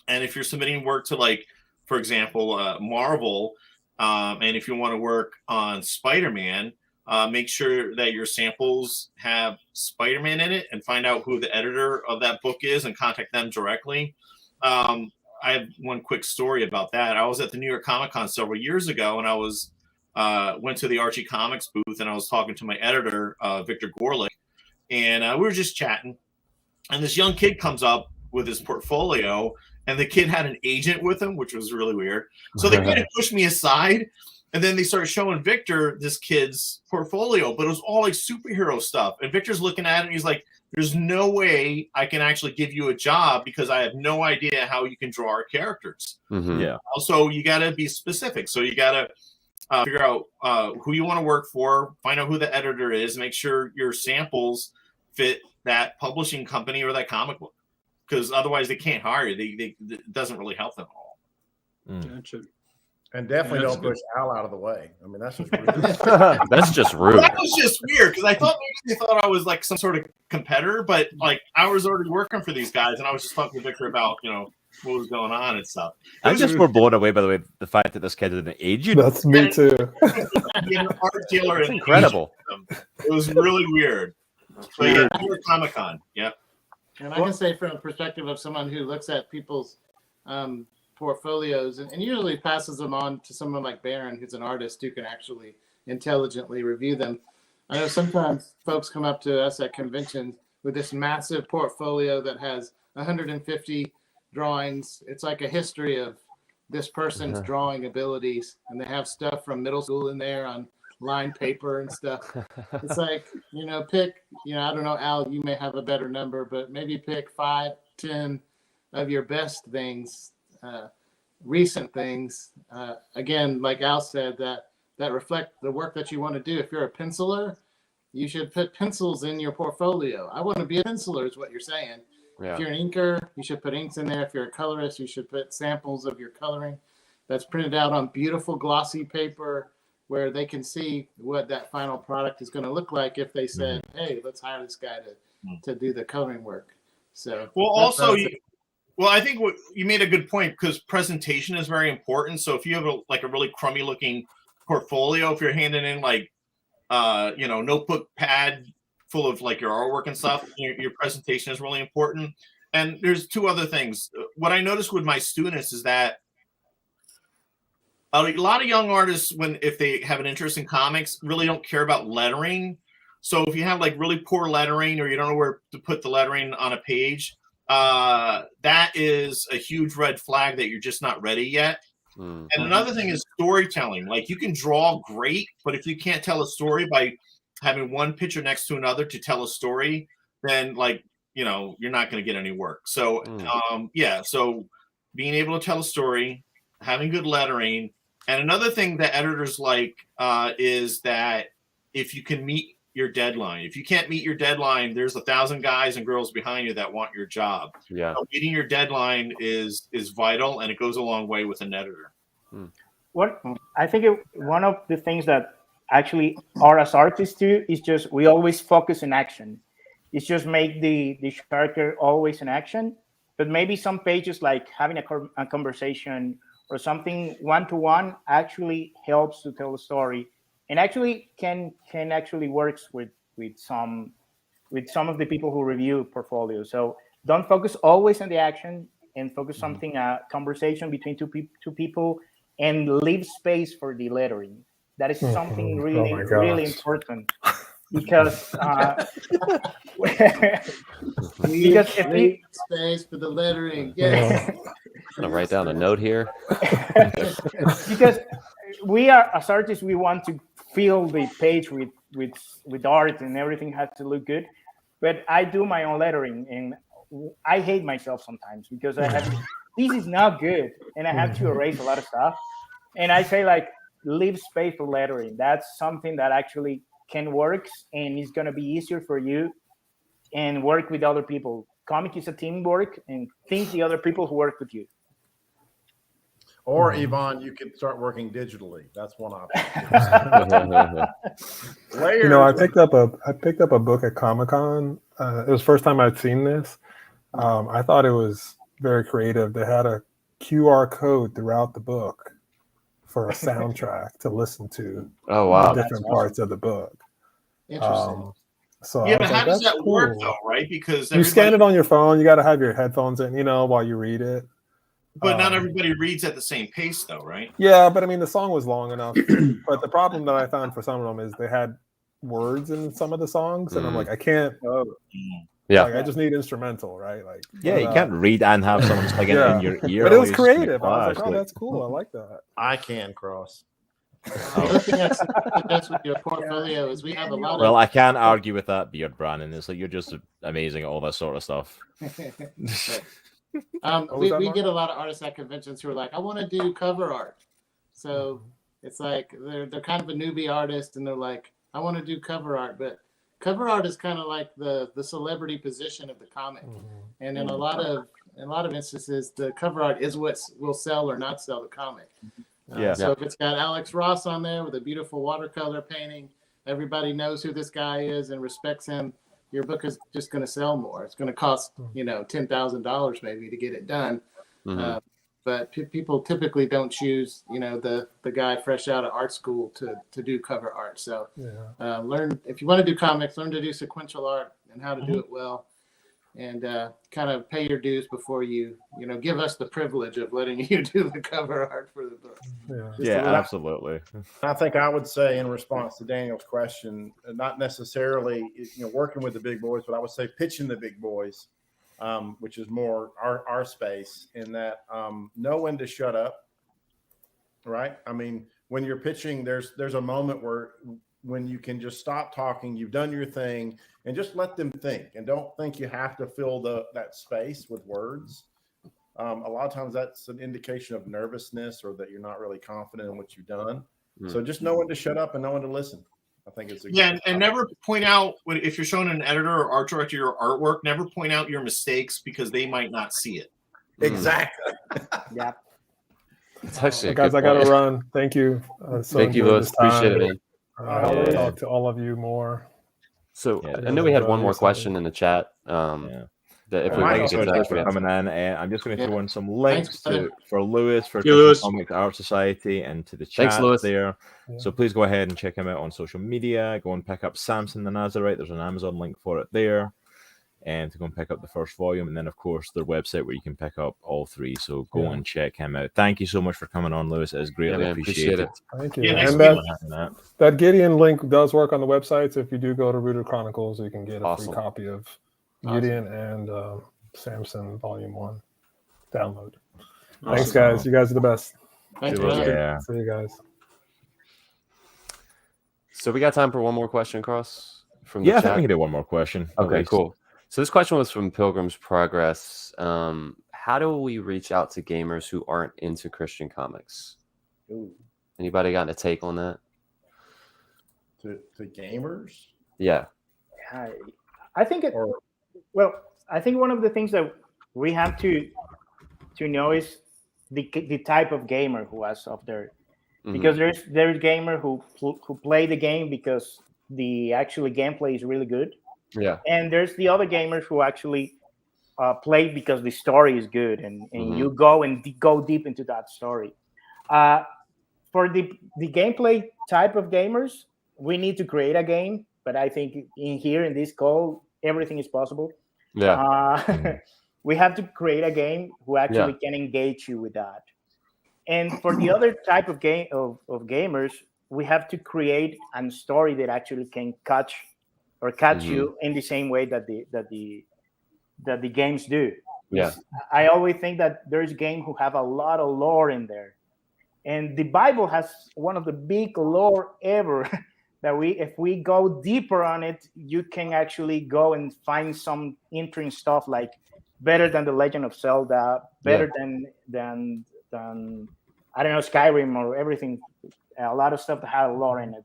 And if you're submitting work to, like, for example, Marvel, and if you want to work on Spider-Man, make sure that your samples have Spider-Man in it, and find out who the editor of that book is and contact them directly. I have one quick story about that. I was at the New York Comic Con several years ago, and I went to the Archie Comics booth, and I was talking to my editor, Victor Gorlick, and we were just chatting. And this young kid comes up with his portfolio, and the kid had an agent with him, which was really weird. So they kind of pushed me aside, and then they started showing Victor this kid's portfolio, but it was all like superhero stuff. And Victor's looking at it, and he's like, there's no way I can actually give you a job because I have no idea how you can draw our characters. Mm-hmm. Yeah. Also, you got to be specific. So you got to figure out who you want to work for, find out who the editor is, make sure your samples fit that publishing company or that comic book, because otherwise they can't hire you. It doesn't really help them at all. Gotcha. And definitely don't push Al out of the way. I mean, that's just rude. That's just rude. Well, that was just weird, because I thought maybe they thought I was like some sort of competitor, but like I was already working for these guys, and I was just talking to Victor about, you know, what was going on and stuff. I'm just more blown away by the way the fact that this kid didn't age you. That's me too. Art dealer. That's incredible. It was really weird. But yeah, New York Comic Con. Yep. And I can say from the perspective of someone who looks at people's portfolios and usually passes them on to someone like Barron, who's an artist who can actually intelligently review them. I know sometimes folks come up to us at conventions with this massive portfolio that has 150 drawings. It's like a history of this person's drawing abilities, and they have stuff from middle school in there on lined paper and stuff. It's like, you know, pick, you know, I don't know, Al, you may have a better number, but maybe pick 5, 10 of your best things, recent things. Again, like Al said, that reflect the work that you want to do. If you're a penciler, you should put pencils in your portfolio. I want to be a penciler is what you're saying. Yeah. If you're an inker, you should put inks in there. If you're a colorist, you should put samples of your coloring that's printed out on beautiful glossy paper, where they can see what that final product is going to look like if they said, hey, let's hire this guy to do the coloring work. So, well, also, I think what you made a good point, because presentation is very important. So if you have a really crummy looking portfolio, if you're handing in like, you know, notebook pad full of like your artwork and stuff, your presentation is really important. And there's two other things. What I noticed with my students is that a lot of young artists, if they have an interest in comics, really don't care about lettering. So if you have like really poor lettering, or you don't know where to put the lettering on a page, that is a huge red flag that you're just not ready yet. And another thing is storytelling. Like, you can draw great, but if you can't tell a story by having one picture next to another to tell a story, then, like, you know, you're not going to get any work. So so being able to tell a story, having good lettering. And another thing that editors like is that if you can meet your deadline. If you can't meet your deadline, there's 1,000 guys and girls behind you that want your job. Yeah. Meeting your deadline is vital, and it goes a long way with an editor. What I think one of the things that actually are as artists too is just we always focus in action. It's just make the character always in action, but maybe some pages like having a conversation or something one-to-one actually helps to tell a story, and actually can actually works with some of the people who review portfolios. So don't focus always on the action, and focus something conversation between two people, and leave space for the lettering. That is something really really important, because because if space for the lettering, yes. I'm gonna write down a note here. Because we are, as artists, we want to fill the page with art, and everything has to look good. But I do my own lettering, and I hate myself sometimes because I have this is not good, and I have to erase a lot of stuff. And I say, like, leave space for lettering. That's something that actually can work, and it's going to be easier for you, and work with other people. Comic is a teamwork, and think the other people who work with you. Or Yvonne, you could start working digitally. That's one option. You know, I picked up a book at Comic-Con. It was the first time I'd seen this. I thought it was very creative. They had a QR code throughout the book for a soundtrack to listen to. Oh wow! Different parts of the book. Interesting. So yeah, but how does that work though, right? Because you scan it on your phone. You got to have your headphones in, while you read it. But not everybody reads at the same pace, though, right? Yeah, but I mean, the song was long enough. But the problem that I found for some of them is they had words in some of the songs, and I'm like, I can't. Yeah, like, I just need instrumental, right? Like, yeah, you can't read and have someone singing in your ear. But it was creative. I was like, oh, that's cool. I like that. I can cross. That's with your portfolio is we have a lot. Well, I can't argue with that, Beard Brandon. It's like you're just amazing at all that sort of stuff. We get a lot of artists at conventions who are like, I want to do cover art. So it's like they're kind of a newbie artist, and they're like, I want to do cover art, but cover art is kind of like the celebrity position of the comic, and in a lot of instances, the cover art is what will sell or not sell the comic. So if it's got Alex Ross on there with a beautiful watercolor painting, everybody knows who this guy is and respects him. Your book is just going to sell more. It's going to cost, $10,000 maybe to get it done. But people typically don't choose, the guy fresh out of art school to do cover art. So learn, if you want to do comics, learn to do sequential art and how to do it well, and kind of pay your dues before you give us the privilege of letting you do the cover art for the book. Absolutely. I think I would say, in response to Daniel's question, not necessarily working with the big boys, but I would say pitching the big boys, which is more our space, in that know when to shut up, right? I mean, when you're pitching, there's a moment when you can just stop talking, you've done your thing, and just let them think, and don't think you have to fill that space with words. A lot of times that's an indication of nervousness, or that you're not really confident in what you've done. So just know when to shut up and know when to listen. I think it's and never point out if you're showing an editor or art director your artwork. Never point out your mistakes, because they might not see it. Exactly. Yeah. Guys, I got to run. Thank you. Thank you, Louis. Appreciate it, man. I'll talk to all of you more. So I know we had one more question in the chat. That if we thank can you get for coming in. I'm just going to throw in some links Thanks, for Louis, for Louis. Comic Art Society, and to the chat Thanks, Louis. there. So please go ahead and check him out on social media. Go and pick up Samson the Nazarite. There's an Amazon link for it there. And to go and pick up the first volume, and then of course their website where you can pick up all three. So go and check him out. Thank you so much for coming on, Louis. It is greatly appreciated. Thank you. And that Gideon link does work on the website. So if you do go to Rooted Chronicles, you can get a free copy of Gideon and Samson Volume 1 download. Thanks, guys. You guys are the best. Thanks, See you guys. So we got time for one more question, Cross? From the I chat? think we can do one more question. Okay, cool. So this question was from Pilgrim's Progress. How do we reach out to gamers who aren't into Christian comics? Ooh. Anybody got a take on that? To gamers? Yeah. I think I think one of the things that we have to know is the type of gamer who is up there. because there's gamers who play the game because the actually gameplay is really good. Yeah. And there's the other gamers who actually play because the story is good, and you go and go deep into that story. For the gameplay type of gamers, we need to create a game. But I think in this call, everything is possible. Yeah. We have to create a game who actually can engage you with that. And for the other type of game of gamers, we have to create a story that actually can catch you in the same way that the games do. Yeah. I always think that there's games who have a lot of lore in there, and the Bible has one of the big lore ever. That if we go deeper on it, you can actually go and find some interesting stuff, like better than the Legend of Zelda, better than I don't know, Skyrim or everything. A lot of stuff that has lore in it,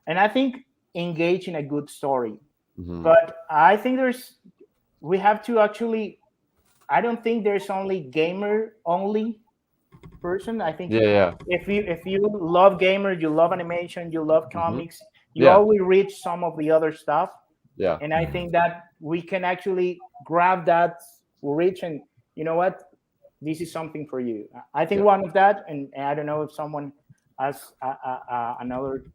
and I think engage in a good story. But I think we have to actually. I don't think there's only gamer only person. I think if you love gamers, you love animation, you love comics, you always reach some of the other stuff. Yeah. And I think that we can actually grab that reach, and you know what, this is something for you. I think one of that, and I don't know if someone has another.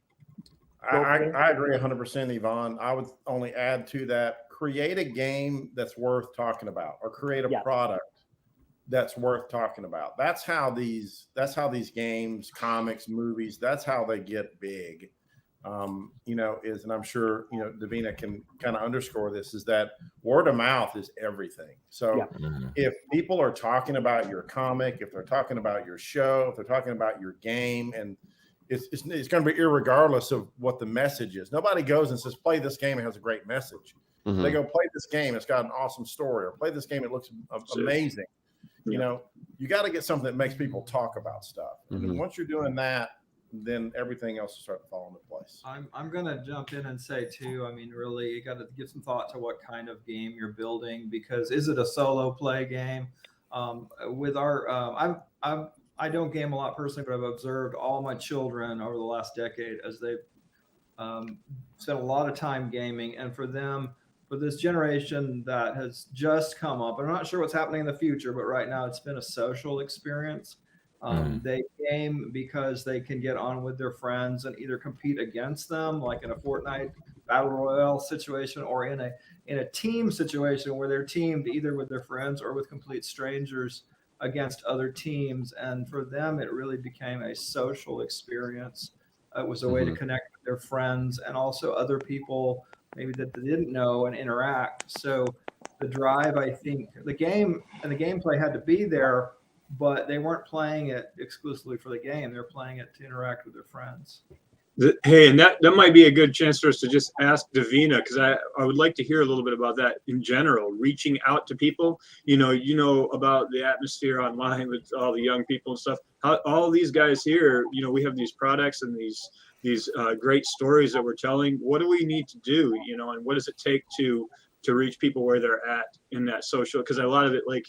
I agree 100%, Yvonne. I would only add to that: create a game that's worth talking about, or create a product that's worth talking about. That's how these games, comics, movies, that's how they get big. And I'm sure, Davina can kind of underscore this, is that word of mouth is everything. So if people are talking about your comic, if they're talking about your show, if they're talking about your game, and it's going to be irregardless of what the message is. Nobody goes and says, play this game, it has a great message. They go, play this game, it's got an awesome story, or play this game, it looks amazing. You got to get something that makes people talk about stuff. And once you're doing that, then everything else will start to fall into place. I'm going to jump in and say too, I mean, really, you got to give some thought to what kind of game you're building, because is it a solo play game? With our, I don't game a lot personally, but I've observed all my children over the last decade as they've spent a lot of time gaming. And for them, for this generation that has just come up, I'm not sure what's happening in the future, but right now it's been a social experience. They game because they can get on with their friends and either compete against them, like in a Fortnite battle royale situation, or in a team situation where they're teamed either with their friends or with complete strangers against other teams. And for them, it really became a social experience. It was a way to connect with their friends and also other people maybe that they didn't know and interact. So the drive, I think, the game and the gameplay had to be there, but they weren't playing it exclusively for the game. They're playing it to interact with their friends. Hey, and that might be a good chance for us to just ask Davina, because I would like to hear a little bit about that in general, reaching out to people. You know about the atmosphere online with all the young people and stuff. How all these guys here, we have these products and these great stories that we're telling. What do we need to do, and what does it take to reach people where they're at in that social? Because a lot of it, like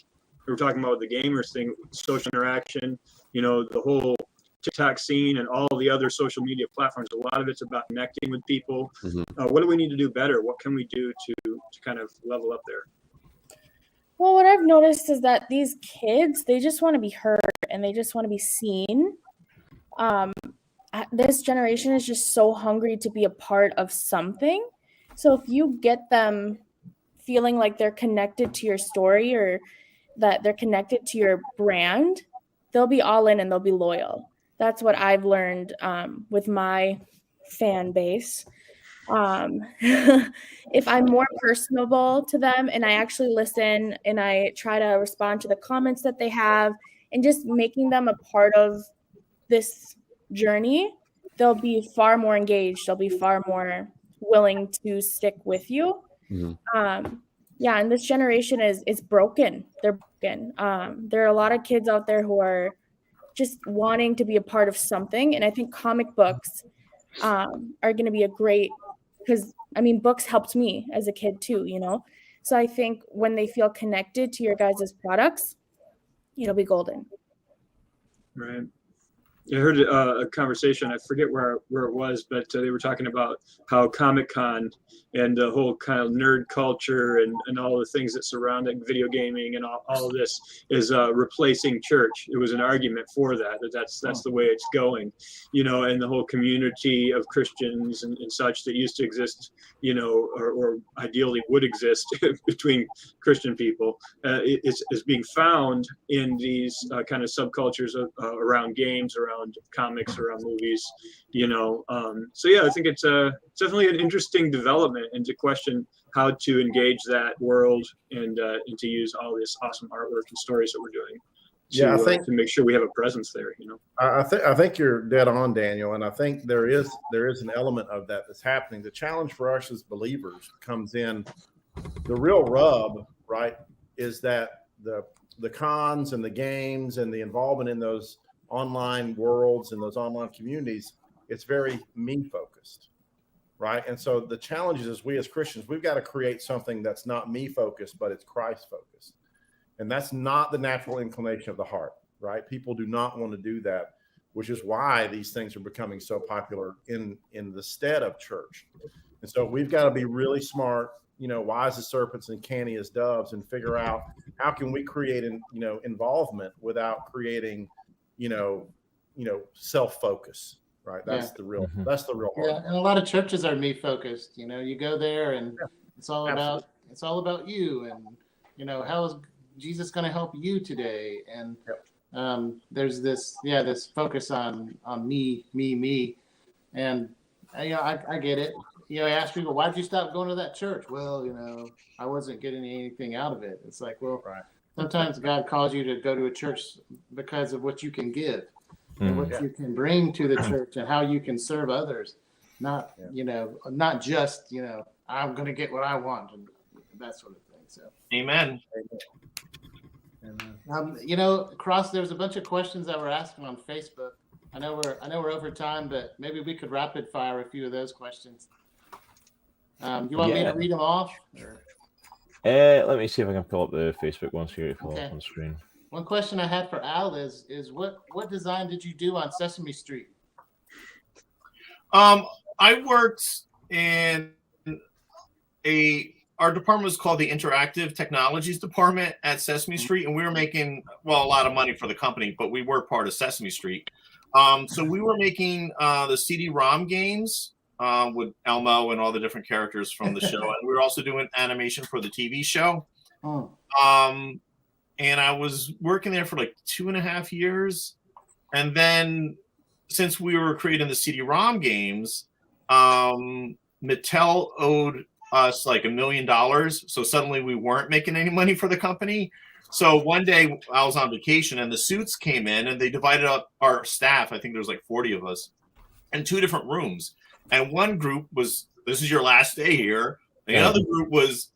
we were talking about with the gamers thing, social interaction, the whole TikTok scene and all the other social media platforms, a lot of it's about connecting with people. What do we need to do better? What can we do to kind of level up there? Well, what I've noticed is that these kids, they just want to be heard and they just want to be seen. This generation is just so hungry to be a part of something. So if you get them feeling like they're connected to your story or that they're connected to your brand, they'll be all in and they'll be loyal. That's what I've learned with my fan base. If I'm more personable to them and I actually listen and I try to respond to the comments that they have and just making them a part of this journey, they'll be far more engaged. They'll be far more willing to stick with you. And this generation is broken. They're broken. There are a lot of kids out there who are just wanting to be a part of something. And I think comic books are going to be a great, because books helped me as a kid too, So I think when they feel connected to your guys' products, it'll be golden. Right. I heard a conversation. I forget where it was, but they were talking about how Comic-Con and the whole kind of nerd culture and all the things that surround video gaming and all of this is replacing church. It was an argument for that. That's the way it's going, you know, and the whole community of Christians and such that used to exist, you know, or ideally would exist between Christian people is being found in these kind of subcultures around games, around comics, around movies, you know. So yeah, I think it's definitely an interesting development, and to question how to engage that world and to use all this awesome artwork and stories that we're doing to make sure we have a presence there, you know. I think you're dead on, Daniel, and I think there is an element of that that's happening. The challenge for us as believers comes in. The real rub, right, is that the cons and the games and the involvement in those online worlds and those online communities, it's very me focused, right? And so the challenge is, we as Christians, we've got to create something that's not me focused, but it's Christ focused. And that's not the natural inclination of the heart, right? People do not want to do that, which is why these things are becoming so popular in the stead of church. And so we've got to be really smart, you know, wise as serpents and canny as doves, and figure out how can we create involvement without creating, you know, self-focus, right? That's the real hard. Yeah, and a lot of churches are me focused. You know, you go there and it's all about you, and you know, how is Jesus going to help you today? And there's this focus on me, and you know, I get it. You know, I ask people, why'd you stop going to that church? Well, you know, I wasn't getting anything out of it. It's like, well, sometimes God calls you to go to a church because of what you can give and what you can bring to the church and how you can serve others. Not, you know, not just, you know, I'm going to get what I want and that sort of thing. So, amen. You know, there's a bunch of questions that we're asking on Facebook. I know we're over time, but maybe we could rapid fire a few of those questions. You want me to read them off? Or? Let me see if I can pull up the Facebook ones here to pull up on screen. One question I had for Al is what design did you do on Sesame Street? I worked in our department was called the Interactive Technologies Department at Sesame Street, and we were making, well, a lot of money for the company, but we were part of Sesame Street. So we were making the CD-ROM games with Elmo and all the different characters from the show, and we were also doing animation for the TV show. And I was working there for like 2.5 years, and then since we were creating the CD-ROM games, Mattel owed us like $1 million, so suddenly we weren't making any money for the company. So one day I was on vacation and the suits came in and they divided up our staff. I think there was like 40 of us in 2 different rooms. And one group was, this is your last day here. The other group was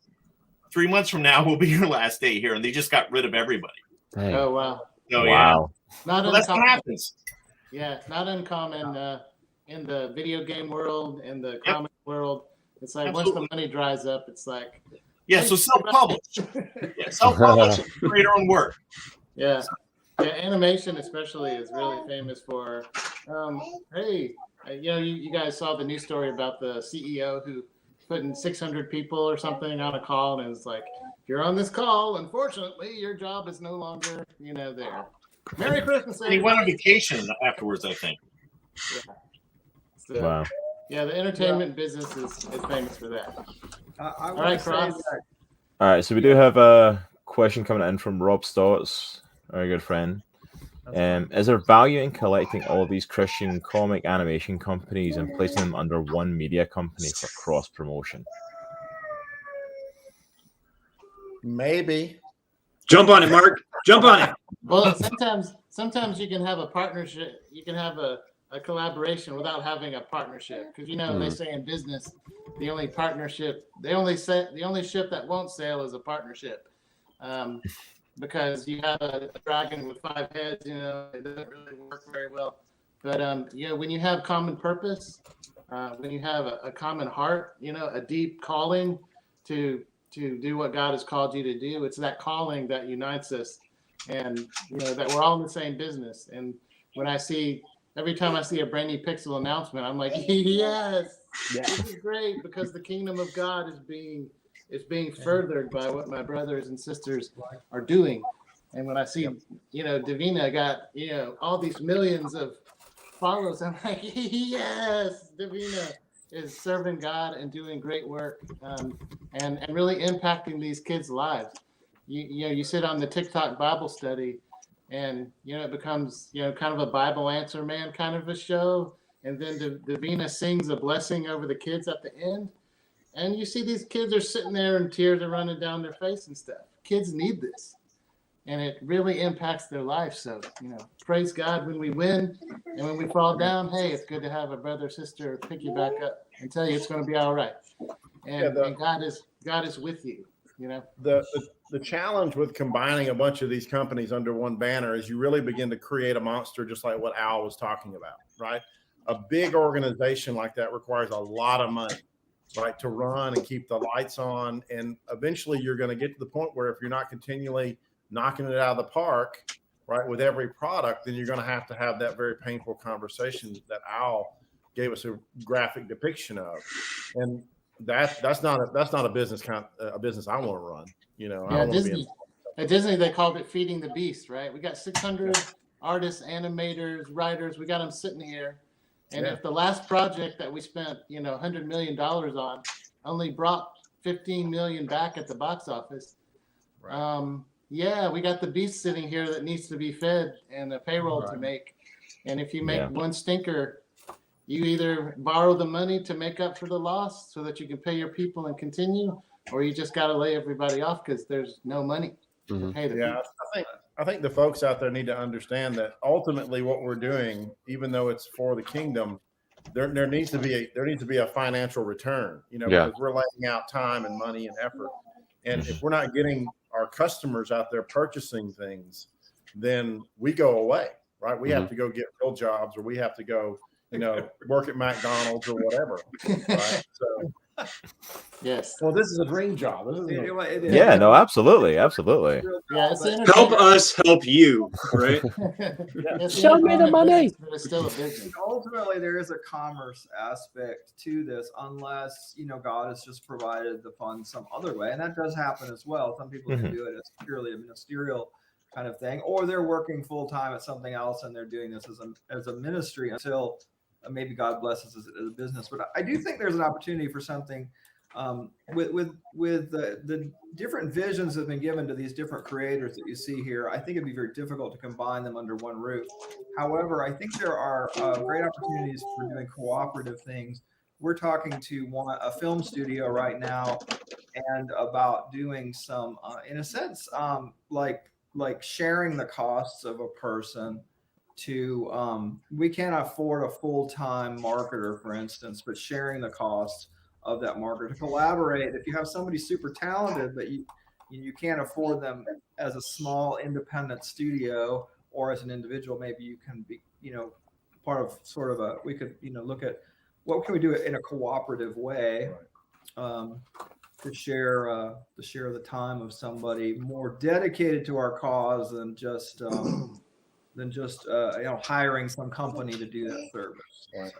3 months from now will be your last day here. And they just got rid of everybody. Dang. Oh, wow. So, wow. That's what happens. Yeah, not uncommon in the video game world, in the comic world. It's like once the money dries up, it's like, so self-publish. Self-publish, create your own work. Yeah, animation especially is really famous for. Hey, you know, you guys saw the news story about the CEO who putting 600 people or something on a call, and it's like, if you're on this call, unfortunately, your job is no longer, you know, there. Merry Christmas. And he went on vacation afterwards, I think. Yeah. So, wow. Yeah, the entertainment business is famous for that. All right, Cross. All right, so we do have a question coming in from Rob Stotts, our good friend. Is there value in collecting all of these Christian comic animation companies and placing them under one media company for cross promotion? Maybe. Jump on it, Mark. Jump on it. Well, sometimes you can have a partnership. You can have a collaboration without having a partnership, because you know they say in business the only ship that won't sail is a partnership, because you have a dragon with 5 heads, you know, it doesn't really work very well. But you know, when you have common purpose, when you have a common heart, you know, a deep calling to do what God has called you to do, it's that calling that unites us, and you know that we're all in the same business. And when I see every time I see a Brainy Pixel announcement, I'm like, yes, this is great because the kingdom of God is being furthered by what my brothers and sisters are doing. And when I see, Davina got, all these millions of followers, I'm like, yes, Davina is serving God and doing great work, and really impacting these kids' lives. You sit on the TikTok Bible study, and it becomes kind of a Bible answer man kind of a show, and then Davina sings a blessing over the kids at the end, and you see these kids are sitting there and tears are running down their face and stuff. Kids need this, and it really impacts their life. So praise God when we win, and when we fall down, hey, it's good to have a brother or sister pick you back up and tell you it's going to be all right, and God is with you. The challenge with combining a bunch of these companies under one banner is you really begin to create a monster, just like what Al was talking about, right? A big organization like that requires a lot of money, right, to run and keep the lights on. And eventually you're going to get to the point where if you're not continually knocking it out of the park, right, with every product, then you're going to have that very painful conversation that Al gave us a graphic depiction of. And that's not a business a business I want to run. Yeah, at Disney they called it feeding the beast, right? We got 600 artists, animators, writers. We got them sitting here, and if the last project that we spent $100 million on only brought 15 million back at the box office, right. We got the beast sitting here that needs to be fed and a payroll to make. And if you make one stinker, you either borrow the money to make up for the loss so that you can pay your people and continue, or you just got to lay everybody off because there's no money to pay the people. I think the folks out there need to understand that ultimately what we're doing, even though it's for the kingdom, there needs to be a financial return, because we're laying out time and money and effort. And if we're not getting our customers out there purchasing things, then we go away, right? We have to go get real jobs, or we have to go work at McDonald's or whatever, right? So, yes. Well, this is a dream job. Yeah, no, absolutely. Yeah, help us help you, right? Show me the money. But it's still a business. Ultimately, there is a commerce aspect to this, unless God has just provided the funds some other way, and that does happen as well. Some people can do it as purely a ministerial kind of thing, or they're working full time at something else and they're doing this as a ministry until maybe God blesses as a business. But I do think there's an opportunity for something with the different visions that have been given to these different creators that you see here. I think it'd be very difficult to combine them under one roof. However, I think there are great opportunities for doing cooperative things. We're talking to a film studio right now, and about doing some, in a sense, like sharing the costs of a person to we can't afford a full-time marketer, for instance, but sharing the costs of that marketer to collaborate. If you have somebody super talented, but you can't afford them as a small independent studio or as an individual, maybe you can be part of sort of we could look at what can we do in a cooperative way to share the time of somebody more dedicated to our cause than just hiring some company to do that service. Right.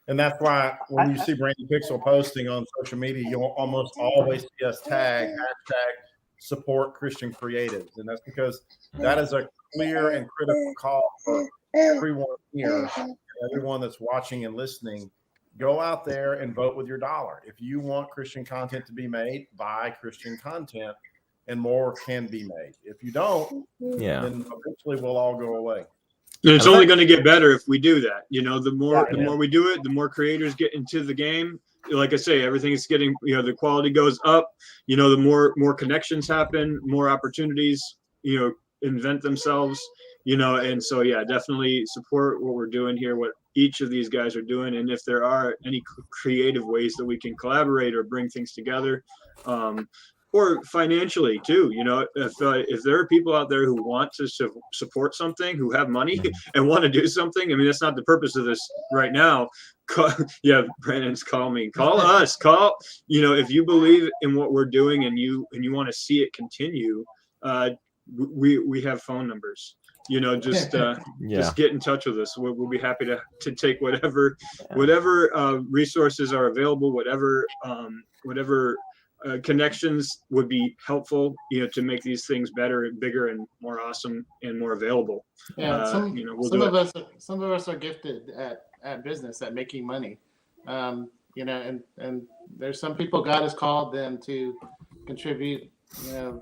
And that's why when you see Brainy Pixel posting on social media, you'll almost always see us tag #support Christian creatives, and that's because that is a clear and critical call for everyone here, everyone that's watching and listening. Go out there and vote with your dollar. If you want Christian content to be made, buy Christian content, and more can be made. If you don't, then eventually we'll all go away. And it's only going to get better if we do that. The more we do it, the more creators get into the game. Like I say, everything is getting, the quality goes up. The more connections happen, more opportunities, invent themselves. And so definitely support what we're doing here, what each of these guys are doing, and if there are any creative ways that we can collaborate or bring things together, or financially too. If there are people out there who want to support something, who have money and want to do something, I mean, that's not the purpose of this right now. Brandon's call us, if you believe in what we're doing and you want to see it continue, we have phone numbers. just get in touch with us. We'll be happy to take whatever resources are available, whatever connections would be helpful, to make these things better and bigger and more awesome and more available. Yeah, some of us are gifted at business, at making money. And there's some people God has called them to contribute, for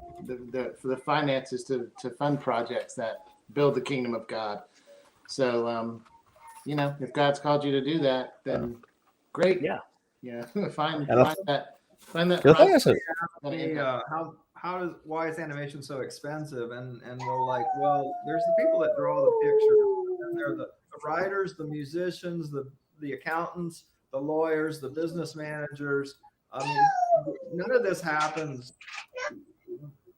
the finances to fund projects that build the kingdom of God. So, if God's called you to do that, then great. Yeah. Find that. Why is animation so expensive? And we're like, well, there's the people that draw the pictures, and they're the writers, the musicians, the accountants, the lawyers, the business managers. I mean, none of this happens.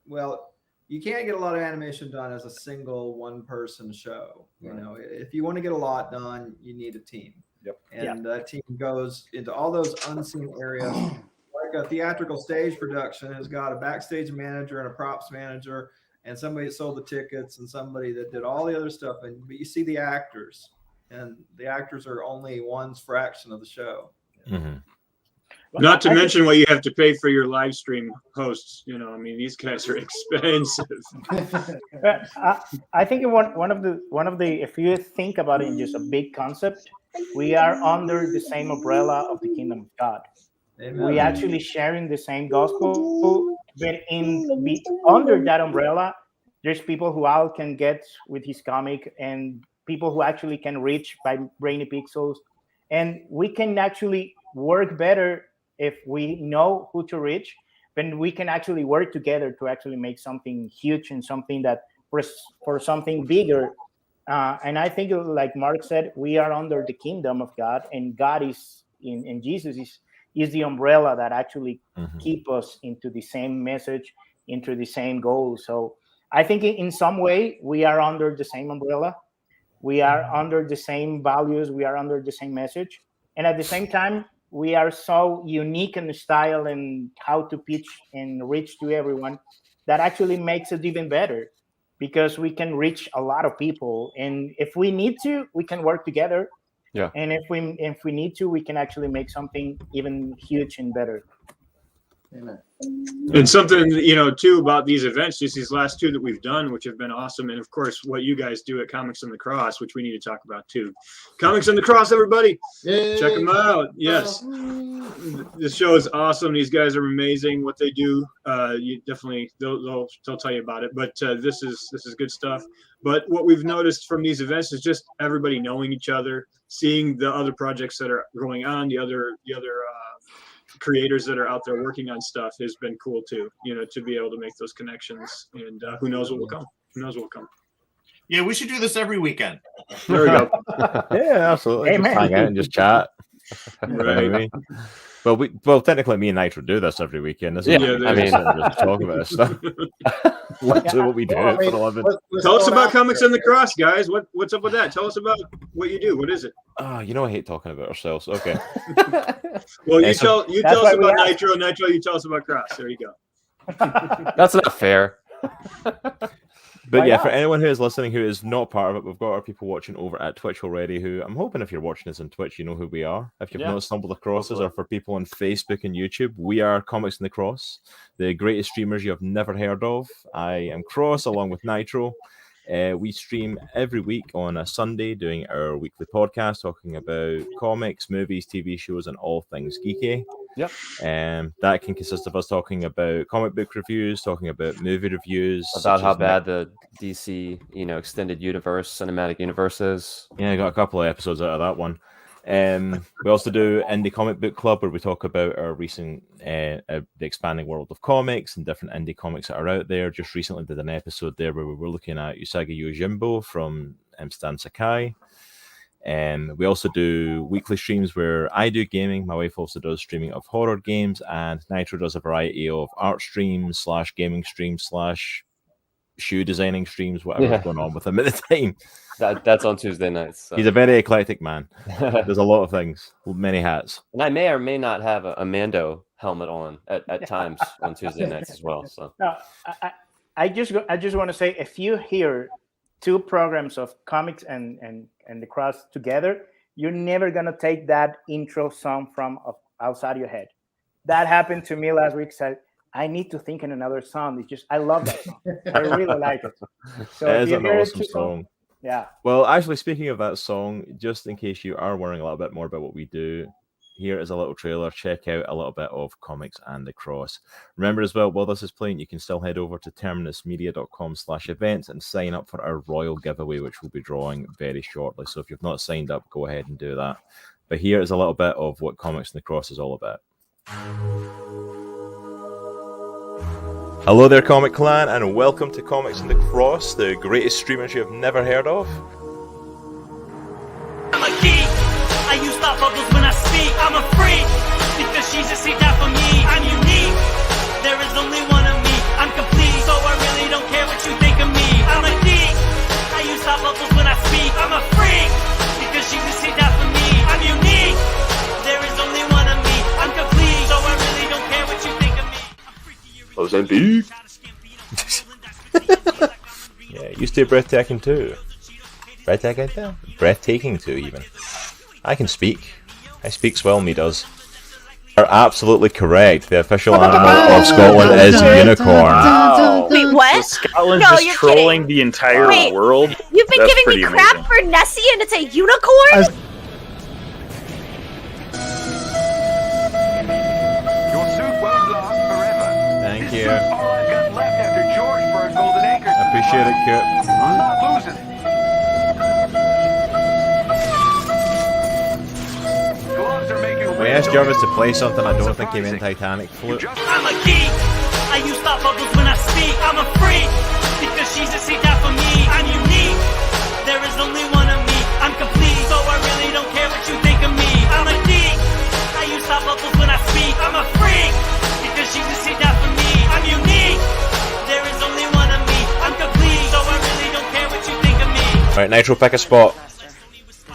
Well, you can't get a lot of animation done as a single one-person show. If you want to get a lot done, you need a team. Yep. And that team goes into all those unseen areas. Like a theatrical stage production has got a backstage manager and a props manager and somebody that sold the tickets and somebody that did all the other stuff. But you see the actors, and the actors are only one fraction of the show. Mm-hmm. Not to mention what you have to pay for your live stream hosts. These guys are expensive. I think one of the if you think about it in just a big concept, we are under the same umbrella of the kingdom of God. Amen. We actually sharing the same gospel, but under that umbrella, there's people who Al can get with his comic, and people who actually can reach by Brainy Pixels, and we can actually work better if we know who to reach. Then we can actually work together to actually make something huge and something that for something bigger. And I think, like Mark said, we are under the kingdom of God, and God is in Jesus is the umbrella that actually keep us into the same message, into the same goal. So I think in some way we are under the same umbrella. We are under the same values. We are under the same message. And at the same time, we are so unique in the style and how to pitch and reach to everyone that actually makes it even better, because we can reach a lot of people. And if we need to, we can work together. Yeah. And if we need to, we can actually make something even huge and better. Amen. And something, too, about these events, just these last two that we've done, which have been awesome. And of course, what you guys do at Comics on the Cross, which we need to talk about too. Comics on the Cross, everybody. Yay. Check them out. Yes. This show is awesome. These guys are amazing. What they do, you definitely, they'll tell you about it. But this is good stuff. But what we've noticed from these events is just everybody knowing each other, seeing the other projects that are going on, the other creators that are out there working on stuff has been cool too, to be able to make those connections. And who knows what will come. Yeah, we should do this every weekend. There we go. Yeah, absolutely. Just hang out and just chat. Right. Well, technically, me and Nitro do this every weekend. Isn't it? I mean, just talk about this stuff. Let's do what we do for the living. Tell us about Comics on the Cross, guys. What's up with that? Tell us about what you do. What is it? I hate talking about ourselves. Okay. Well, you tell us about Nitro. Nitro, you tell us about Cross. There you go. That's not fair. But yeah, for anyone who is listening who is not part of it, we've got our people watching over at Twitch already, who I'm hoping if you're watching us on Twitch, you know who we are. If you've not stumbled across us, or for people on Facebook and YouTube, we are Comics on the Cross, the greatest streamers you have never heard of. I am Cross along with Nitro. We stream every week on a Sunday doing our weekly podcast, talking about comics, movies, TV shows, and all things geeky. Yep. That can consist of us talking about comic book reviews, talking about movie reviews, about how bad the DC, extended universe, cinematic universe is. Yeah, I got a couple of episodes out of that one. We also do Indie Comic Book Club, where we talk about our recent the expanding world of comics and different indie comics that are out there. Just recently did an episode there where we were looking at Usagi Yojimbo from Stan Sakai. We also do weekly streams where I do gaming. My wife also does streaming of horror games, and Nitro does a variety of art streams / gaming streams / shoe designing streams, whatever's going on with him at the time. That's on Tuesday nights. So. He's a very eclectic man. There's a lot of things, many hats. And I may or may not have a Mando helmet on at times on Tuesday nights as well. So no, I just want to say, if you hear two programs of comics and the cross together, you're never gonna take that intro song from outside your head. That happened to me last week. So I need to think in another song. It's just I love that song. I really like it. So It if is you an hear awesome it, song. yeah. Well, actually, speaking of that song, just in case you are wondering a little bit more about what we do, here is a little trailer. Check out a little bit of Comics and the Cross. Remember as well, while this is playing, you can still head over to terminusmedia.com/events and sign up for our royal giveaway, which we'll be drawing very shortly. So if you've not signed up, go ahead and do that. But here is a little bit of what Comics and the Cross is all about. Hello there, Comic Clan, and welcome to Comics and the Cross, the greatest streamers you have never heard of. I'm a geek. I use thought bubbles when I speak. I'm a freak because Jesus he died for me. I'm unique. There is only one of me. I'm complete, so I really don't care what you think of me. I'm a geek. I use thought bubbles when I speak. I'm a freak because Jesus he died for me. I'm unique. There is only one of me. I'm complete, so I really don't care what you think of me. Mozambique. Yeah, used to be breathtaking too. Breathtaking too? Breathtaking too, even. I can speak. I speaks well, me does. Are absolutely correct. The official animal of Scotland is unicorn. Wow. Wait, what? So Scotland's No, just you're trolling kidding. the entire Wait, world. You've been That's giving me pretty crap amazing. for Nessie and it's a unicorn? Thank you. I appreciate it, Kurt. I'm not losing. We asked Jarvis to play something. I don't think he meant Titanic flute. I'm a geek. I use thought bubbles when I speak. I'm a freak because Jesus he died for me. I'm unique. There is only one of me. I'm complete, so I really don't care what you think of me. I'm a geek. I use thought bubbles when I speak. I'm a freak because Jesus he died for me. I'm unique. There is only one of me. I'm complete, so I really don't care what you think of me. Alright, Nitro, pick a spot.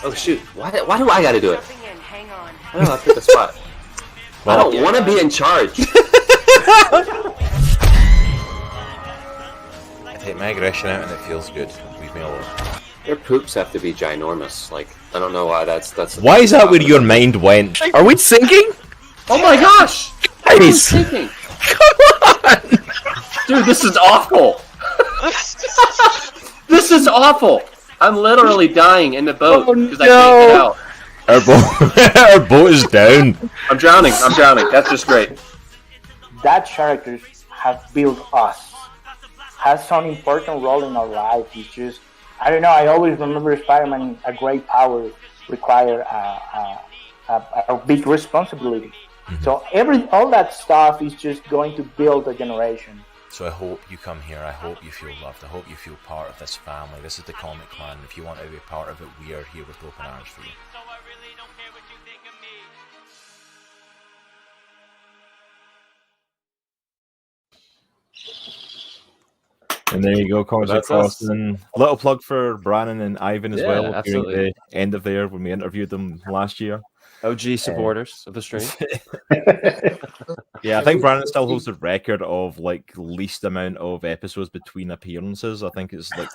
Oh shoot! Why do I gotta do it? I don't have to pick a spot. I don't want to be in charge. I take my aggression out and it feels good. Leave me alone. Their poops have to be ginormous. Like, I don't know why that's. Why is that where your mind went? Are we sinking? Oh my gosh! Guys! Sinking. Come on! Dude, this is awful! This is awful! I'm literally dying in the boat because I can't get out. Our boat is down. I'm drowning. That's just great. That characters have built us, has some important role in our life. It's just, I don't know, I always remember Spider-Man, a great power require a big responsibility. Mm-hmm. So all that stuff is just going to build a generation. So I hope you come here. I hope you feel loved. I hope you feel part of this family. This is the Comic Clan. If you want to be part of it, we are here with open arms for you. And there you go, Comics That's Across. us. And little plug for Brannon and Ivan as Yeah, well. absolutely. During the end of there when we interviewed them last year. OG supporters of the stream. Yeah, I think Brannon still holds the record of like least amount of episodes between appearances. I think it's like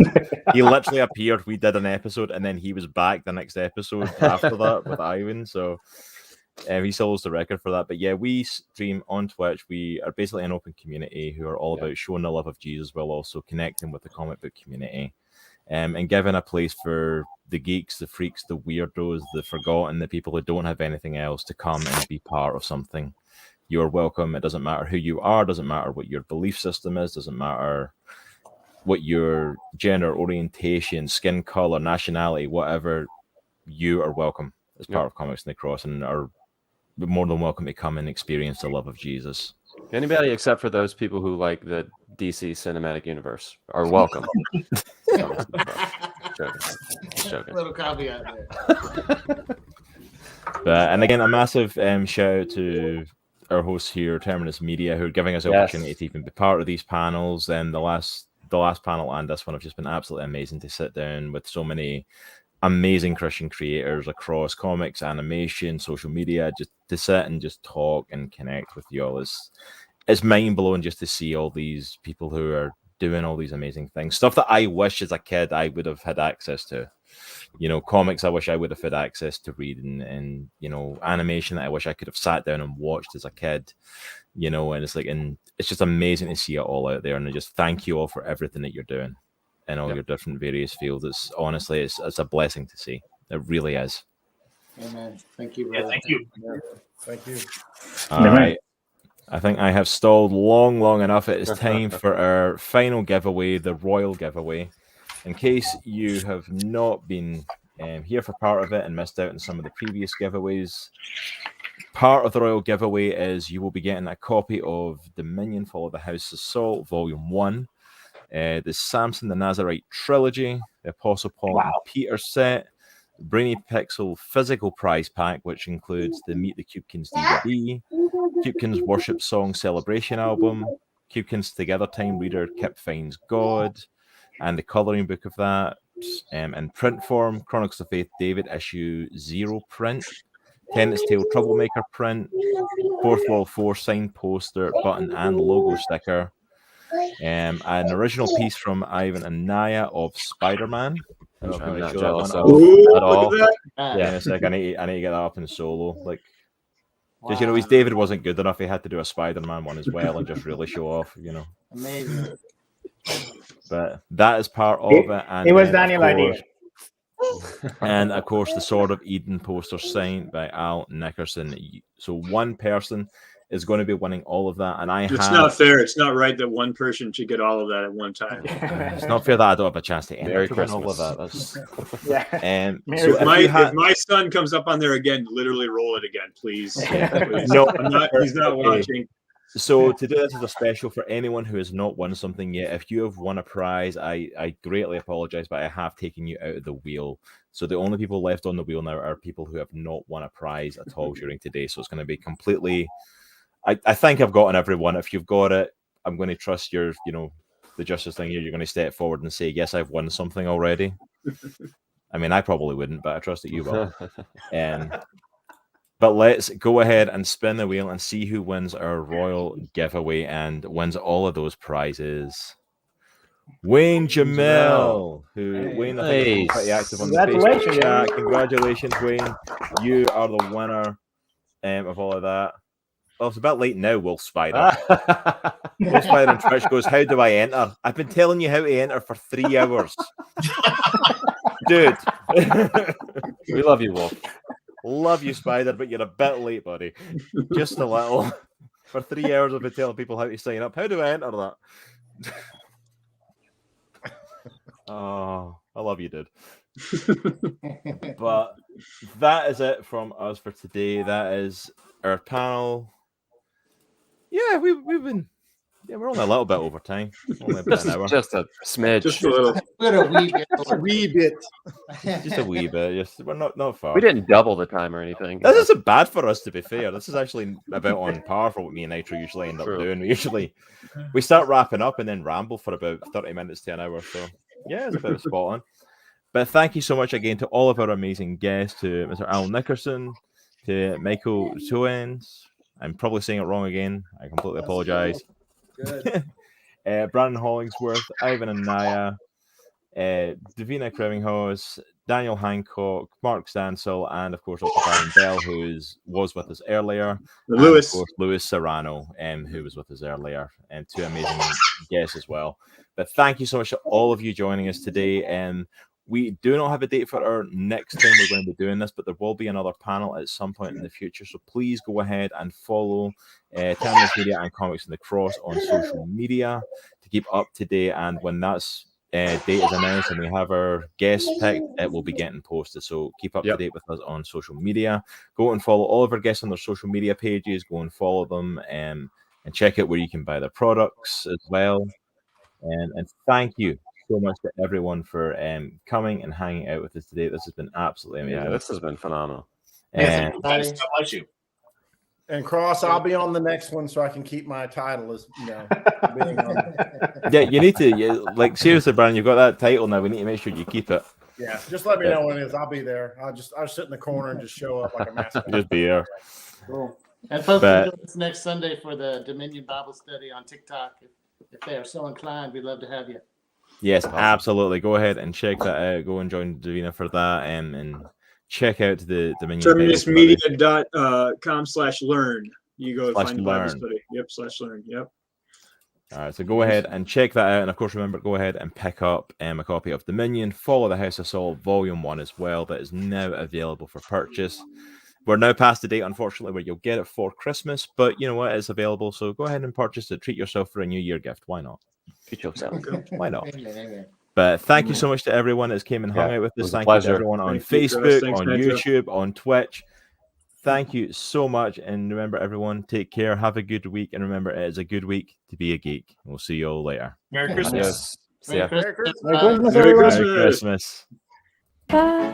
he literally appeared, we did an episode, and then he was back the next episode after that with Ivan. So he still holds the record for that. But yeah, we stream on Twitch. We are basically an open community who are all about showing the love of Jesus while also connecting with the comic book community. And giving a place for the geeks, the freaks, the weirdos, the forgotten, the people who don't have anything else to come and be part of something. You're welcome. It doesn't matter who you are, doesn't matter what your belief system is, doesn't matter what your gender, orientation, skin color, nationality, whatever, you are welcome as part of Comics and the Cross and are more than welcome to come and experience the love of Jesus. Anybody except for those people who like the DC cinematic universe are welcome. Joking. Little caveat there. And again, a massive shout out to our hosts here, Terminus Media, who are giving us the opportunity to even be part of these panels. And the last panel and this one have just been absolutely amazing to sit down with so many amazing Christian creators across comics, animation, social media, just to sit and just talk and connect with you all. It's mind blowing just to see all these people who are doing all these amazing things. Stuff that I wish as a kid I would have had access to. You know, comics I wish I would have had access to reading, and you know, animation that I wish I could have sat down and watched as a kid. You know, and it's like, and it's just amazing to see it all out there. And I just thank you all for everything that you're doing in all your different various fields. It's honestly, it's a blessing to see. It really is. Amen. Thank you. Yeah, thank you. Thank you. All right. I think I have stalled long enough. It is time for our final giveaway, the Royal giveaway. In case you have not been here for part of it and missed out on some of the previous giveaways, part of the Royal giveaway is you will be getting a copy of Dominion Fall of the House of Salt, Volume 1, the Samson the Nazarite trilogy, the Apostle Paul and Peter set, Brainy Pixel physical prize pack, which includes the Meet the Cubekins DVD, Cubekins Worship Song Celebration album, Cubekins Together Time Reader Kip Finds God, and the colouring book of that, in print form, Chronicles of Faith David issue 0 print, Tennis Tale Troublemaker print, Fourth World 4 signed poster, button and logo sticker, an original piece from Ivan and Naya of Spider-Man. I don't know if I'm you not show that jealous one of up at all. Yeah, it's like I need to get that up in solo. Like, because you know, his David wasn't good enough. He had to do a Spider-Man one as well and just really show off. You know, Amazing. but that is part of it. And it was then, Daniel's idea. And of course, the Sword of Eden poster signed by Al Nickerson. So one person is going to be winning all of that, and It's not fair. It's not right that one person should get all of that at one time. It's not fair that I don't have a chance to enter Merry to win all of Christmas. that. Yeah. So if my son comes up on there again, literally roll it again, please. Please. No, he's not watching. So to do this as a special for anyone who has not won something yet, if you have won a prize, I greatly apologize, but I have taken you out of the wheel. So the only people left on the wheel now are people who have not won a prize at all during today. So it's going to be completely. I think I've gotten everyone. If you've got it, I'm going to trust your, you know, the justice thing here. You're going to step forward and say, yes, I've won something already. I mean, I probably wouldn't, but I trust that you will. But let's go ahead and spin the wheel and see who wins our Royal giveaway and wins all of those prizes. Wayne Jamel, Wayne, I think, is pretty active on the Facebook chat. Congratulations, Wayne. You are the winner of all of that. Well, it's about late now, Wolf Spider. Wolf Spider on Twitch goes, how do I enter? I've been telling you how to enter for 3 hours. Dude. We love you, Wolf. Love you, Spider, but you're a bit late, buddy. Just a little. For 3 hours I've been telling people how to sign up. How do I enter that? Oh, I love you, dude. But that is it from us for today. That is our panel. Yeah, we've been. Yeah, we're only a little bit over time. Only about an hour. Just a smidge. Just a little. Just a wee bit. Just a wee bit. Just we're not far. We didn't double the time or anything. This isn't bad for us, to be fair. This is actually about on par for what me and Nitro usually end up doing. We start wrapping up and then ramble for about 30 minutes to an hour. So yeah, it's about spot on. But thank you so much again to all of our amazing guests, to Mr. Al Nickerson, to Michael Toens. I'm probably saying it wrong again. I completely apologize. Good. Brandon Hollingsworth, Ivan and Naya, Davina Krevinghaus, Daniel Hancock, Mark Stansel, and of course Dr. Brian Bell, who was with us earlier. Lewis. And of course, Louis Serrano, who was with us earlier, and two amazing guests as well. But thank you so much to all of you joining us today. We do not have a date for our next time we're going to be doing this, but there will be another panel at some point in the future. So please go ahead and follow Terminus Media and Comics in the Cross on social media to keep up to date. And when that's date is announced and we have our guest picked, it will be getting posted. So keep up to date with us on social media. Go and follow all of our guests on their social media pages. Go and follow them and check out where you can buy their products as well. And thank you so much to everyone for coming and hanging out with us today. This has been absolutely amazing. Yeah, this has been phenomenal. And bless you. And Cross, I'll be on the next one so I can keep my title as being on. Yeah, you need to seriously, Brian. You've got that title now. We need to make sure you keep it. Yeah, just let me know when it is. I'll be there. I'll sit in the corner and just show up like a mascot. Just be here. Cool. And folks, join us next Sunday for the Dominion Bible study on TikTok. if they are so inclined, we'd love to have you. Yes, absolutely. Go ahead and check that out. Go and join Davina for that, and check out the Dominion. TerminusMedia.com/learn. You go find the Bible study. Yep, /learn. Yep. All right, so go ahead and check that out. And of course, remember, go ahead and pick up a copy of Dominion, Follow the House of Saul, Volume 1 as well. That is now available for purchase. We're now past the date, unfortunately, where you'll get it for Christmas, but you know what? It's available. So go ahead and purchase it. Treat yourself for a New Year gift. Why not? Treat yourself. Why not? Amen. But thank you so much to everyone that's came and hung out with us. Thank you to everyone on Facebook, on YouTube, on Twitch. Thank you so much. And remember, everyone, take care. Have a good week. And remember, it is a good week to be a geek. We'll see you all later. Merry Christmas. See ya. Merry Christmas. Merry Christmas. Bye.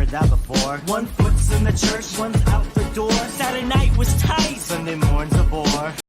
That before. One foot's in the church, one's out the door. Saturday night was tight, Sunday morn's a bore.